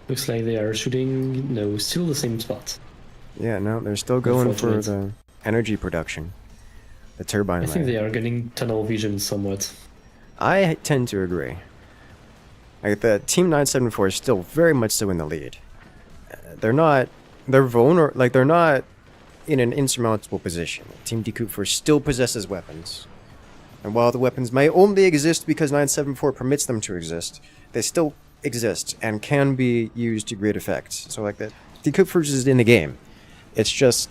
Looks like they are shooting, no, still the same spot. Yeah, no, they're still going for the energy production. The turbine I think layer. they are getting tunnel vision somewhat. I tend to agree. Like the Team 974 is still very much so in the lead. They're not in an insurmountable position. Team Decouper still possesses weapons. And while the weapons may only exist because 974 permits them to exist, they still exist and can be used to great effect. So like that, Decouper's is in the game. It's just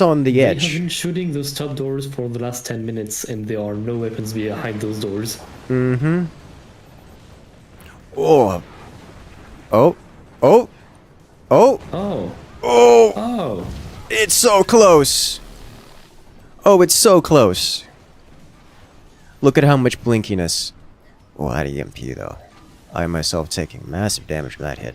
on the edge. They have been shooting those top doors for the last 10 minutes and there are no weapons behind those doors. Mm-hmm. Oh. Oh. Oh. Oh. Oh. Oh. Oh. It's so close. Oh, it's so close. Look at how much blinkiness. Oh, that EMP though. I myself taking massive damage from that hit.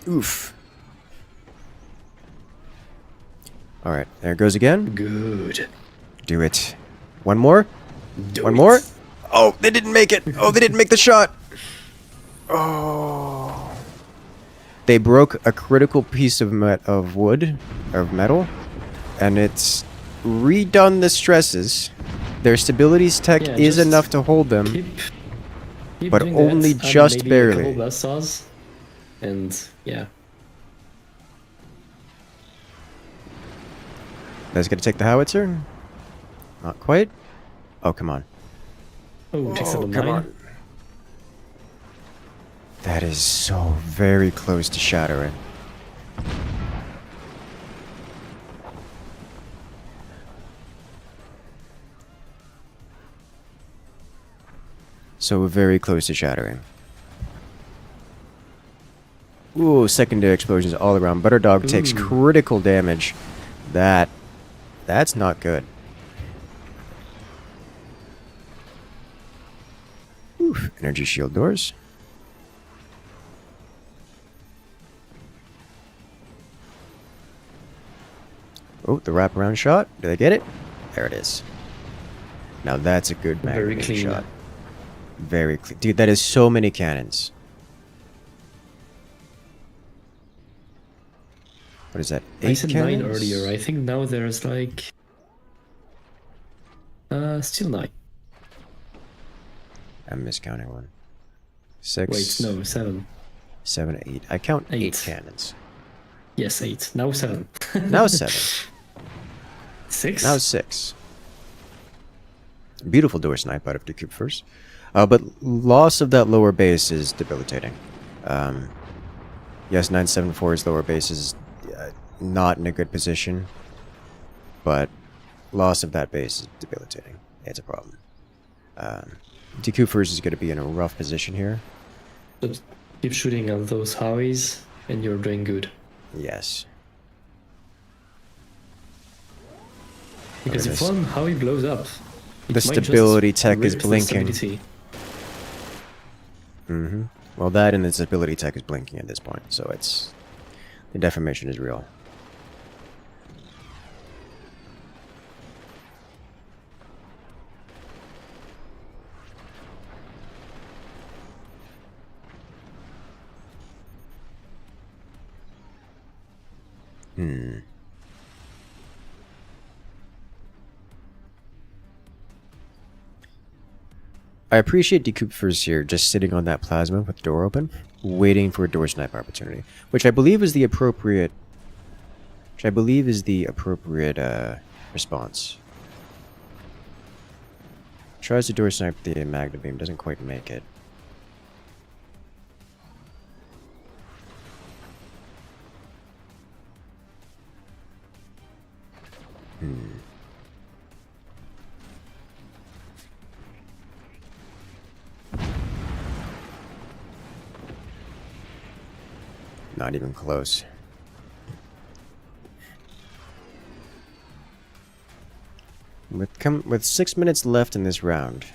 Oof. Alright, there it goes again. Good. Do it. One more? Do One it. more? Oh, they didn't make it! Oh, they didn't make the shot! Oh. They broke a critical piece of metal, and it's redone the stresses. Their stabilities tech Yeah, is just enough to hold them, Keep but doing only that, and just maybe barely. A couple buzzsaws, and yeah. That's gonna take the howitzer? Not quite. Oh, come on. Oh, takes out a come 9. on. That is so very close to shattering. So very close to shattering. Ooh, secondary explosions all around. Butterdog takes Ooh. critical damage. That's not good. Oof, energy shield doors. Oh, the wraparound shot. Did I get it? There it is. Now that's a good Very magnet clean. shot. Very clean. Dude, that is so many cannons. What is that? 8 I said cannons? 9 earlier. I think now there's like... still 9. I'm miscounting one. 6. Wait, no, 7. 7, 8. I count 8 8. cannons. Yes, 8. Now 7. Now 7. 6? Now 6. Beautiful door snipe out of the cube first. But loss of that lower base is debilitating. Yes, 974's lower base is not in a good position. But loss of that base is debilitating. It's a problem. Decouphers is going to be in a rough position here. Just keep shooting at those Howies and you're doing good. Yes. Because There if it is. one Howie blows up, it The might just stability tech is rip the blinking. stability. Mm-hmm. Well, that and its ability tech is blinking at this point, so it's... The deformation is real. I appreciate Decouphers here just sitting on that plasma with the door open, waiting for a door snipe opportunity, which I believe is the appropriate response. Tries to door snipe the magna beam, doesn't quite make it. Not even close. With 6 minutes left in this round,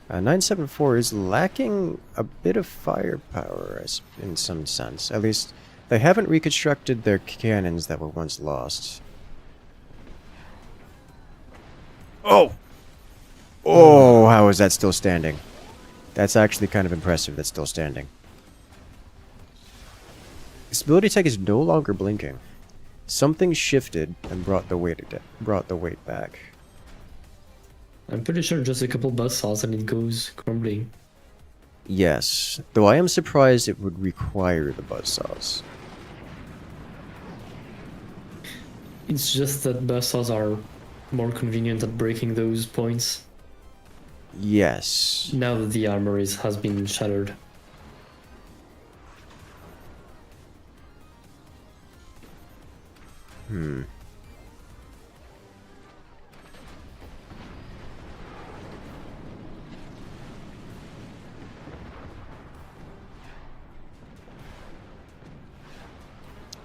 974 is lacking a bit of firepower in some sense. At least, they haven't reconstructed their cannons that were once lost. Oh! Oh, how is that still standing? That's actually kind of impressive that's still standing. Stability tech is no longer blinking. Something shifted and brought the weight back. I'm pretty sure just a couple buzzsaws and it goes crumbling. Yes, though I am surprised it would require the buzzsaws. It's just that buzzsaws are more convenient at breaking those points. Yes. Now that the armor has been shattered.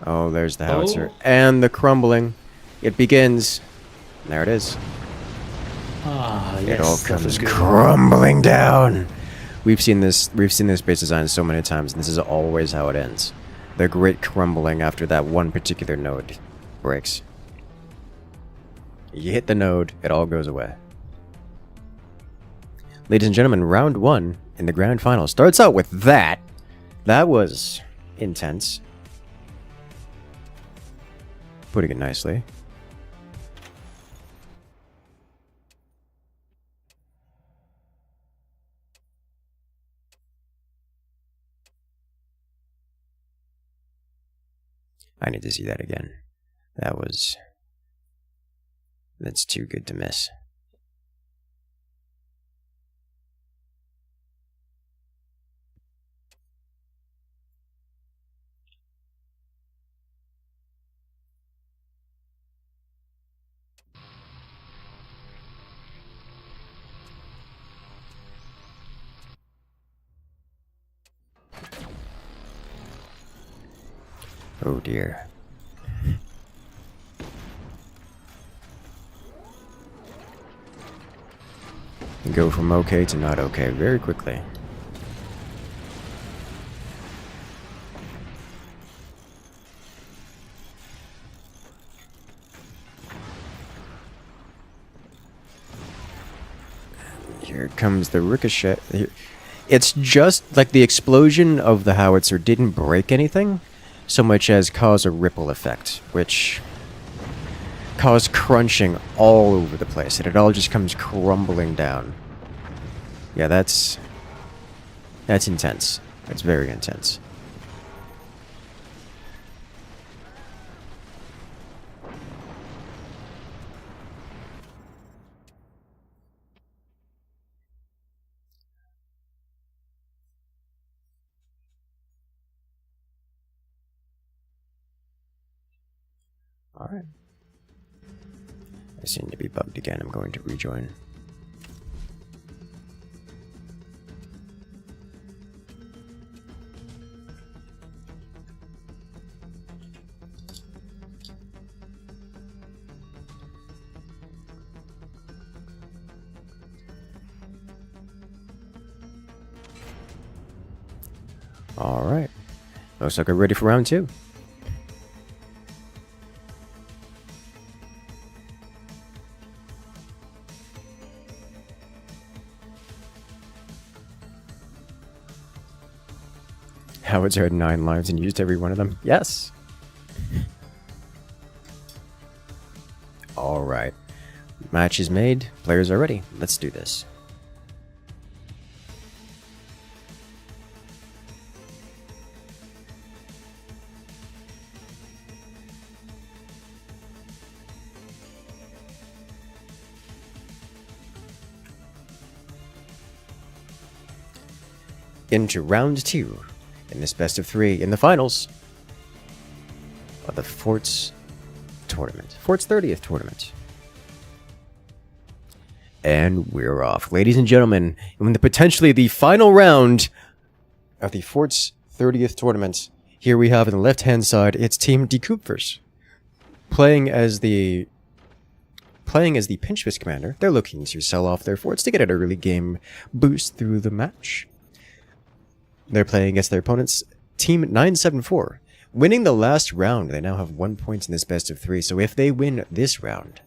Oh, there's the howitzer. And the crumbling. It begins. There it is. Ah, yes. It all that was comes good. crumbling down. We've seen this base design so many times, and this is always how it ends. The great crumbling after that one particular node breaks. You hit the node, it all goes away. Ladies and gentlemen, round 1 in the grand final starts out with that. That was intense. Putting it nicely. I need to see that again. That's too good to miss. Oh dear. Go from okay to not okay very quickly. Here comes the ricochet. It's just like the explosion of the howitzer didn't break anything so much as cause a ripple effect, which caused crunching all over the place, and it all just comes crumbling down. Yeah, that's intense. That's very intense. Alright. I seem to be bugged again. I'm going to rejoin. Alright. Looks like we're ready for round 2. Howitzer had 9 lives and used every one of them. Yes! Alright. Match is made. Players are ready. Let's do this. Into round 2 in this best of 3 in the finals of the Fort's tournament. Fort's 30th tournament. And we're off. Ladies and gentlemen, in the potentially the final round of the Fort's 30th tournament. Here we have on the left-hand side, it's Team Decouplers. Playing as the pinch fist commander. They're looking to sell off their forts to get an early game boost through the match. They're playing against their opponents, Team 974. Winning the last round, they now have 1 point in this best of 3, so if they win this round,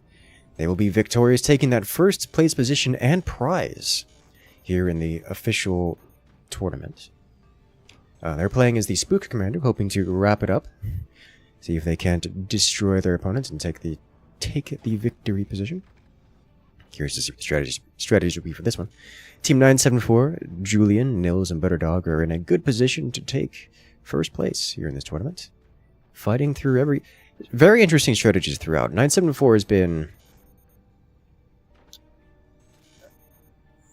they will be victorious, taking that first place position and prize here in the official tournament. They're playing as the Spook Commander, hoping to wrap it up. See if they can't destroy their opponents and take the victory position. Curious to see what the strategies will be for this one. Team 974, Julian, Nils, and Butterdog are in a good position to take first place here in this tournament. Fighting through very interesting strategies throughout. 974 has been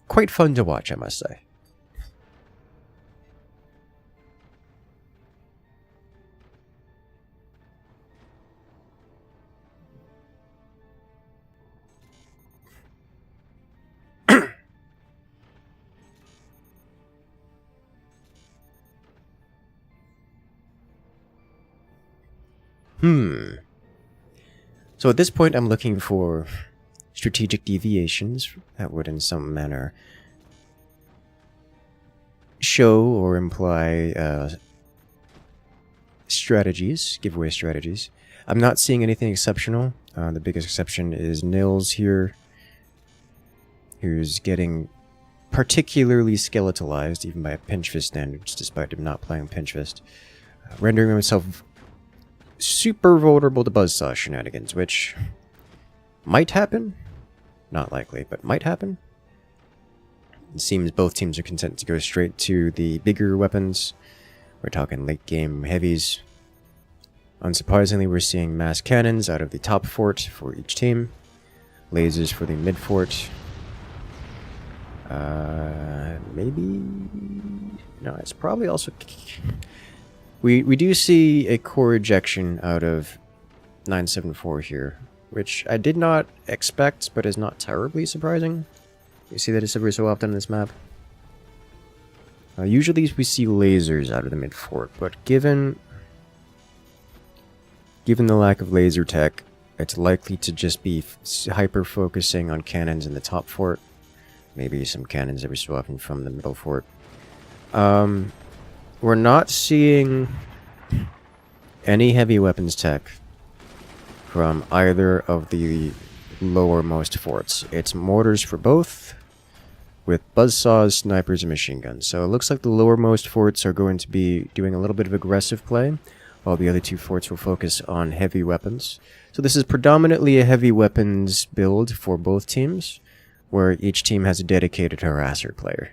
quite fun to watch, I must say. So at this point, I'm looking for strategic deviations that would in some manner show or imply strategies, giveaway strategies. I'm not seeing anything exceptional. The biggest exception is Nils here, who's getting particularly skeletalized, even by pinch fist standards, despite him not playing pinch fist, rendering himself super vulnerable to buzzsaw shenanigans, which might happen. Not likely, but might happen. It seems both teams are content to go straight to the bigger weapons. We're talking late game heavies. Unsurprisingly, we're seeing mass cannons out of the top fort for each team. Lasers for the mid fort. Maybe... No, it's probably also... We do see a core ejection out of 974 here, which I did not expect, but is not terribly surprising. You see that it's every so often in this map. Usually we see lasers out of the mid fort, but given the lack of laser tech, it's likely to just be hyper-focusing on cannons in the top fort. Maybe some cannons every so often from the middle fort. We're not seeing any heavy weapons tech from either of the lowermost forts. It's mortars for both, with buzzsaws, snipers, and machine guns. So it looks like the lowermost forts are going to be doing a little bit of aggressive play, while the other two forts will focus on heavy weapons. So this is predominantly a heavy weapons build for both teams, where each team has a dedicated harasser player.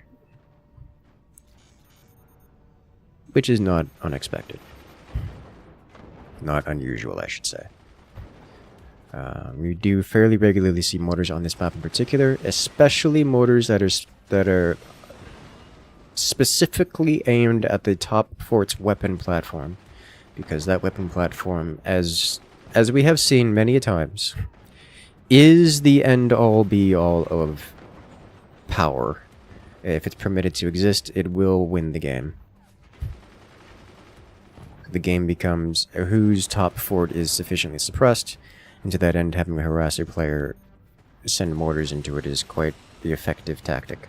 Which is not unexpected. Not unusual, I should say. We do fairly regularly see mortars on this map in particular, especially mortars that are specifically aimed at the top fort's weapon platform, because that weapon platform, as we have seen many a times, is the end-all be-all of power. If it's permitted to exist, it will win the game. The game becomes whose top fort is sufficiently suppressed, and to that end, having a harasser player send mortars into it is quite the effective tactic.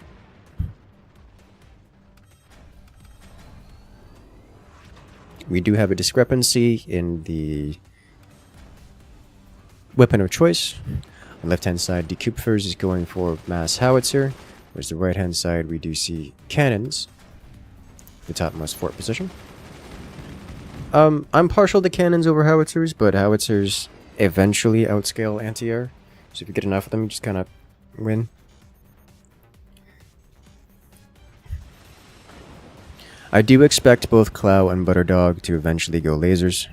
We do have a discrepancy in the weapon of choice. On the left-hand side, Decouplers is going for mass howitzer, whereas the right-hand side, we do see cannons, the topmost fort position. I'm partial to cannons over howitzers, but howitzers eventually outscale anti-air. So if you get enough of them, you just kind of win. I do expect both Clow and Butterdog to eventually go lasers.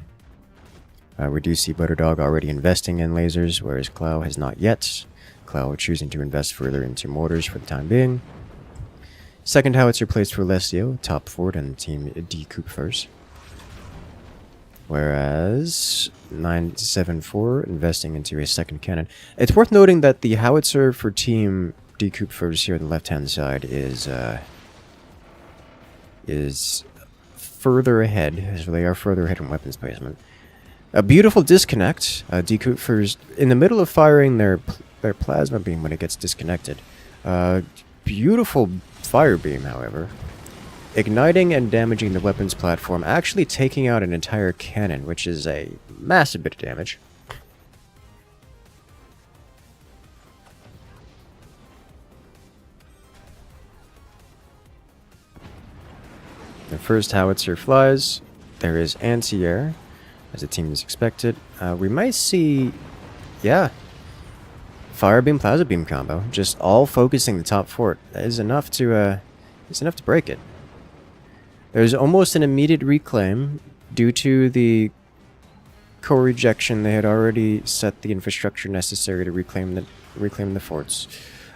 We do see Butterdog already investing in lasers, whereas Clow has not yet. Clow choosing to invest further into mortars for the time being. Second howitzer placed for Lestio, top fort, and Team Decouplers. Whereas 974 investing into a second cannon. It's worth noting that the howitzer for Team Decouplers here on the left-hand side is further ahead, so they are further ahead in weapons placement. A beautiful disconnect. Decouplers in the middle of firing their plasma beam when it gets disconnected. Beautiful fire beam, however. Igniting and damaging the weapons platform, actually taking out an entire cannon, which is a massive bit of damage. The first howitzer flies. There is anti-air, as the team is expected. We might see, yeah, fire beam, plasma beam combo, just all focusing the top fort. That is enough to break it. There's almost an immediate reclaim due to the core rejection. They had already set the infrastructure necessary to reclaim the forts.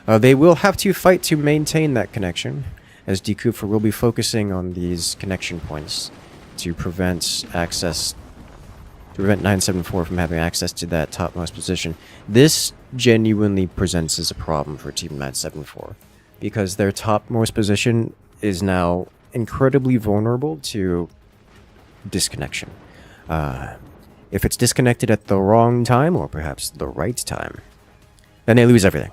They will have to fight to maintain that connection, as Decouper will be focusing on these connection points to prevent 974 from having access to that topmost position. This genuinely presents as a problem for Team 974, because their topmost position is now incredibly vulnerable to disconnection. If it's disconnected at the wrong time, or perhaps the right time, then they lose everything.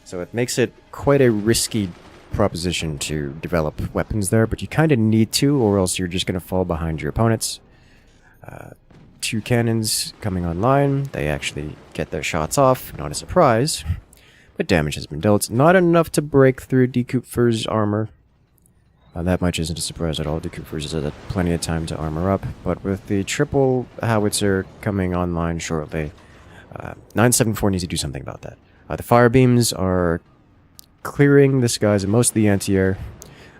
So it makes it quite a risky proposition to develop weapons there, but you kind of need to, or else you're just going to fall behind your opponents. 2 cannons coming online. They actually get their shots off, not a surprise, but damage has been dealt. Not enough to break through Decouper's armor. That much isn't a surprise at all. Decouper's has had plenty of time to armor up, but with the triple howitzer coming online shortly, 974 needs to do something about that. The fire beams are clearing the skies of most of the anti-air.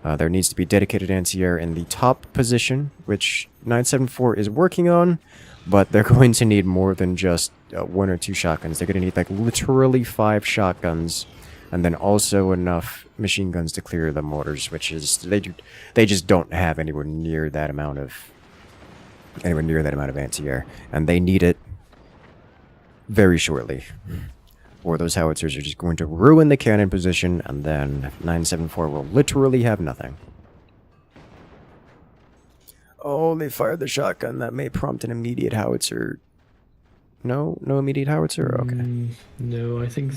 There needs to be dedicated anti-air in the top position, which 974 is working on, but they're going to need more than just 1 or 2 shotguns. They're going to need like literally 5 shotguns, and then also enough machine guns to clear the mortars, which is they just don't have anywhere near that amount of anti-air, and they need it very shortly, or those howitzers are just going to ruin the cannon position, and then 974 will literally have nothing. Oh, they fired the shotgun. That may prompt an immediate howitzer. No immediate howitzer? Okay. No, I think...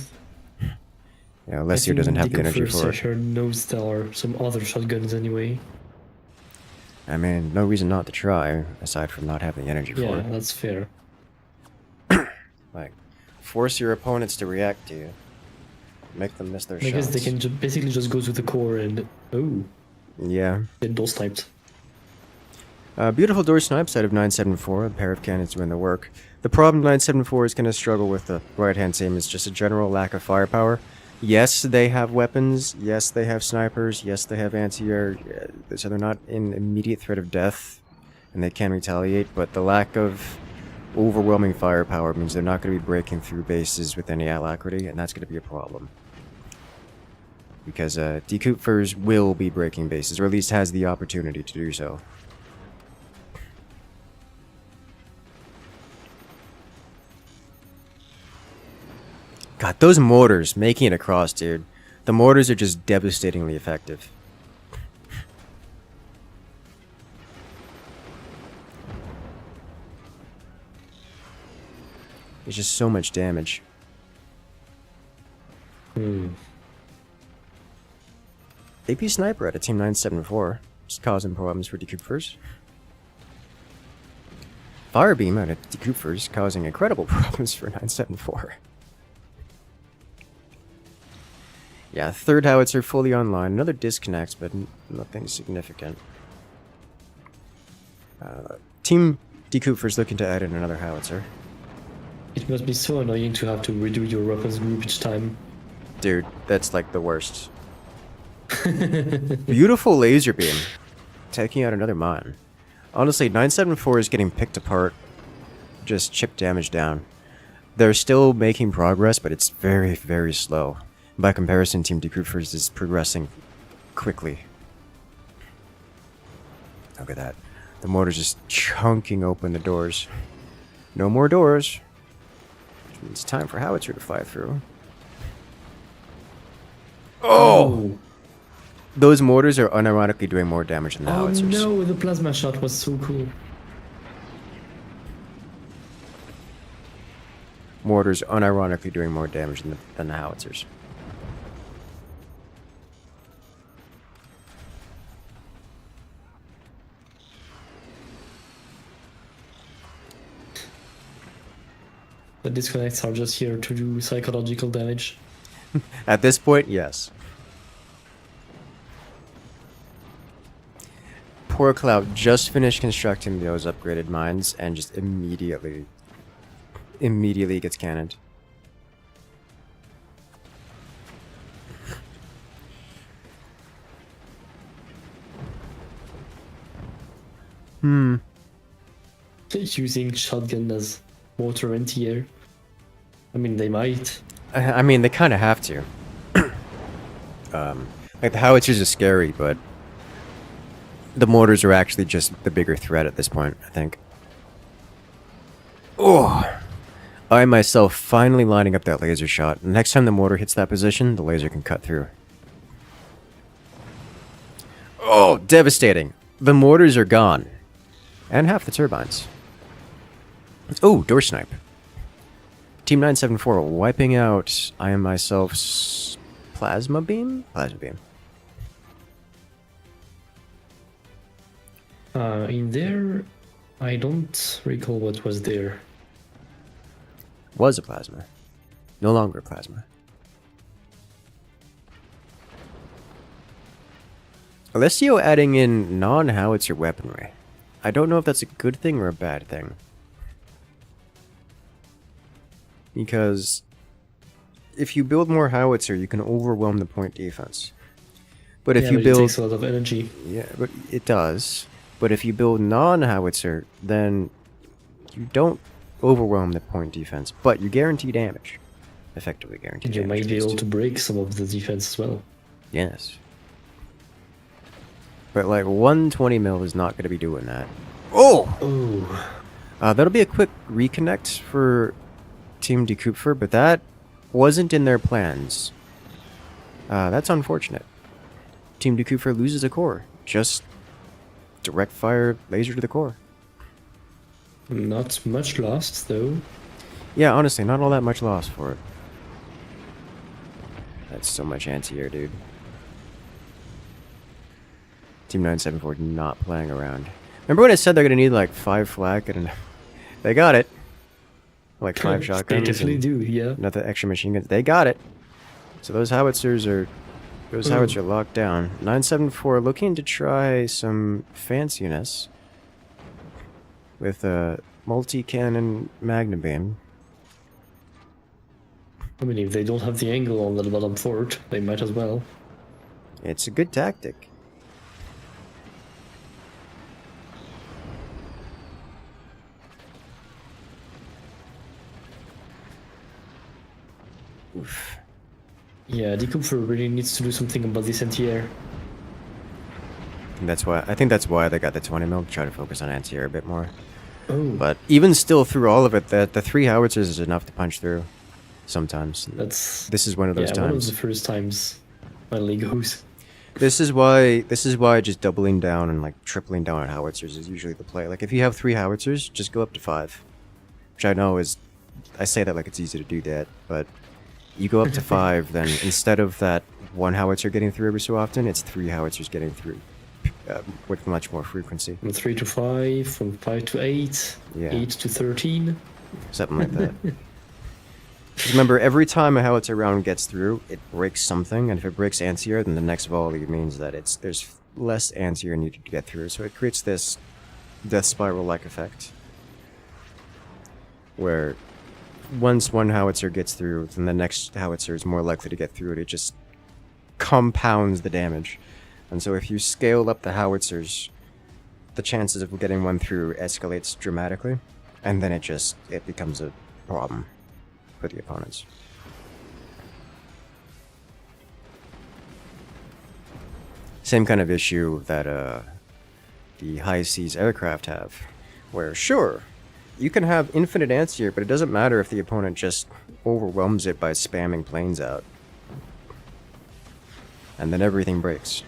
Yeah, Alessio doesn't have the energy for it. Sure knows there are some other shotguns anyway. I mean, no reason not to try, aside from not having the energy for it. Yeah, that's fair. Like, force your opponents to react to you. Make them miss their shots. I guess they can basically just go to the core and... Oh. Yeah. Get door sniped. Beautiful door snipes out of 974. A pair of cannons doing the work. The problem 974 is going to struggle with the right-hand team is just a general lack of firepower. Yes, they have weapons. Yes, they have snipers. Yes, they have anti-air. So they're not in immediate threat of death, and they can retaliate. But the lack of overwhelming firepower means they're not going to be breaking through bases with any alacrity, and that's going to be a problem. Because Decoupers will be breaking bases, or at least has the opportunity to do so. God, those mortars making it across, dude. The mortars are just devastatingly effective. There's just so much damage. AP Sniper at a Team 974. Just causing problems for Decoupers. Firebeam out of Decoupers causing incredible problems for 974. Yeah, third howitzer fully online. Another disconnect, but nothing significant. Team Decoupers looking to add in another howitzer. It must be so annoying to have to redo your weapons group each time. Dude, that's like the worst. Beautiful laser beam. Taking out another mine. Honestly, 974 is getting picked apart. Just chip damage down. They're still making progress, but it's very, very slow. By comparison, Team Decoupers is progressing quickly. Look at that. The mortar's just chunking open the doors. No more doors. Which means it's time for howitzer to fly through. Oh! those mortars are unironically doing more damage than the Oh howitzers. no, the plasma shot was so cool. Mortars unironically doing more damage than the howitzers. The disconnects are just here to do psychological damage. At this point, yes. Poor Cloud just finished constructing those upgraded mines and just immediately gets cannoned. Using shotgun as mortar anti-air. I mean, they might. I mean, they kind of have to. Like, the howitzers are scary, but the mortars are actually just the bigger threat at this point, I think. Oh! I myself finally lining up that laser shot. Next time the mortar hits that position, the laser can cut through. Oh, devastating. The mortars are gone. And half the turbines. Oh, door snipe. Team 974 wiping out I am myself's plasma beam? Plasma beam. In there, I don't recall what was there. Was a plasma. No longer a plasma. Alessio adding in non-howitzer weaponry. I don't know if that's a good thing or a bad thing. Because if you build more howitzer, you can overwhelm the point defense. But if you it build... takes a lot of energy. Yeah, but it does. But if you build non-howitzer, then you don't overwhelm the point defense, but you guarantee damage. Effectively guarantee And damage. you might be at able least. to break some of the defense as well. Yes. But like 120 mil is not going to be doing that. Oh! Oh. That'll be a quick reconnect for Team Decouper, but that wasn't in their plans. That's unfortunate. Team Decouper loses a core. Just direct fire laser to the core. Not much lost, though. Yeah, honestly, not all that much loss for it. That's so much anti-air, dude. Team 974 not playing around. Remember when I said they're gonna need like 5 flak and they got it. Like 5 shotguns. They definitely and do, yeah. Nothing extra machine guns. They got it. So those howitzers are locked down. 974 looking to try some fanciness with a multi-cannon magnum beam. I mean, if they don't have the angle on the bottom fort, they might as well. It's a good tactic. Oof. Yeah, Decouper really needs to do something about this anti-air. And I think that's why they got the 20 mil to try to focus on anti-air a bit more. Oh, But even still, through all of it, the 3 howitzers is enough to punch through. Sometimes. this is one of those one of times. the first times finally goes. This is why just doubling down and like tripling down on howitzers is usually the play. Like if you have 3 howitzers, just go up to 5. Which I know is, I say that like it's easy to do that, but you go up to 5, then instead of that 1 howitzer getting through every so often, it's 3 howitzers getting through with much more frequency. From 3 to 5, from 5 to 8, Yeah. 8 to 13. Something like that. 'Cause remember, every time a howitzer round gets through, it breaks something, and if it breaks anti-air, then the next volley means that there's less anti-air needed to get through, so it creates this death spiral-like effect. Where once one howitzer gets through, then the next howitzer is more likely to get through it. It just compounds the damage. And so if you scale up the howitzers, the chances of getting one through escalates dramatically, and then it becomes a problem for the opponents. Same kind of issue that the high seas aircraft have, where sure, you can have infinite anti-air, but it doesn't matter if the opponent just overwhelms it by spamming planes out. And then everything breaks.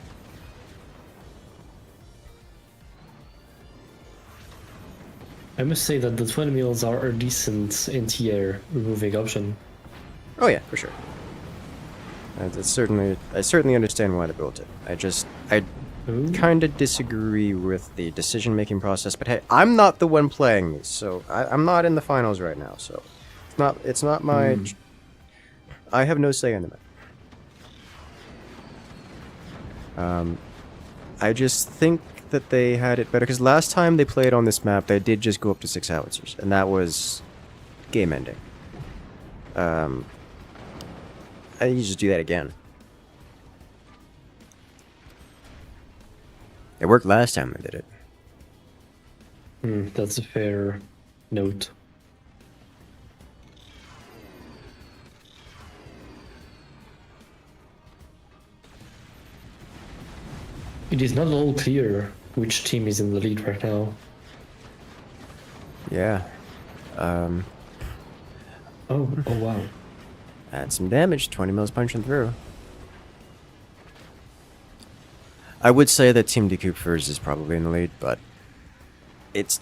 I must say that the twin mills are a decent anti-air removing option. Oh yeah, for sure. It's certainly, I certainly understand why they built it. I Ooh. kind of disagree with the decision-making process. But hey, I'm not the one playing these, so I'm not in the finals right now. So it's not my. I have no say in the map. I just think that they had it better because last time they played on this map, they did just go up to 6 howitzers, and that was game-ending. I need to just do that again. It worked last time I did it. That's a fair note. It is not at all clear which team is in the lead right now. Yeah. Oh wow. Add some damage, 20 mils punching through. I would say that Team Decupers is probably in the lead, but it's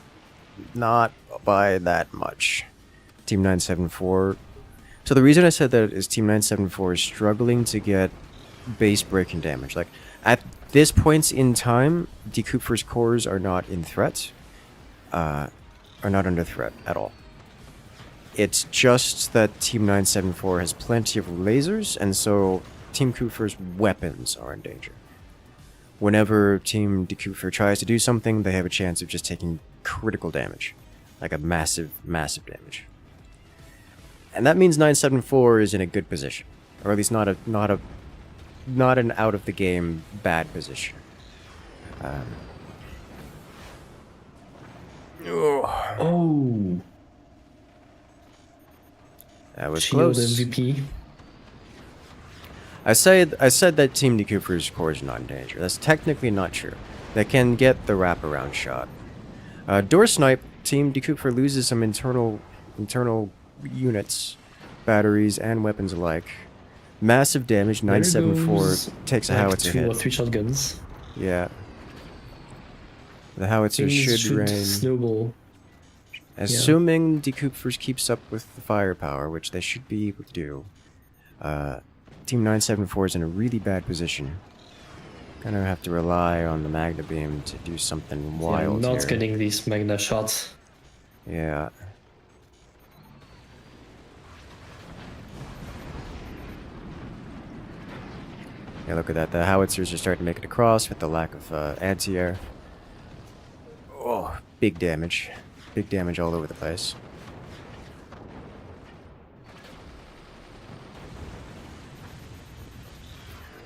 not by that much. Team 974. So the reason I said that is Team 974 is struggling to get base breaking damage. Like, at this point in time, Decupers cores are not in threat. Are not under threat at all. It's just that Team 974 has plenty of lasers, and so Team Kufer's weapons are in danger. Whenever Team Decufer tries to do something, they have a chance of just taking critical damage. Like a massive, massive damage. And that means 974 is in a good position. Or at least not an out of the game bad position. Oh. That was Shield close. MVP. I said that Team Decuper's core is not in danger. That's technically not true. They can get the wraparound shot. Door Snipe, Team Decuper loses some internal units, batteries, and weapons alike. Massive damage, 974 takes a howitzer hit. 2 or 3 shotguns. Yeah. The howitzer Things should rain. snowball. Assuming Decupers keeps up with the firepower, which they should be able to do. Team 974 is in a really bad position. Gonna have to rely on the Magna Beam to do something wild not here. getting these Magna shots. Yeah. Yeah, look at that. The howitzers are starting to make it across with the lack of anti-air. Oh, big damage. Big damage all over the place.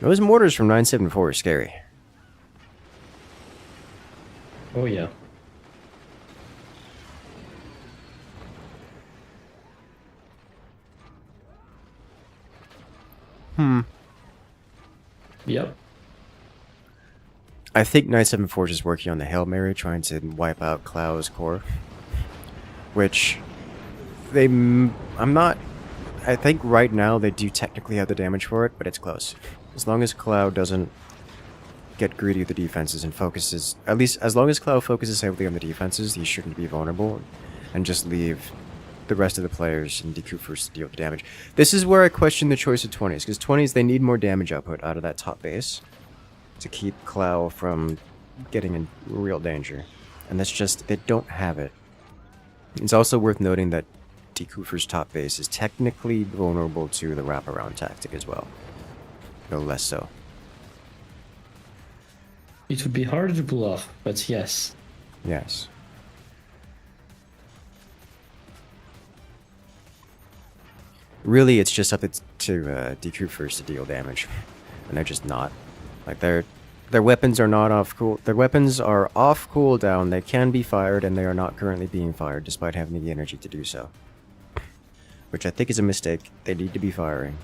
Those mortars from 974 are scary. Oh yeah. Yep. I think 974 is just working on the Hail Mary, trying to wipe out Klau's core. Which, I think right now they do technically have the damage for it, but it's close. As long as Klau doesn't get greedy with the defenses and focuses, at least as long as Klau focuses heavily on the defenses, he shouldn't be vulnerable, and just leave the rest of the players and Decupers to deal with the damage. This is where I question the choice of 20s, because 20s, they need more damage output out of that top base to keep Klau from getting in real danger. And that's just, they don't have it. It's also worth noting that Decufer's top base is technically vulnerable to the wraparound tactic as well. No less so. It would be harder to pull off, but yes. Yes. Really, it's just up to Decupers to deal damage, and they're just not. Like their weapons are not off cool. Their weapons are off cooldown. They can be fired, and they are not currently being fired, despite having the energy to do so. Which I think is a mistake. They need to be firing,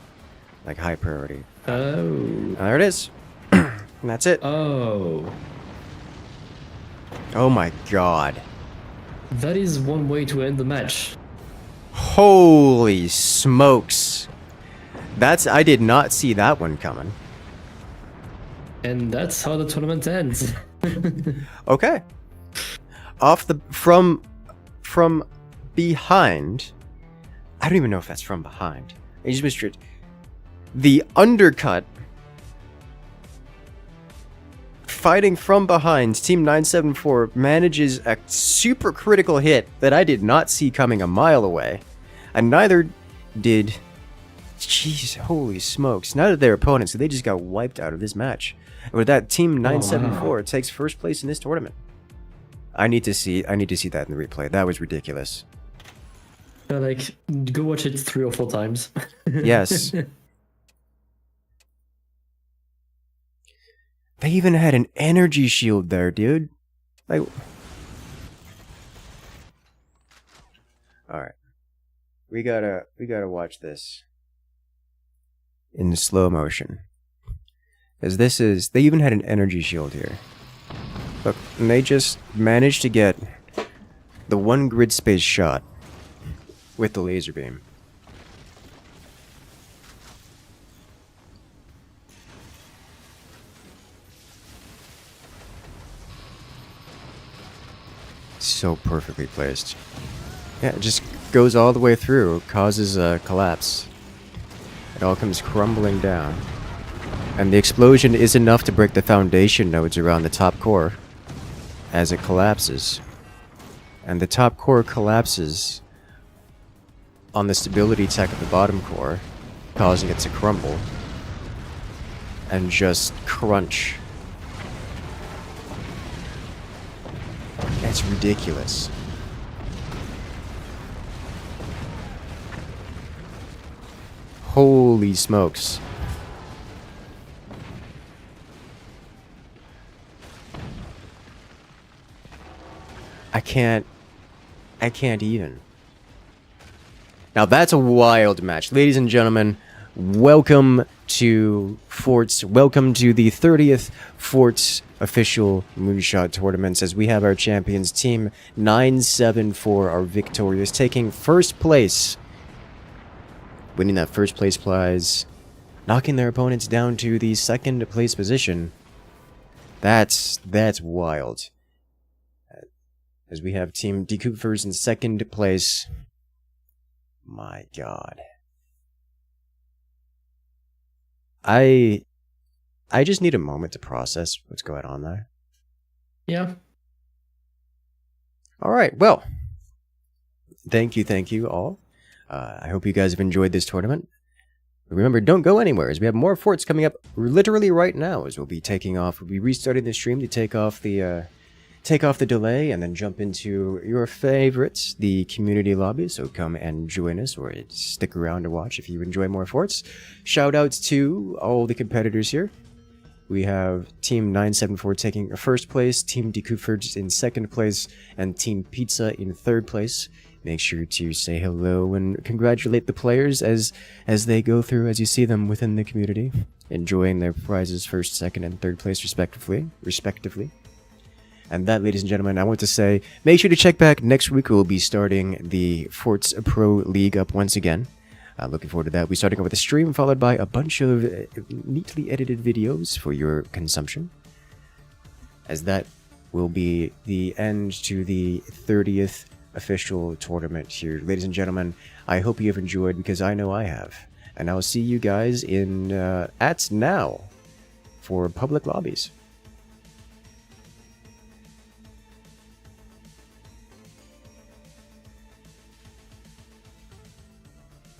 like high priority. Oh. There it is. And that's it. Oh. Oh my god. That is one way to end the match. Holy smokes. I did not see that one coming. And that's how the tournament ends. Okay. From from behind. I don't even know if that's from behind. I just missed it. The undercut. Fighting from behind, Team 974 manages a super critical hit that I did not see coming a mile away. And neither did... Jeez, holy smokes. Neither did their opponents, so they just got wiped out of this match. And with that, Team 974 takes first place in this tournament. I need to see that in the replay. That was ridiculous. Like, go watch it 3 or 4 times. Yes. They even had an energy shield there, dude. Like, all right, we gotta watch this in slow motion, as they even had an energy shield here. Look, and they just managed to get the one grid space shot with the laser beam. So perfectly placed. Yeah, it just goes all the way through, causes a collapse. It all comes crumbling down. And the explosion is enough to break the foundation nodes around the top core as it collapses. And the top core collapses on the stability tech of the bottom core, causing it to crumble and just crunch. That's ridiculous. Holy smokes. I can't even. Now that's a wild match. Ladies and gentlemen, welcome to Forts. Welcome to the 30th Forts official Moonshot tournaments, as we have our champions, Team 974, are victorious, taking first place, winning that first place prize, knocking their opponents down to the second place position. That's wild. As we have Team Decouffers in second place. My god. I just need a moment to process what's going on there. Yeah. Alright, well. Thank you all. I hope you guys have enjoyed this tournament. Remember, don't go anywhere, as we have more forts coming up literally right now, as we'll be taking off. We'll be restarting the stream to take off the delay and then jump into your favorites, the community lobby. So come and join us, or stick around to watch if you enjoy more forts. Shout outs to all the competitors here. We have Team 974 taking first place, Team Decouffers in second place, and Team Pizza in third place. Make sure to say hello and congratulate the players as they go through, as you see them within the community, enjoying their prizes first, second, and third place respectively. And that, ladies and gentlemen, I want to say, make sure to check back next week. We'll be starting the Forts Pro League up once again. Looking forward to that. We're starting off with a stream, followed by a bunch of neatly edited videos for your consumption, as that will be the end to the 30th official tournament here. Ladies and gentlemen, I hope you have enjoyed, because I know I have. And I'll see you guys in at now for public lobbies.